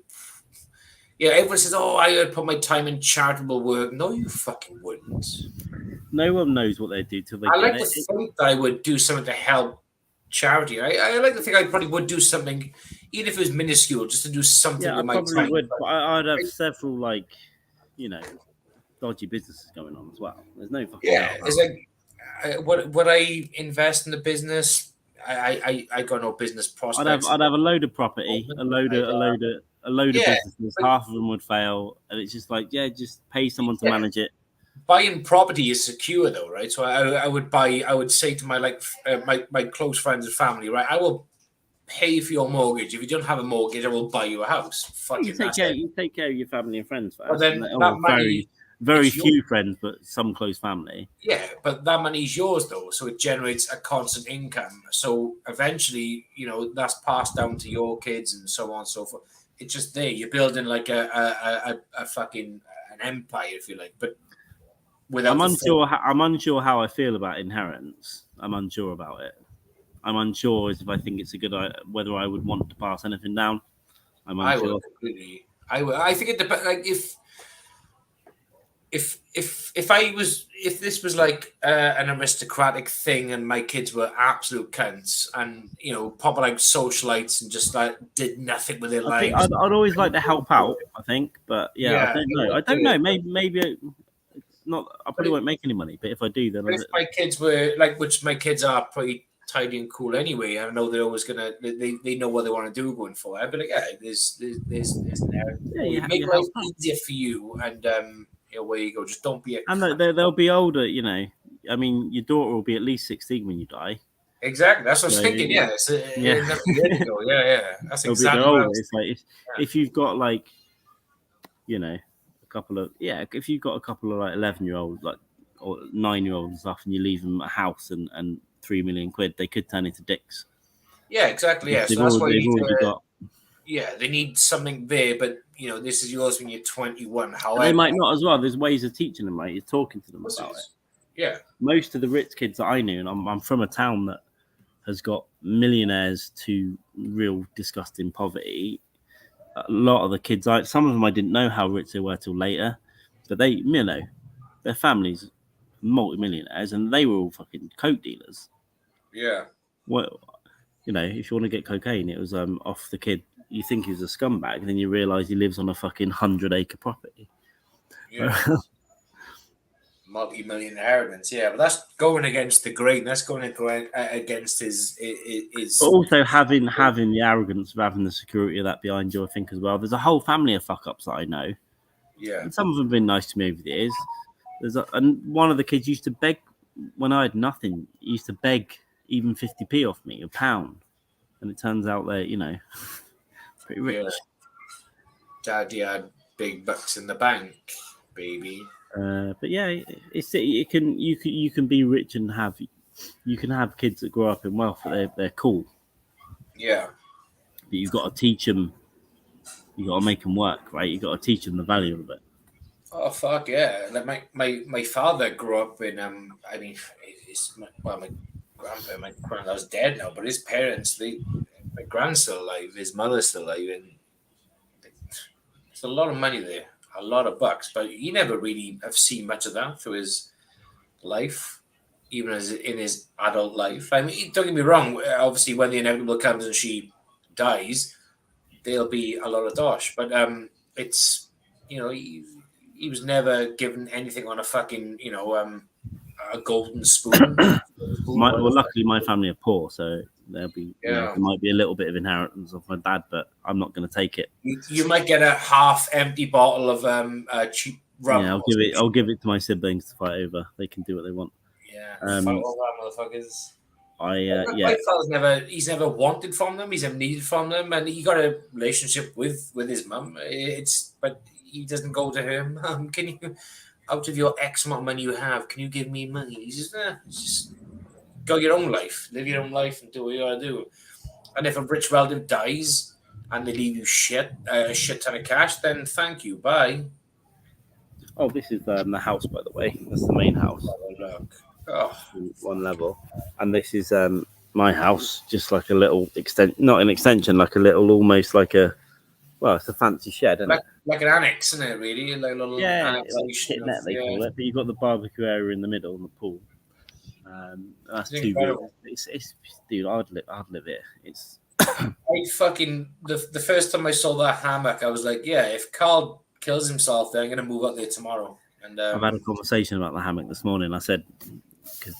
Speaker 2: everyone says, "Oh, I would put my time in charitable work." No, you fucking wouldn't.
Speaker 4: No one knows what they do till they
Speaker 2: I
Speaker 4: get
Speaker 2: like
Speaker 4: it.
Speaker 2: to think that I would do something to help charity. I like to think I probably would do something, even if it was minuscule, just to do something
Speaker 4: Yeah, I
Speaker 2: with my
Speaker 4: probably
Speaker 2: time.
Speaker 4: would. But I'd have several dodgy businesses going on as well. There's no fucking doubt about
Speaker 2: It's like, would I invest in the business? I got no business prospects.
Speaker 4: I'd have a load of property, a load of businesses. Half of them would fail, and it's just like, just pay someone to manage it.
Speaker 2: Buying property is secure though, right? So I would say to my my close friends and family, right? I will pay for your mortgage. If you don't have a mortgage, I will buy you a house.
Speaker 4: You take care of your family and friends first.
Speaker 2: But then that money,
Speaker 4: very few friends, but some close family.
Speaker 2: Yeah, but that money is yours though, so it generates a constant income. So eventually, that's passed down to your kids and so on and so forth. It's just there. You're building like a fucking an empire, if you like. But without
Speaker 4: I'm unsure how I feel about inheritance. I'm unsure about it. I'm unsure as if I think it's a good idea, whether I would want to pass anything down. I'm unsure.
Speaker 2: I would completely. I think it depends. Like if this was like an aristocratic thing and my kids were absolute cunts and proper like socialites and just like did nothing with their lives,
Speaker 4: I'd always like to help out. I think, but I don't know. Maybe not. I probably won't make any money, but if I do, then
Speaker 2: if my kids were like, which my kids are pretty tidy and cool anyway. I know they're always gonna. They know what they want to do going forward. But like, there's make life easier for you and where you go. Just don't be a.
Speaker 4: And they'll be older. I mean, your daughter will be at least 16 when you die.
Speaker 2: Exactly. That's what I was thinking. Yeah. That's exactly.
Speaker 4: Older. It's like if you've got like, a couple of if you've got a couple of like 11-year-olds, like or 9-year-olds and stuff, and you leave them a house and £3 million, they could turn into dicks.
Speaker 2: Yeah, exactly. Yeah, so that's why they need something there, but this is yours when you're 21. However,
Speaker 4: they might not as well. There's ways of teaching them, right? You're talking to them about it.
Speaker 2: Yeah.
Speaker 4: Most of the rich kids that I knew, and I'm from a town that has got millionaires to real disgusting poverty. A lot of the kids, some of them I didn't know how rich they were till later, but they, their families, multi-millionaires, and they were all fucking coke dealers.
Speaker 2: Yeah.
Speaker 4: Well, if you want to get cocaine, it was off the kid. You think he's a scumbag, and then you realise he lives on a fucking 100-acre property.
Speaker 2: Yeah. Multi-million inheritance, yeah, but that's going against the grain. That's going against his.
Speaker 4: But also having the arrogance of having the security of that behind you, I think as well. There's a whole family of fuck ups that I know.
Speaker 2: Yeah,
Speaker 4: and some of them have been nice to me over the years. And one of the kids used to beg when I had nothing. He used to beg even 50p off me, £1, and it turns out they're pretty rich.
Speaker 2: Yeah. Daddy had big bucks in the bank, baby.
Speaker 4: But you can be rich and you can have kids that grow up in wealth, but they're cool.
Speaker 2: Yeah,
Speaker 4: but you've got to teach them. You got to make them work, right? You got to teach them the value of it.
Speaker 2: Oh fuck yeah! Like my father grew up in my granddad's dead now, but his parents, my grand's still alive, his mother's still alive, and there's a lot of money there. A lot of bucks, but he never really have seen much of that through his life, even as in his adult life. I mean, don't get me wrong. Obviously, when the inevitable comes and she dies, there'll be a lot of dosh. But it's he was never given anything on a fucking a golden spoon.
Speaker 4: Luckily, my family are poor, so there'll be there might be a little bit of inheritance of my dad, but I'm not going to take it.
Speaker 2: You might get a half-empty bottle of cheap rum.
Speaker 4: Yeah, I'll give it to my siblings to fight over. They can do what they want.
Speaker 2: Yeah, fight all that motherfuckers.
Speaker 4: My
Speaker 2: father's he's never wanted from them. He's never needed from them, and he got a relationship with his mum. But he doesn't go to her. Mum, can you, out of your X amount of money you have, can you give me money? He says, nah, it's just Go your own life, live your own life, and do what you gotta do. And if a rich relative dies and they leave you a shit ton of cash, then thank you, bye.
Speaker 4: Oh, this is the house, by the way. That's the main house.
Speaker 2: Oh, look. Oh,
Speaker 4: One level, and this is my house, just like a little not an extension, like a little, almost like a, well, it's a fancy shed, isn't it?
Speaker 2: Like an annex, isn't it? Really, like a little annexation.
Speaker 4: Like they call it. But you've got the barbecue area in the middle and the pool. That's
Speaker 2: It's
Speaker 4: 2
Speaker 2: incredible.
Speaker 4: rooms. It's dude, I'd live here. It's
Speaker 2: I fucking the first time I saw that hammock, I was like, yeah, if Carl kills himself, then I'm gonna move up there tomorrow. And
Speaker 4: I've had a conversation about the hammock this morning. I said, because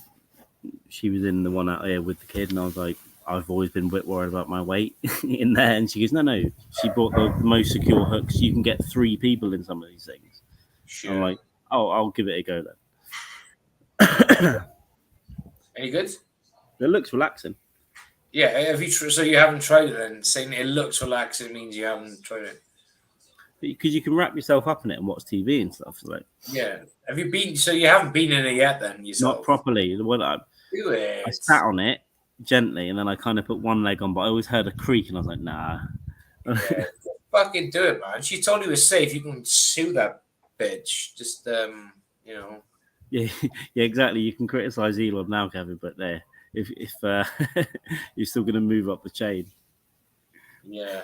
Speaker 4: she was in the one out here with the kid, and I was like, I've always been a bit worried about my weight in there. And she goes, no. She bought the most secure hooks. You can get 3 people in some of these things.
Speaker 2: sure.
Speaker 4: I'm like, oh, I'll give it a go then.
Speaker 2: Any good?
Speaker 4: It looks relaxing.
Speaker 2: Yeah. Have you? So you haven't tried it then? Saying it looks relaxing means you haven't tried it.
Speaker 4: Because you can wrap yourself up in it and watch TV and stuff. So like,
Speaker 2: Yeah. Have you been? So you haven't been in it yet then yourself?
Speaker 4: not properly.
Speaker 2: Do it.
Speaker 4: I sat on it gently, and then I kind of put one leg on, but I always heard a creak, and I was like, nah.
Speaker 2: Yeah, fucking do it, man. She told you it was safe. You can sue that bitch. Just you know.
Speaker 4: Yeah, exactly. You can criticize Elon now, Kevin, but there, if you're still going to move up the chain.
Speaker 2: Yeah.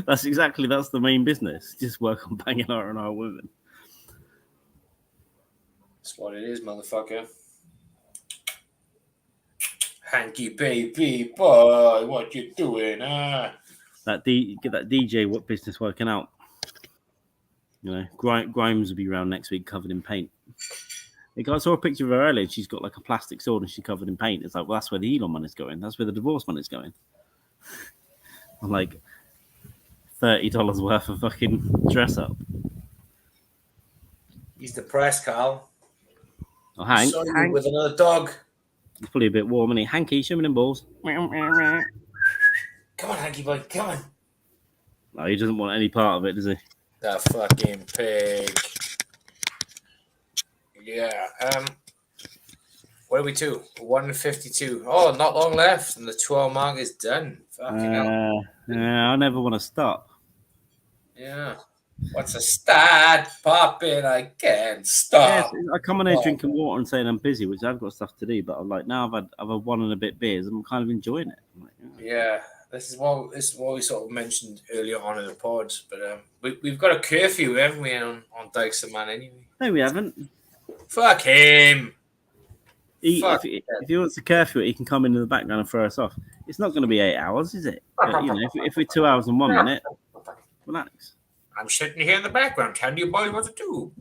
Speaker 4: that's the main business. Just work on banging out on our women.
Speaker 2: That's what it is, motherfucker. Hanky baby boy, what you doing? Get
Speaker 4: that DJ, what business working out? You know, Grimes will be around next week covered in paint. I saw a picture of her earlier. She's got like a plastic sword and she's covered in paint. It's like, well, that's where the Elon money is going. That's where the divorce money is going. I'm like, $30 worth of fucking dress up.
Speaker 2: He's depressed, Carl.
Speaker 4: Oh, Hank,
Speaker 2: with another dog.
Speaker 4: It's probably a bit warm, isn't he? Hanky, show me them balls.
Speaker 2: Come on, Hanky boy, come on.
Speaker 4: No, he doesn't want any part of it, does he?
Speaker 2: That fucking pig. Yeah. Where are we to? 152. Oh, not long left, and the 12 mark is done. Fucking hell.
Speaker 4: I never want to stop.
Speaker 2: Yeah. What's a start? Popping, I can't stop.
Speaker 4: Yeah, I come on here drinking water and saying I'm busy, which I've got stuff to do, but I'm like, now I've had 1 and a bit beers, I'm kind of enjoying it. I'm like,
Speaker 2: yeah, this is what we sort of mentioned earlier on in the pods, but we've got a curfew, haven't we, on Dykes Mann anyway?
Speaker 4: No, we haven't.
Speaker 2: Fuck him.
Speaker 4: If he wants to curfew it, he can come into the background and throw us off. It's not going to be 8 hours, is it? But, you know, if we're 2 hours and 1 minute, relax.
Speaker 2: I'm sitting here in the background telling you boys what to do.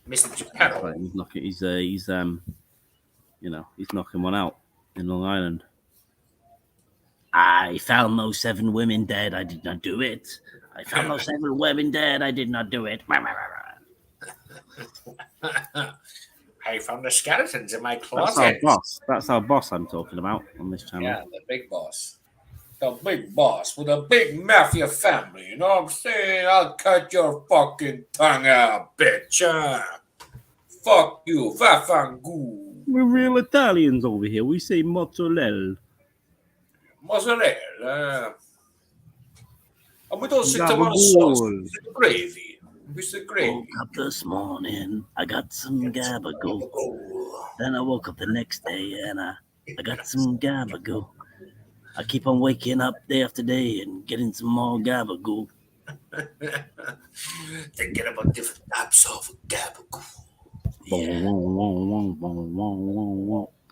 Speaker 2: Mr. Geppetto.
Speaker 4: Right, he's knocking one out in Long Island. I found those 7 women dead. I did not do it. I found those 7 women dead. I did not do it.
Speaker 2: I found the skeletons in my closet.
Speaker 4: That's our boss I'm talking about on this channel.
Speaker 2: Yeah, the big boss. The big boss with a big mafia family. You know what I'm saying? I'll cut your fucking tongue out, bitch. Fuck you. Fafangoo.
Speaker 4: We're real Italians over here. We say mozzarella.
Speaker 2: Mozzarella. And we don't sit tomato sauce. Mr. Gravy. Mr. Gravy.
Speaker 4: Woke up this morning. I got some gabagool. Then I woke up the next day and I got some gabagool. I keep on waking up day after day and getting some more gabagool.
Speaker 2: Thinking about different types of gabagool.
Speaker 4: Yeah.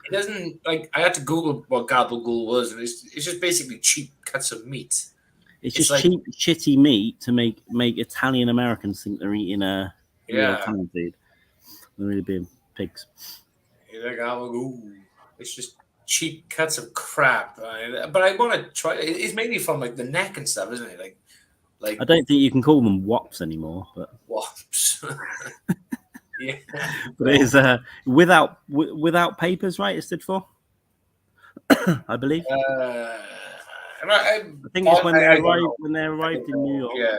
Speaker 2: It doesn't, like, I had to Google what gabagool was, and it's just basically cheap cuts of meat.
Speaker 4: It's just
Speaker 2: like,
Speaker 4: cheap, shitty meat to make Italian Americans think they're eating real Italian food. They're really being pigs.
Speaker 2: It's like gabagool. It's just cheap cuts of crap. But I want to try. It's mainly from like the neck and stuff, isn't it? Like
Speaker 4: I don't think you can call them wops anymore, but
Speaker 2: wops. Yeah,
Speaker 4: but it is without papers, right? It stood for, I believe.
Speaker 2: I
Speaker 4: think it's when they arrived in New York.
Speaker 2: Yeah.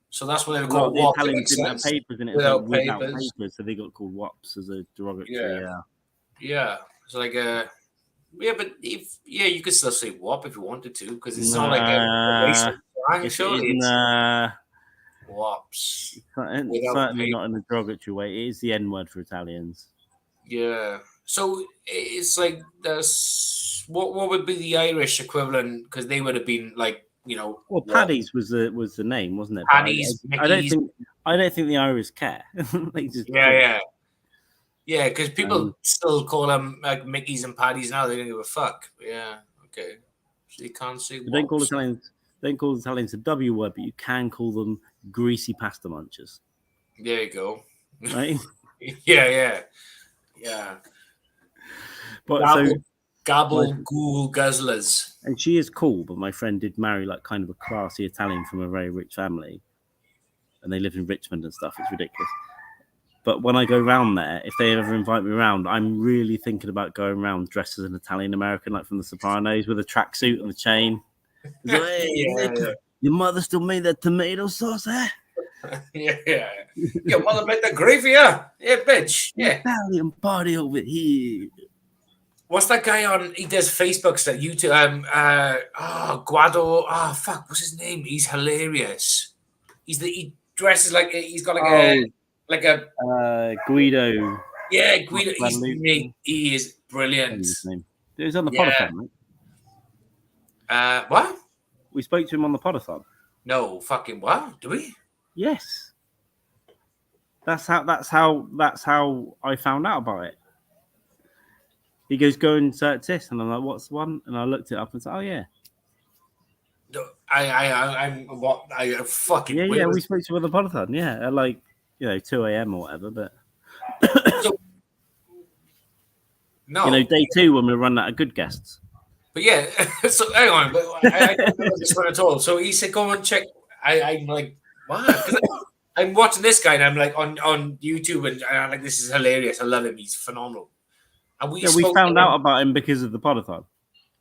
Speaker 2: So that's when they were called
Speaker 4: the
Speaker 2: wops.
Speaker 4: Italians didn't have papers in it.
Speaker 2: Without
Speaker 4: without
Speaker 2: papers.
Speaker 4: papers, so they got called wops as a derogatory.
Speaker 2: Yeah. Yeah, it's like a but you could still say WAP if you wanted to because it's not like a racial slang.
Speaker 4: If it
Speaker 2: Surely
Speaker 4: is,
Speaker 2: it's WAPs without
Speaker 4: certainly not in a derogatory way. It is the N word for Italians.
Speaker 2: Yeah. So it's like this. What would be the Irish equivalent? Because they would have been like
Speaker 4: Well,
Speaker 2: what?
Speaker 4: Paddy's was the name, wasn't it? But
Speaker 2: Paddy's,
Speaker 4: I don't
Speaker 2: Mickeys.
Speaker 4: think the Irish care. They just
Speaker 2: Yeah. Because people still call them like Mickeys and Paddies now. They don't give a fuck. Yeah. Okay. So you can't say.
Speaker 4: Don't call the Italians a W word, but you can call them greasy pasta munchers.
Speaker 2: There you go.
Speaker 4: Right?
Speaker 2: Yeah.
Speaker 4: But
Speaker 2: Gobble ghoul guzzlers.
Speaker 4: and she is cool, but my friend did marry like kind of a classy Italian from a very rich family, and they live in Richmond and stuff. It's ridiculous. But when I go round there, if they ever invite me around, I'm really thinking about going around dressed as an Italian American, like from The Sopranos, with a tracksuit and a chain. So, hey, Nick, your mother still made that tomato sauce, eh?
Speaker 2: Yeah. Your mother made the gravy, yeah, bitch. Yeah.
Speaker 4: Italian party over here.
Speaker 2: What's that guy on? He does Facebook stuff. YouTube. Guado. Oh fuck, what's his name? He's hilarious. He dresses like he's got like a
Speaker 4: Guido.
Speaker 2: Yeah, Guido. He is brilliant.
Speaker 4: He was on the podathon,
Speaker 2: right? What?
Speaker 4: We spoke to him on the podathon.
Speaker 2: No, fucking what? Do we?
Speaker 4: Yes. That's how I found out about it. He goes, go and search this, and I'm like, what's one? And I looked it up and said, oh yeah.
Speaker 2: I fucking
Speaker 4: yeah. We spoke to him on the podathon, at like 2 a.m. or whatever, but
Speaker 2: no,
Speaker 4: day 2 when we run out of good guests.
Speaker 2: But yeah, so hang on, but I don't know this one at all. So he said, go and check. I'm like, what? I'm watching this guy and I'm like on YouTube and I'm like, this is hilarious. I love him. He's phenomenal. And we
Speaker 4: found out about him because of the podathon,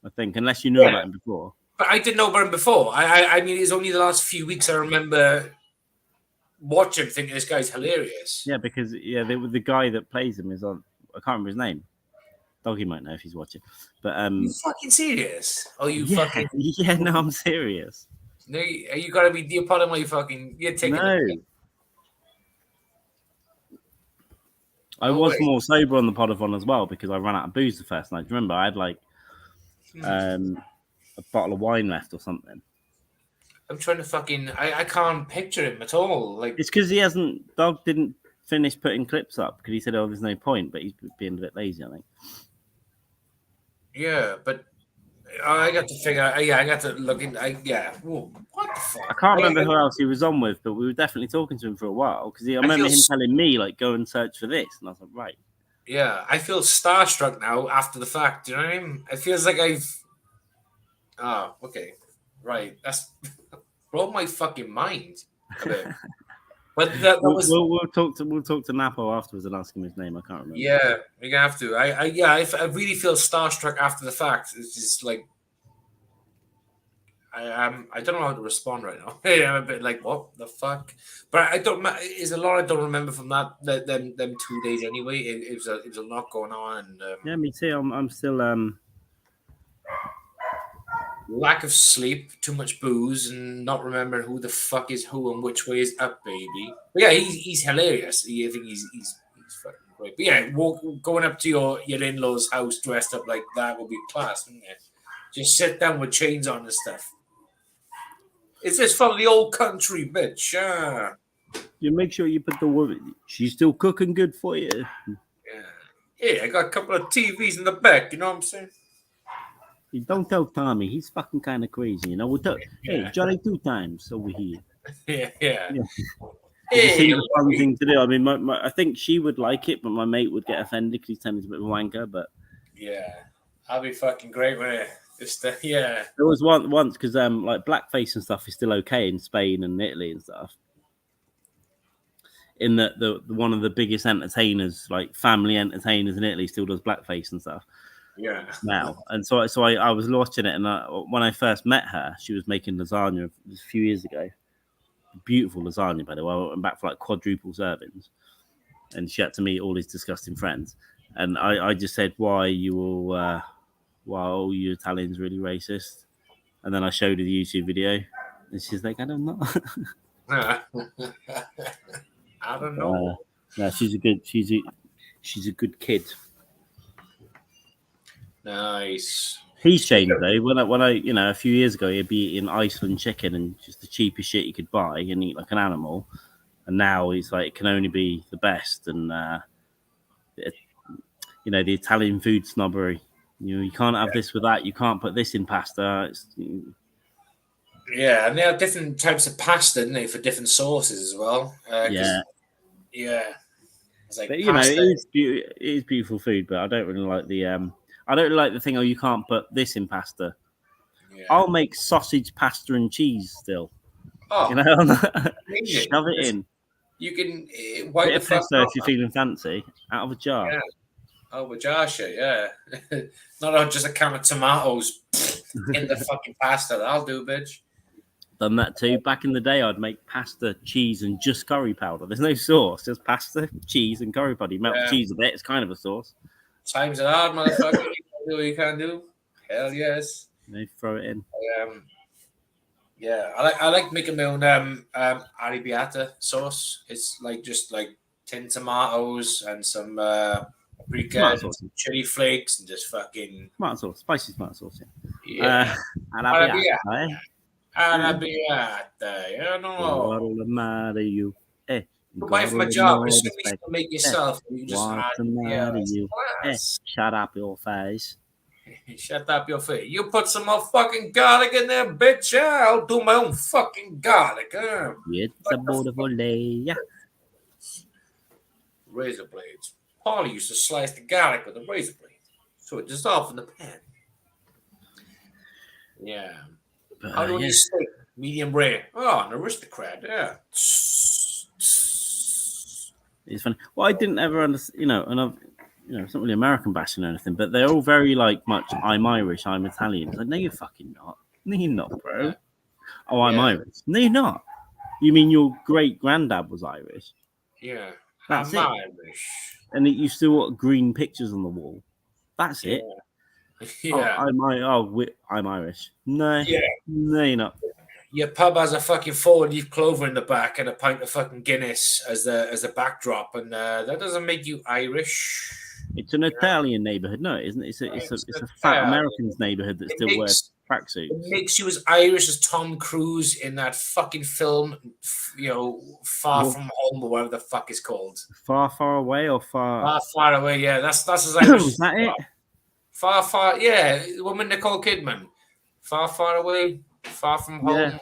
Speaker 4: I think, unless you knew about him before.
Speaker 2: But I didn't know about him before. I mean, it's only the last few weeks I remember watching, thinking this guy's hilarious.
Speaker 4: Yeah, because the guy that plays him is on. I can't remember his name. Doggy might know if he's watching. But
Speaker 2: you fucking serious? Oh, fucking
Speaker 4: no, I'm serious.
Speaker 2: No, you gotta be the part of my fucking. You're taking.
Speaker 4: No. I was more sober on the podathon as well because I ran out of booze the first night. Do you remember? I had like a bottle of wine left or something.
Speaker 2: I'm trying to fucking. I can't picture him at all. Like
Speaker 4: it's because Dog didn't finish putting clips up because he said, "Oh, there's no point," but he's being a bit lazy, I think.
Speaker 2: Yeah, but I got to figure out. I got to look in. Whoa, what the fuck?
Speaker 4: I can't remember who else he was on with, but we were definitely talking to him for a while because I remember him telling me like, "Go and search for this," and I was like, "Right."
Speaker 2: Yeah, I feel starstruck now after the fact. Do you know what I mean? It feels like I've. Oh, okay, right. That's blown my fucking mind a bit. But that was.
Speaker 4: We'll talk to Napo afterwards and ask him his name. I can't remember.
Speaker 2: Yeah, we're gonna have to. I really feel starstruck after the fact. It's just like. I don't know how to respond right now. I'm a bit like, what the fuck? But I don't. Is a lot I don't remember from them 2 days anyway. It was a lot going on. And,
Speaker 4: yeah, me too. I'm still
Speaker 2: lack of sleep, too much booze, and not remembering who the fuck is who and which way is up, baby. But yeah, he's hilarious. I think he's fucking great. But yeah, going up to your in-laws' house dressed up like that would be class, wouldn't it? Just sit down with chains on and stuff. It's just from the old country, bitch.
Speaker 4: You make sure you put the woman. She's still cooking good for you.
Speaker 2: Yeah, I got a couple of TVs in the back. You know what I'm saying?
Speaker 4: You don't tell Tommy. He's fucking kind of crazy. You know. Hey, Johnny 2 times over here.
Speaker 2: Yeah.
Speaker 4: Hey, it's a fun thing to do. I mean, I think she would like it, but my mate would get offended because he's turning into a bit of a wanker. But
Speaker 2: yeah, I'll be fucking great with it. Just yeah.
Speaker 4: There was once because like blackface and stuff is still okay in Spain and Italy and stuff. In the one of the biggest entertainers, like family entertainers in Italy, still does blackface and stuff.
Speaker 2: Yeah.
Speaker 4: Now and so I was watching it, and when I first met her, she was making lasagna a few years ago. Beautiful lasagna, by the way. I went back for like quadruple servings, and she had to meet all his disgusting friends. And I just said, why all you Italians really racist? And then I showed her the YouTube video, and she's like, I don't know.
Speaker 2: I don't know.
Speaker 4: No, she's a good kid.
Speaker 2: Nice.
Speaker 4: He's changed though. When I a few years ago, he'd be eating Iceland chicken and just the cheapest shit you could buy and eat like an animal. And now he's like, it can only be the best. And the Italian food snobbery. You can't have this with that. You can't put this in pasta.
Speaker 2: Yeah, and they have different types of pasta, don't they, for different sauces as well.
Speaker 4: Yeah.
Speaker 2: It's like
Speaker 4: But
Speaker 2: pasta.
Speaker 4: it is beautiful food. But I don't really like the thing. Oh, you can't put this in pasta.
Speaker 2: Yeah.
Speaker 4: I'll make sausage, pasta, and cheese still.
Speaker 2: Oh,
Speaker 4: Shove it in.
Speaker 2: You can wipe
Speaker 4: Bit
Speaker 2: the
Speaker 4: of
Speaker 2: fuck
Speaker 4: pesto
Speaker 2: off.
Speaker 4: if you're feeling fancy, out of a jar.
Speaker 2: Yeah. Oh, with Jasha, yeah. Not just a can of tomatoes in the fucking pasta. That'll do, bitch.
Speaker 4: Done that too. Back in the day, I'd make pasta, cheese, and just curry powder. There's no sauce, just pasta, cheese, and curry powder. You melt the cheese a bit, it's kind of a sauce.
Speaker 2: Times it hard, motherfucker. You can do what you can do. Hell yes.
Speaker 4: They throw it in.
Speaker 2: Yeah, I like making my own arrabbiata sauce. It's like just like tin tomatoes and some paprika, and some chili flakes, and just fucking
Speaker 4: tomato sauce, spicy tomato sauce.
Speaker 2: Yeah.
Speaker 4: Arrabbiata.
Speaker 2: Arrabbiata. I don't know.
Speaker 4: Mario.
Speaker 2: Away from a job, it's something to make yourself. You just
Speaker 4: What's the matter you? Shut up your face.
Speaker 2: Shut up your face. You put some more fucking garlic in there, bitch. Yeah, I'll do my own fucking garlic.
Speaker 4: It's a beautiful day. Yeah.
Speaker 2: Razor blades. Paulie used to slice the garlic with a razor blade, so it dissolved in the pan. Yeah. How do you steak? Medium rare. Oh, an aristocrat. Yeah.
Speaker 4: It's funny. Well, I didn't ever understand, and I've, it's not really American bashing or anything, but they're all very much, I'm Irish, I'm Italian. It's like, no, you're fucking not. No, you're not, bro. Yeah. Oh, I'm Irish. No, you're not. You mean your great granddad was Irish?
Speaker 2: Yeah.
Speaker 4: That's
Speaker 2: I'm
Speaker 4: it.
Speaker 2: Irish.
Speaker 4: And you still got green pictures on the wall. That's it.
Speaker 2: Yeah.
Speaker 4: I'm Irish. No.
Speaker 2: Yeah.
Speaker 4: No, you're not.
Speaker 2: Your pub has a fucking 4-leaf clover in the back and a pint of fucking Guinness as a backdrop, and that doesn't make you Irish.
Speaker 4: It's an Italian neighborhood. No, it isn't. It's a fat American's neighborhood that still wears tracksuits.
Speaker 2: It makes you as Irish as Tom Cruise in that fucking film, Far From Home or whatever the fuck it's called.
Speaker 4: Far, far away or far?
Speaker 2: Far away. Yeah, that's as Irish.
Speaker 4: Is that it?
Speaker 2: Far. Yeah, the woman Nicole Kidman. Far away. Far From Home.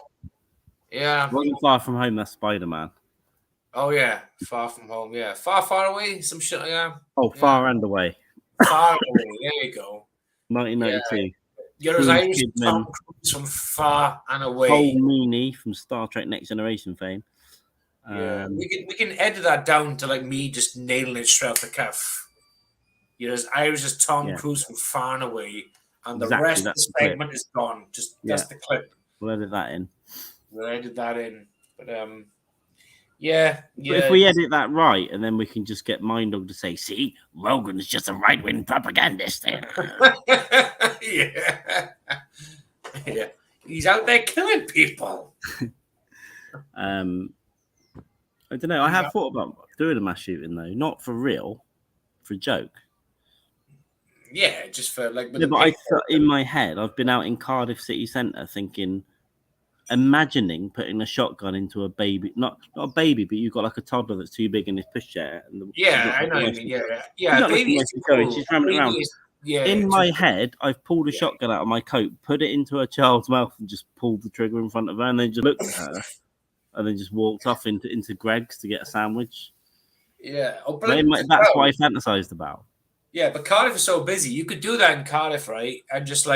Speaker 2: Yeah.
Speaker 4: Wasn't Far From Home, that's Spider-Man.
Speaker 2: Oh, yeah. Far From Home. Yeah. Far away. Some shit like that.
Speaker 4: Oh, Far and Away.
Speaker 2: Far away. There you go.
Speaker 4: 1992.
Speaker 2: Yeah. You're as Irish as Tom Cruise from Far and Away.
Speaker 4: Paul Meany from Star Trek Next Generation fame.
Speaker 2: Yeah. We can edit that down to me just nailing it straight off the cuff. You're as Irish as Tom Cruise from Far and Away. And the rest of the segment is gone. That's the clip.
Speaker 4: We'll edit that in.
Speaker 2: But yeah.
Speaker 4: But if we edit that right, and then we can just get Minddog to say, "See, Rogan's just a right-wing propagandist."
Speaker 2: Yeah. He's out there killing people.
Speaker 4: I don't know. I have thought about doing a mass shooting though, not for real, for a joke.
Speaker 2: Yeah, just for
Speaker 4: but in my head, I've been out in Cardiff city centre imagining putting a shotgun into a baby, not a baby, but you've got a toddler that's too big in his pushchair.
Speaker 2: I know what you mean. Yeah. Baby is
Speaker 4: cool. She's running around. In my head, I've pulled a shotgun out of my coat, put it into a child's mouth, and just pulled the trigger in front of her, and then just looked at her, and then just walked off into Greg's to get a sandwich.
Speaker 2: Yeah,
Speaker 4: that's what I fantasized about.
Speaker 2: Yeah, but Cardiff is so busy. You could do that in Cardiff, right? And just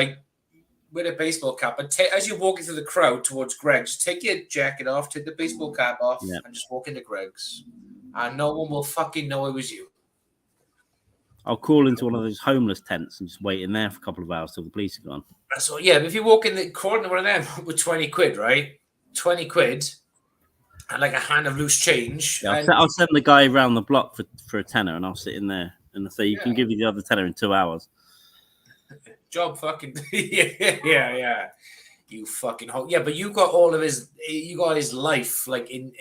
Speaker 2: with a baseball cap, but as you're walking through the crowd towards Greg's, take your jacket off, take the baseball cap off, and just walk into Greg's, and no one will fucking know it was you.
Speaker 4: I'll crawl into one of those homeless tents and just wait in there for a couple of hours till the police are gone.
Speaker 2: So yeah, but if you walk in crawl into one of them with 20 quid, right? 20 quid and a hand of loose change.
Speaker 4: Yeah, I'll send the guy around the block for a tenner, and I'll sit in there and I say you can give you the other tenner in 2 hours.
Speaker 2: Job fucking yeah. You fucking yeah, but you got all of his, you got his life like in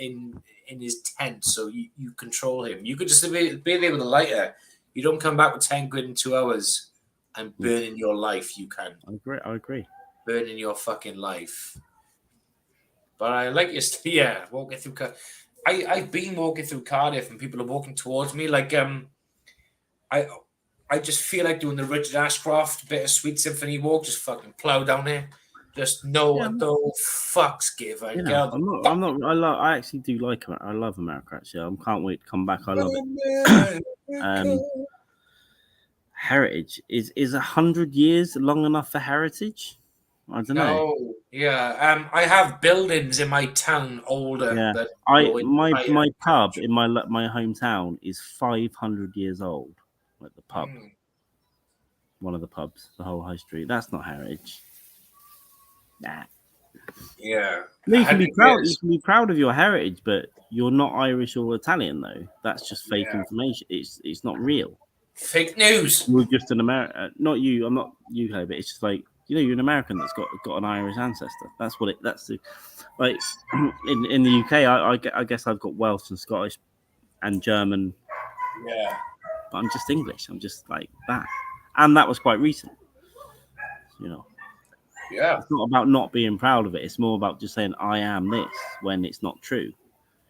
Speaker 2: his tent, so you control him. You could just be there with a lighter. You don't come back with 10 quid in 2 hours and burning your life. You can.
Speaker 4: I agree.
Speaker 2: Burning your fucking life. But I like your walking through. I've been walking through Cardiff and people are walking towards me like I just feel like doing the Richard Ashcroft Bittersweet Symphony walk, just fucking plow down there. Just no fucks give.
Speaker 4: I'm not. I actually do like America. I love America. Actually, I can't wait to come back. I love it. Heritage is 100 years long enough for heritage? I don't know.
Speaker 2: No, yeah. I have buildings in my town older.
Speaker 4: Yeah, my pub in my hometown is 500 years old. Like the pub, one of the pubs, the whole high street. That's not heritage. Nah.
Speaker 2: Yeah.
Speaker 4: You can be proud. You can be proud of your heritage, but you're not Irish or Italian though. That's just fake information. It's not real.
Speaker 2: Fake news.
Speaker 4: You're just an American. Not you. I'm not UK, but it's just like you're an American that's got an Irish ancestor. That's what it. That's the like in the UK. I guess I've got Welsh and Scottish and German.
Speaker 2: Yeah.
Speaker 4: But I'm just English. I'm just like that, and that was quite recent.
Speaker 2: Yeah.
Speaker 4: It's not about not being proud of it. It's more about just saying I am this when it's not true.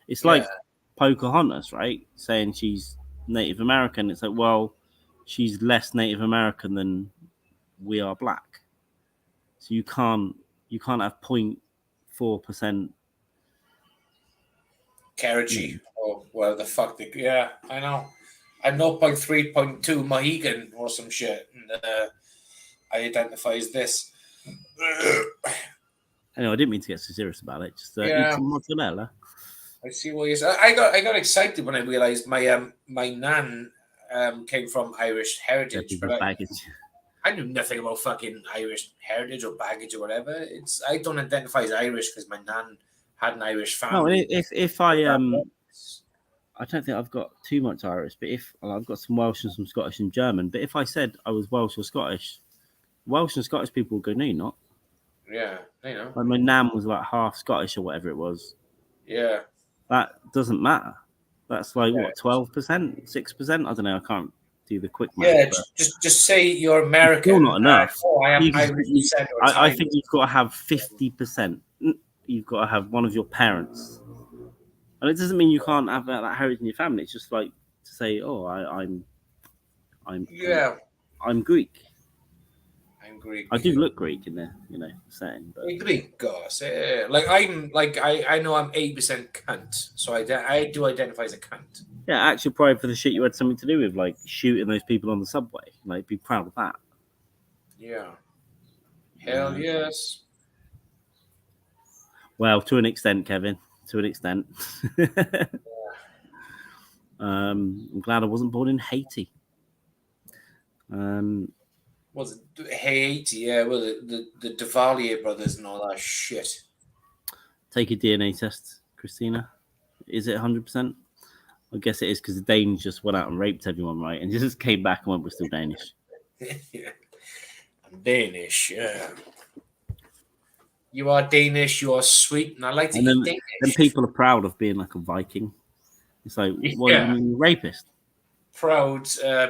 Speaker 4: It's like Pocahontas, right? Saying she's Native American. It's like, well, she's less Native American than we are black. So you can't have 0.4%
Speaker 2: Karachi or whatever the fuck I know. I'm 0.3.2 Mohegan or some shit, and I identify as this.
Speaker 4: Anyway, I didn't mean to get so serious about it. Just eat some mozzarella.
Speaker 2: I see what you're saying. I got excited when I realised my nan came from Irish heritage, but I knew nothing about fucking Irish heritage or baggage or whatever. I don't identify as Irish because my nan had an Irish family.
Speaker 4: No, if I don't think I've got too much Irish, but I've got some Welsh and some Scottish and German. But if I said I was Welsh or Scottish, Welsh and Scottish people would go, no, you're not.
Speaker 2: Yeah, I know.
Speaker 4: Like my nan was like half Scottish or whatever it was.
Speaker 2: Yeah.
Speaker 4: That doesn't matter. That's like what, 12%, 6%? I don't know. I can't do the quick math.
Speaker 2: Yeah, just say you're American.
Speaker 4: Still not enough.
Speaker 2: I am Irish.
Speaker 4: I think you've got to have 50%. You've got to have one of your parents. And it doesn't mean you can't have that heritage in your family. It's just like to say, "Oh, I'm Greek."
Speaker 2: I'm Greek.
Speaker 4: I do look Greek in the setting. But...
Speaker 2: Greek, gosh, I know I'm 80% cunt, so I do identify as a cunt.
Speaker 4: Yeah, actual pride for the shit you had something to do with, like shooting those people on the subway. Like, be proud of that.
Speaker 2: Yeah. Hell yes.
Speaker 4: Well, to an extent, Kevin. To an extent. I'm glad I wasn't born in Haiti.
Speaker 2: Was it Haiti? Yeah, well, the Duvalier brothers and all that shit.
Speaker 4: Take a DNA test, Christina. Is it 100%? I guess it is because the Danes just went out and raped everyone, right? And just came back and went, we're still Danish.
Speaker 2: Yeah. I'm Danish, yeah. You are Danish, you are sweet, and I like to eat Danish.
Speaker 4: Then people are proud of being like a Viking. It's like, what do you mean, rapist?
Speaker 2: Proud,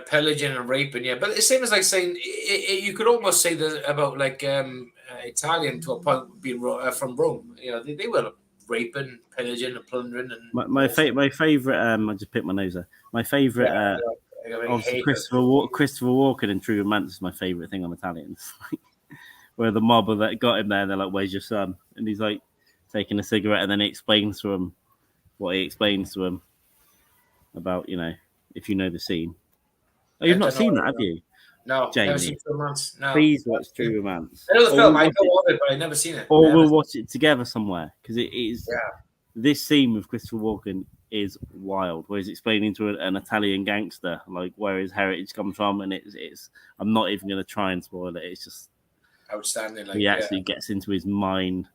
Speaker 2: pillaging and raping, yeah. But the same as like saying, you could almost say that about like Italian to a point being from Rome. You know, they were raping, pillaging, and plundering. And
Speaker 4: my favorite. I just picked my nose there. My favorite. Obviously, Christopher Walken in True Romance is my favorite thing on Italians. Where the mob that got him there, they're like, "Where's your son?" And he's like taking a cigarette, and then he explains to him what he explains to him about, if you know the scene. Oh, you've not seen that, have you?
Speaker 2: No,
Speaker 4: Jamie.
Speaker 2: never seen True Romance. No.
Speaker 4: Please watch True Romance.
Speaker 2: I know the film. I know of it, but I've never seen it.
Speaker 4: Or we'll watch it together somewhere because it is. Yeah. This scene with Christopher Walken is wild, where he's explaining to an Italian gangster like where his heritage comes from, and it's. I'm not even going to try and spoil it. It's just
Speaker 2: outstanding.
Speaker 4: He actually gets into his mind.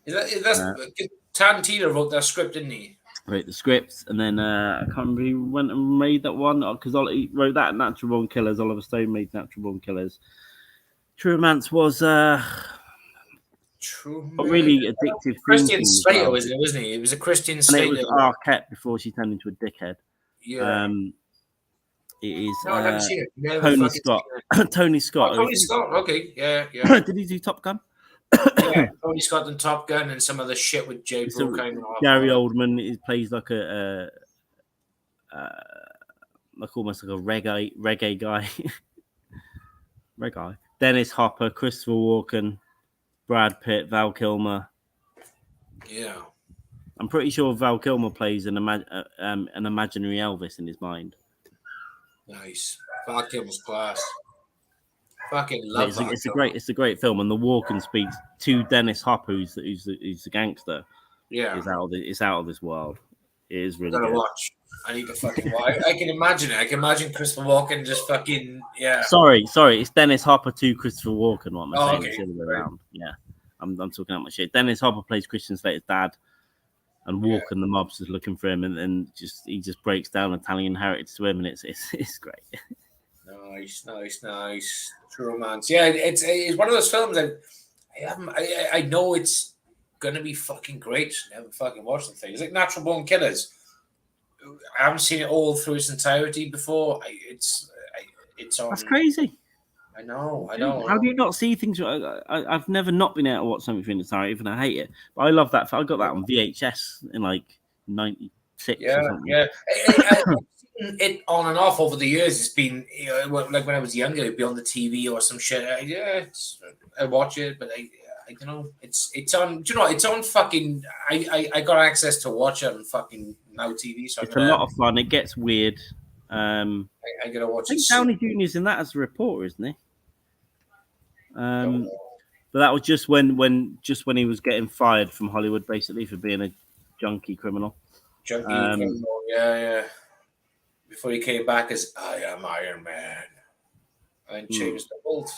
Speaker 2: Tarantino wrote that script, didn't he?
Speaker 4: wrote the scripts, and then I can't remember who went and made that one because he wrote that Natural Born Killers. Oliver Stone made Natural Born Killers. True Romance was
Speaker 2: True.
Speaker 4: a really addictive theme
Speaker 2: Christian
Speaker 4: tune as
Speaker 2: Slater,
Speaker 4: well.
Speaker 2: wasn't he? It was a Christian
Speaker 4: And
Speaker 2: Slater.
Speaker 4: it was Arquette before she turned into a dickhead.
Speaker 2: Yeah.
Speaker 4: It is
Speaker 2: No, I haven't seen it. Never
Speaker 4: Tony
Speaker 2: fucking
Speaker 4: Scott.
Speaker 2: seen it.
Speaker 4: Tony Scott.
Speaker 2: Oh, Tony Scott. Okay. Yeah.
Speaker 4: Did he do Top Gun?
Speaker 2: Yeah. Tony Scott and Top Gun and some other shit with Jay
Speaker 4: So
Speaker 2: Brookine.
Speaker 4: Gary Oldman plays like a like almost like a reggae guy. reggae. Dennis Hopper, Christopher Walken, Brad Pitt, Val Kilmer.
Speaker 2: Yeah.
Speaker 4: I'm pretty sure Val Kilmer plays an imaginary Elvis in his mind.
Speaker 2: Nice. Val Kilmer's class. Fucking love
Speaker 4: It's,
Speaker 2: Val
Speaker 4: it's a
Speaker 2: Kilmer.
Speaker 4: great great film, and the Walken speaks to Dennis Hopper, who's the gangster.
Speaker 2: Yeah.
Speaker 4: It's out of this world. It is
Speaker 2: I
Speaker 4: really
Speaker 2: gotta
Speaker 4: good.
Speaker 2: watch. I need to fucking watch. I can imagine it. I can imagine Christopher Walken just fucking, yeah.
Speaker 4: Sorry, it's Dennis Hopper to Christopher Walken. What am I saying?
Speaker 2: Okay.
Speaker 4: It's the other way around. Yeah, I'm talking out my shit. Dennis Hopper plays Christian Slater's dad, and Walken the mob's just looking for him, and he just breaks down Italian heritage to him, and it's great.
Speaker 2: Nice. True Romance. Yeah, it's one of those films that I know it's gonna be fucking great. Never fucking watched the thing. It's like Natural Born Killers. I haven't seen it all through its entirety before. It's on.
Speaker 4: That's crazy.
Speaker 2: I know.
Speaker 4: How do you not see things? I've never not been able to watch something in its entirety, even I hate it. But I love that. I got that on VHS in like '96 or something.
Speaker 2: Yeah. I've seen it on and off over the years. It's been like when I was younger, it'd be on the TV or some shit. I watch it, but I don't know. It's on. Do you know? It's on fucking. I got access to watch it on fucking Now TV. So
Speaker 4: It's a lot of fun. It gets weird.
Speaker 2: I gotta watch
Speaker 4: I think
Speaker 2: it.
Speaker 4: Downey Jr.'s in that as a reporter, isn't he? But that was just when he was getting fired from Hollywood, basically for being a junkie criminal.
Speaker 2: Yeah. Before he came back as I am Iron Man, and changed the world.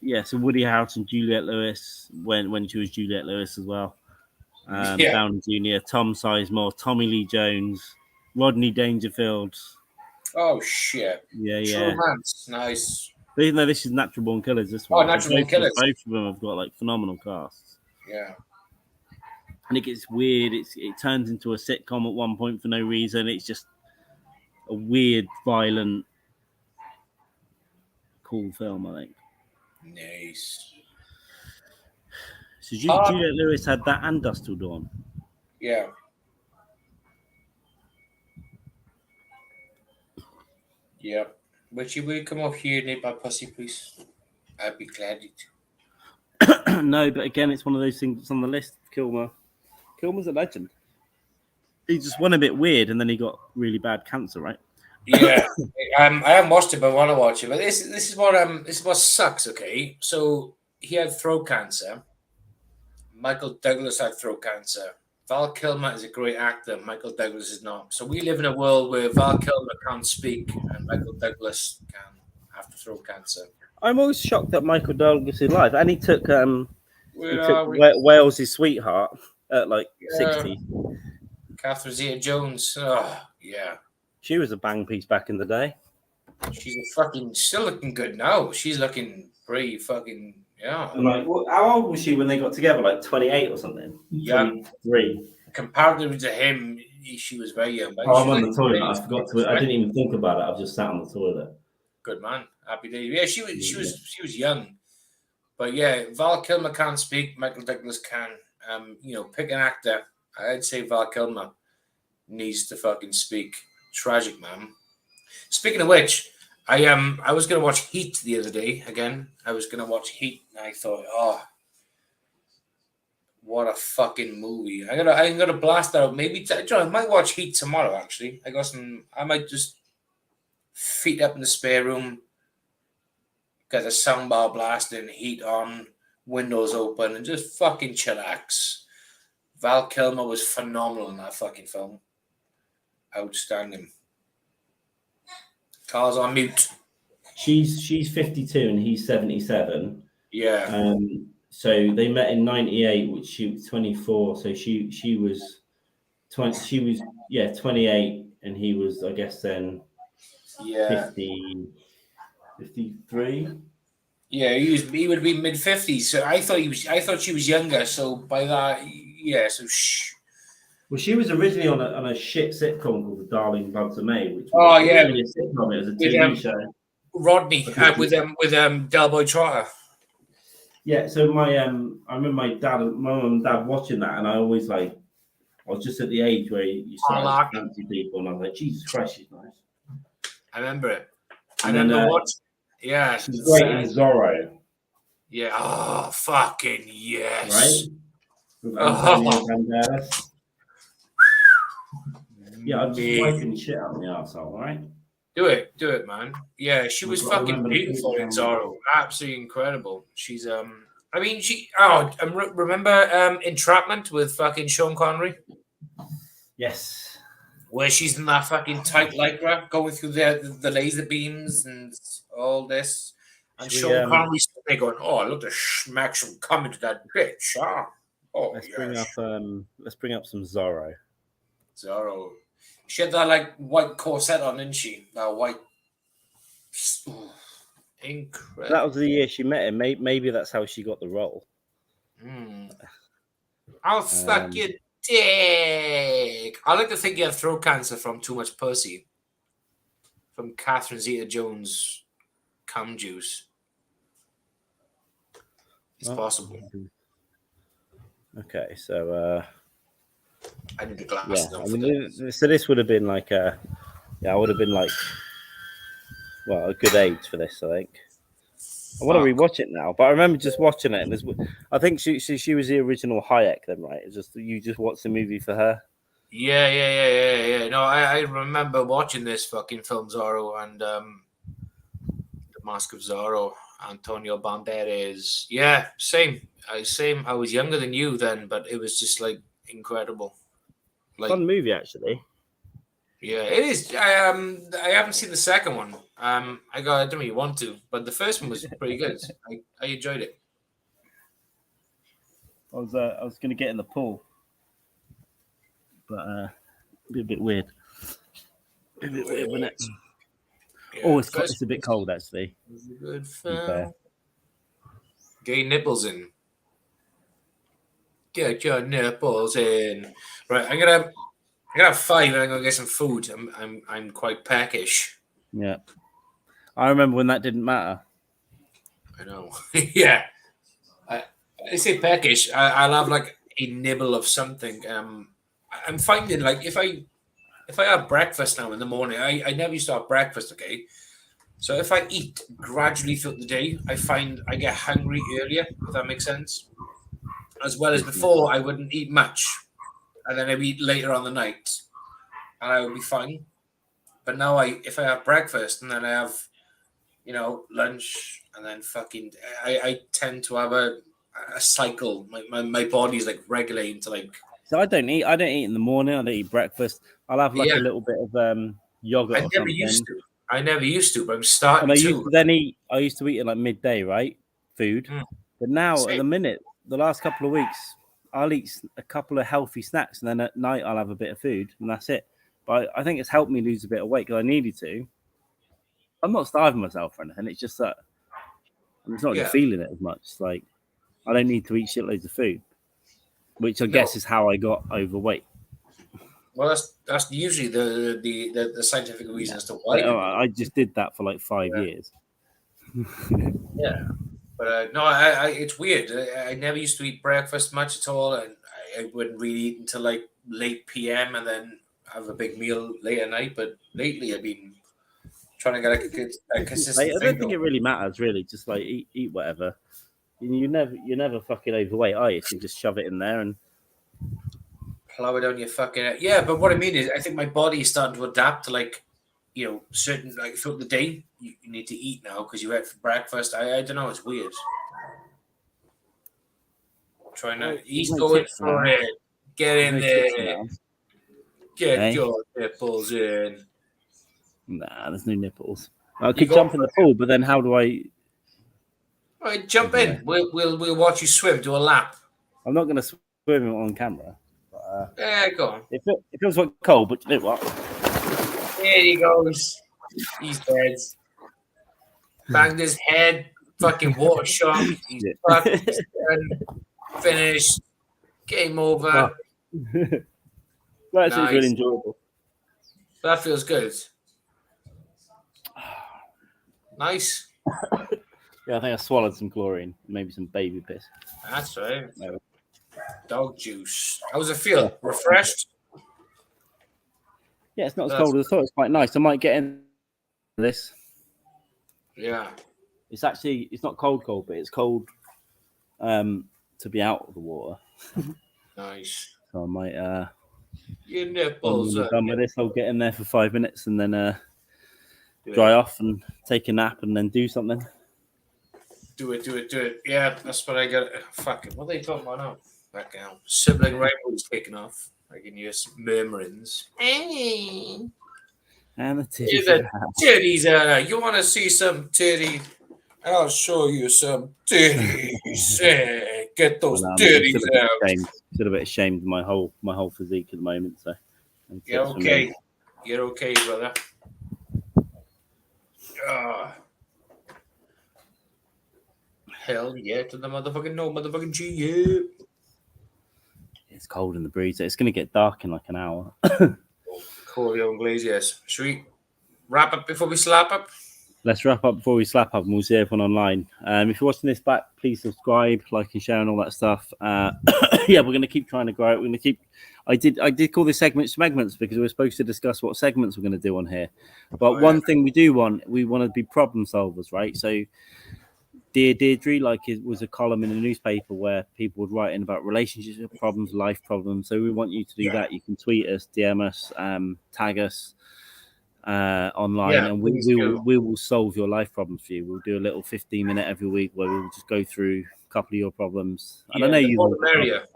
Speaker 2: Yeah.
Speaker 4: So Woody Harrelson, Juliette Lewis, when she was Juliette Lewis as well. Downey Jr., Tom Sizemore, Tommy Lee Jones, Rodney Dangerfield.
Speaker 2: Oh shit!
Speaker 4: Yeah.
Speaker 2: True Romance, nice.
Speaker 4: But even though this is Natural Born Killers, this one.
Speaker 2: Natural Born Killers.
Speaker 4: Both of them have got like phenomenal casts.
Speaker 2: Yeah.
Speaker 4: And it gets weird. It turns into a sitcom at one point for no reason. It's just a weird, violent, cool film, I think.
Speaker 2: Nice.
Speaker 4: So Juliette Lewis had that and Dust Till Dawn.
Speaker 2: Yeah. Yeah. But you will come up here and eat my pussy, please. I'd be glad to.
Speaker 4: No, but again, it's one of those things that's on the list. Kilmer's a legend. He just went a bit weird, and then he got really bad cancer, right?
Speaker 2: Yeah. I haven't watched it, but I want to watch it. But this is what sucks. Okay, so he had throat cancer. Michael Douglas had throat cancer. Val Kilmer is a great actor. Michael Douglas is not. So we live in a world where Val Kilmer can't speak and Michael Douglas can after throat cancer.
Speaker 4: I'm always shocked that Michael Douglas is alive, and he took
Speaker 2: Where
Speaker 4: Wales' Sweetheart at like 60.
Speaker 2: Catherine Zeta-Jones. Oh, yeah.
Speaker 4: She was a bang piece back in the day.
Speaker 2: She's still looking good now. She's looking pretty fucking, yeah.
Speaker 4: And like, how old was she when they got together? Like 28 or something?
Speaker 2: Yeah.
Speaker 4: 23.
Speaker 2: Comparatively to him, she was very young.
Speaker 4: I'm on the toilet. I forgot to. I didn't even think about it. I've just sat on the toilet.
Speaker 2: Good man. Happy day. Yeah, she was young. But yeah, Val Kilmer can't speak. Michael Douglas can. Pick an actor. I'd say Val Kilmer needs to fucking speak. Tragic, man. Speaking of which, I was gonna watch Heat the other day again. I was gonna watch Heat, and I thought, oh, what a fucking movie! I'm gonna blast that out. Maybe I might watch Heat tomorrow. Actually, I might just feet up in the spare room, get the soundbar blasting, heat on, windows open, and just fucking chillax. Val Kilmer was phenomenal in that fucking film. Outstanding. Carl's on mute.
Speaker 4: She's 52 and he's 77.
Speaker 2: Yeah.
Speaker 4: So they met in '98, which she was 24. So she was 20. She was 28, and he was, I guess, then
Speaker 2: Yeah.
Speaker 4: 50, 53.
Speaker 2: Yeah, he would be mid-50s. So I thought she was younger. So by that, yeah. So
Speaker 4: Well, she was originally on a shit sitcom called The Darling Buds of May, which
Speaker 2: Oh,
Speaker 4: wasn't
Speaker 2: yeah.
Speaker 4: really a sitcom. It was a
Speaker 2: With,
Speaker 4: TV show.
Speaker 2: Rodney
Speaker 4: Because
Speaker 2: with Del Boy Trotter.
Speaker 4: Yeah, so I remember my mum and dad watching that, and I always I was just at the age where you start
Speaker 2: like
Speaker 4: to fancy people, and I was like, Jesus Christ, she's nice.
Speaker 2: I remember it.
Speaker 4: And then
Speaker 2: Yeah,
Speaker 4: she's great in Zorro,
Speaker 2: yeah. Oh, fucking yes.
Speaker 4: right? With Antonio Banderas. Yeah, I'm just wiping shit out of the arsehole, right?
Speaker 2: Do it, man. Yeah, she was fucking beautiful in Zorro.
Speaker 4: Camera.
Speaker 2: Absolutely incredible. She's I mean, remember Entrapment with fucking Sean Connery?
Speaker 4: Yes.
Speaker 2: Where she's in that fucking tight lycra going through the laser beams and all this. And Sean Connery's there going, "Oh, I love to smack some cum into that bitch." Oh,
Speaker 4: let's bring up some Zorro.
Speaker 2: Zorro. She had that white corset on, didn't she? That white. Incredible.
Speaker 4: That was the year she met him. Maybe that's how she got the role.
Speaker 2: I'll suck your dick. I like to think you have throat cancer from too much pussy. From Catherine Zeta-Jones' cum juice. It's possible.
Speaker 4: Okay, so
Speaker 2: I need a glass.
Speaker 4: Yeah, I mean, so this would have been I would have been a good age for this, I think. I want to rewatch it now, but I remember just watching it, and I think she was the original Hayek, then, right? It's just you just watched the movie for her.
Speaker 2: Yeah. No, I remember watching this fucking film Zorro and The Mask of Zorro, Antonio Banderas. Yeah, same. I was younger than you then, but it was just incredible.
Speaker 4: Fun movie, actually.
Speaker 2: Yeah, it is. I haven't seen the second one. I don't really want to, but the first one was pretty good. I enjoyed it.
Speaker 4: I was going to get in the pool, but it'd be a bit weird. Wouldn't it? Yeah, it's a bit cold, actually.
Speaker 2: Good film. Get your nipples in. Get your nipples in. Right, I'm gonna have 5 and I'm gonna get some food. I'm quite peckish.
Speaker 4: Yeah. I remember when that didn't matter.
Speaker 2: I know. Yeah. I say peckish. I'll have a nibble of something. I'm finding if I have breakfast now in the morning, I never used to have breakfast, okay? So if I eat gradually throughout the day, I find I get hungry earlier, if that makes sense. As well as before, I wouldn't eat much. And then I'd eat later on the night. And I would be fine. But now if I have breakfast and then I have, lunch and then I tend to have a cycle. My body's regulating to
Speaker 4: So I don't eat in the morning. I don't eat breakfast. I'll have a little bit of yogurt or something.
Speaker 2: I never used to, but I'm starting
Speaker 4: I used to eat at midday, right? Food. But now at the minute, the last couple of weeks, I'll eat a couple of healthy snacks, and then at night I'll have a bit of food, and that's it. But I think it's helped me lose a bit of weight because I needed to. I'm not starving myself or anything. It's just that I'm just not feeling it as much. I don't need to eat shitloads of food, which I guess is how I got overweight.
Speaker 2: Well, that's usually the scientific reason as to why.
Speaker 4: I just did that for 5 years.
Speaker 2: Yeah, but no, it's weird. I never used to eat breakfast much at all, and I wouldn't really eat until late PM, and then have a big meal late at night. But lately, I've been trying to get a consistent.
Speaker 4: I don't think it really matters. Really, just eat whatever. You're never fucking overweight, are you? You can just shove it in there and
Speaker 2: plow it down your fucking. Yeah, but what I mean is, I think my body is starting to adapt to certain throughout the day. You need to eat now because you ate for breakfast. I don't know. It's weird. Trying to eat going for it. Get in there. Get your nipples in.
Speaker 4: Nah, there's no nipples. I could jump in the pool, but then how do I?
Speaker 2: All right, jump in. We'll watch you swim. Do a lap.
Speaker 4: I'm not going to swim on camera. But,
Speaker 2: Yeah, go on.
Speaker 4: it feels like cold, but you know what?
Speaker 2: There he goes. He's dead. Banged his head. Fucking water shock. He's
Speaker 4: Yeah.
Speaker 2: fucked. He's done. Finished. Game over.
Speaker 4: Well, it's
Speaker 2: Nice.
Speaker 4: really enjoyable.
Speaker 2: That feels good. Nice.
Speaker 4: Yeah, I think I swallowed some chlorine, maybe some baby piss.
Speaker 2: That's right.
Speaker 4: No.
Speaker 2: Dog juice. How does it feel? Refreshed?
Speaker 4: Yeah, it's not as
Speaker 2: That's
Speaker 4: cold as I thought. It's quite nice. I might get in this.
Speaker 2: Yeah.
Speaker 4: It's not cold, but it's cold to be out of the water.
Speaker 2: Nice.
Speaker 4: So I might
Speaker 2: Your
Speaker 4: when
Speaker 2: nipples.
Speaker 4: we're done with this, I'll get in there for 5 minutes and then
Speaker 2: Do
Speaker 4: dry
Speaker 2: it.
Speaker 4: off and take a nap and then do something.
Speaker 2: Do it. Yeah, that's what I got. Fuck it. What are they talking about now? Back down. Sibling rivalry's kicking off. I can hear some murmurings. Hey.
Speaker 4: And the
Speaker 2: Here's
Speaker 4: titties.
Speaker 2: the titties. You want to see some titty? I'll show you some titties. Get those
Speaker 4: I'm
Speaker 2: titties
Speaker 4: still
Speaker 2: out.
Speaker 4: a bit ashamed of my whole physique at the moment. So
Speaker 2: You're okay. You're okay, brother. Hell yeah to the motherfucking no, motherfucking G, yeah.
Speaker 4: It's cold in the breeze. It's going to get dark in like an hour.
Speaker 2: Coolio and Glaze, yes. Should we wrap up before we slap up?
Speaker 4: Let's wrap up before we slap up and we'll see everyone online. If you're watching this back, please subscribe, like and share and all that stuff. Yeah, we're going to keep trying to grow it. We're going to keep... I did call this segment Shmegments because we were supposed to discuss what segments we're going to do on here. But one thing we want to be problem solvers, right? So Dear Deirdre, like it was a column in a newspaper where people would write in about relationship problems, life problems. So we want you to do that. You can tweet us, DM us, tag us online, and we will solve your life problems for you. We'll do a little 15-minute every week where we'll just go through a couple of your problems. And I know you all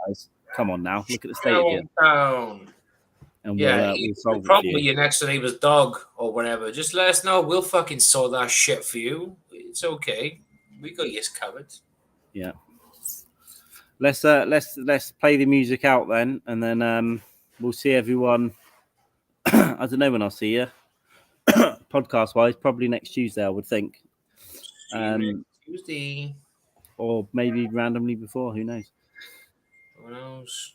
Speaker 4: guys. Come on now, look at the state of it. And we'll solve it.
Speaker 2: Probably your next door neighbor's dog or whatever. Just let us know. We'll fucking sort that shit for you. It's okay. We got you covered.
Speaker 4: Yeah. Let's play the music out then, and then we'll see everyone. I don't know when I'll see you. Podcast wise, probably next Tuesday, I would think.
Speaker 2: Tuesday.
Speaker 4: Or maybe randomly before, who knows?
Speaker 2: Who knows?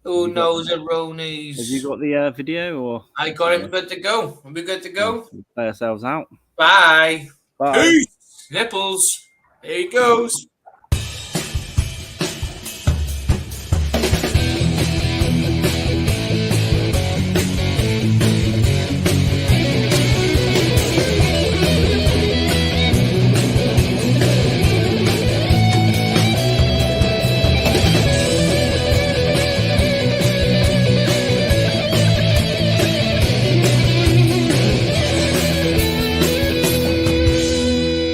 Speaker 2: Who knows, Aronies?
Speaker 4: Have you got the video or
Speaker 2: I got it good to go. Are we good to go?
Speaker 4: We'll play ourselves out.
Speaker 2: Bye.
Speaker 4: Bye.
Speaker 2: Peace. Nipples. There he goes.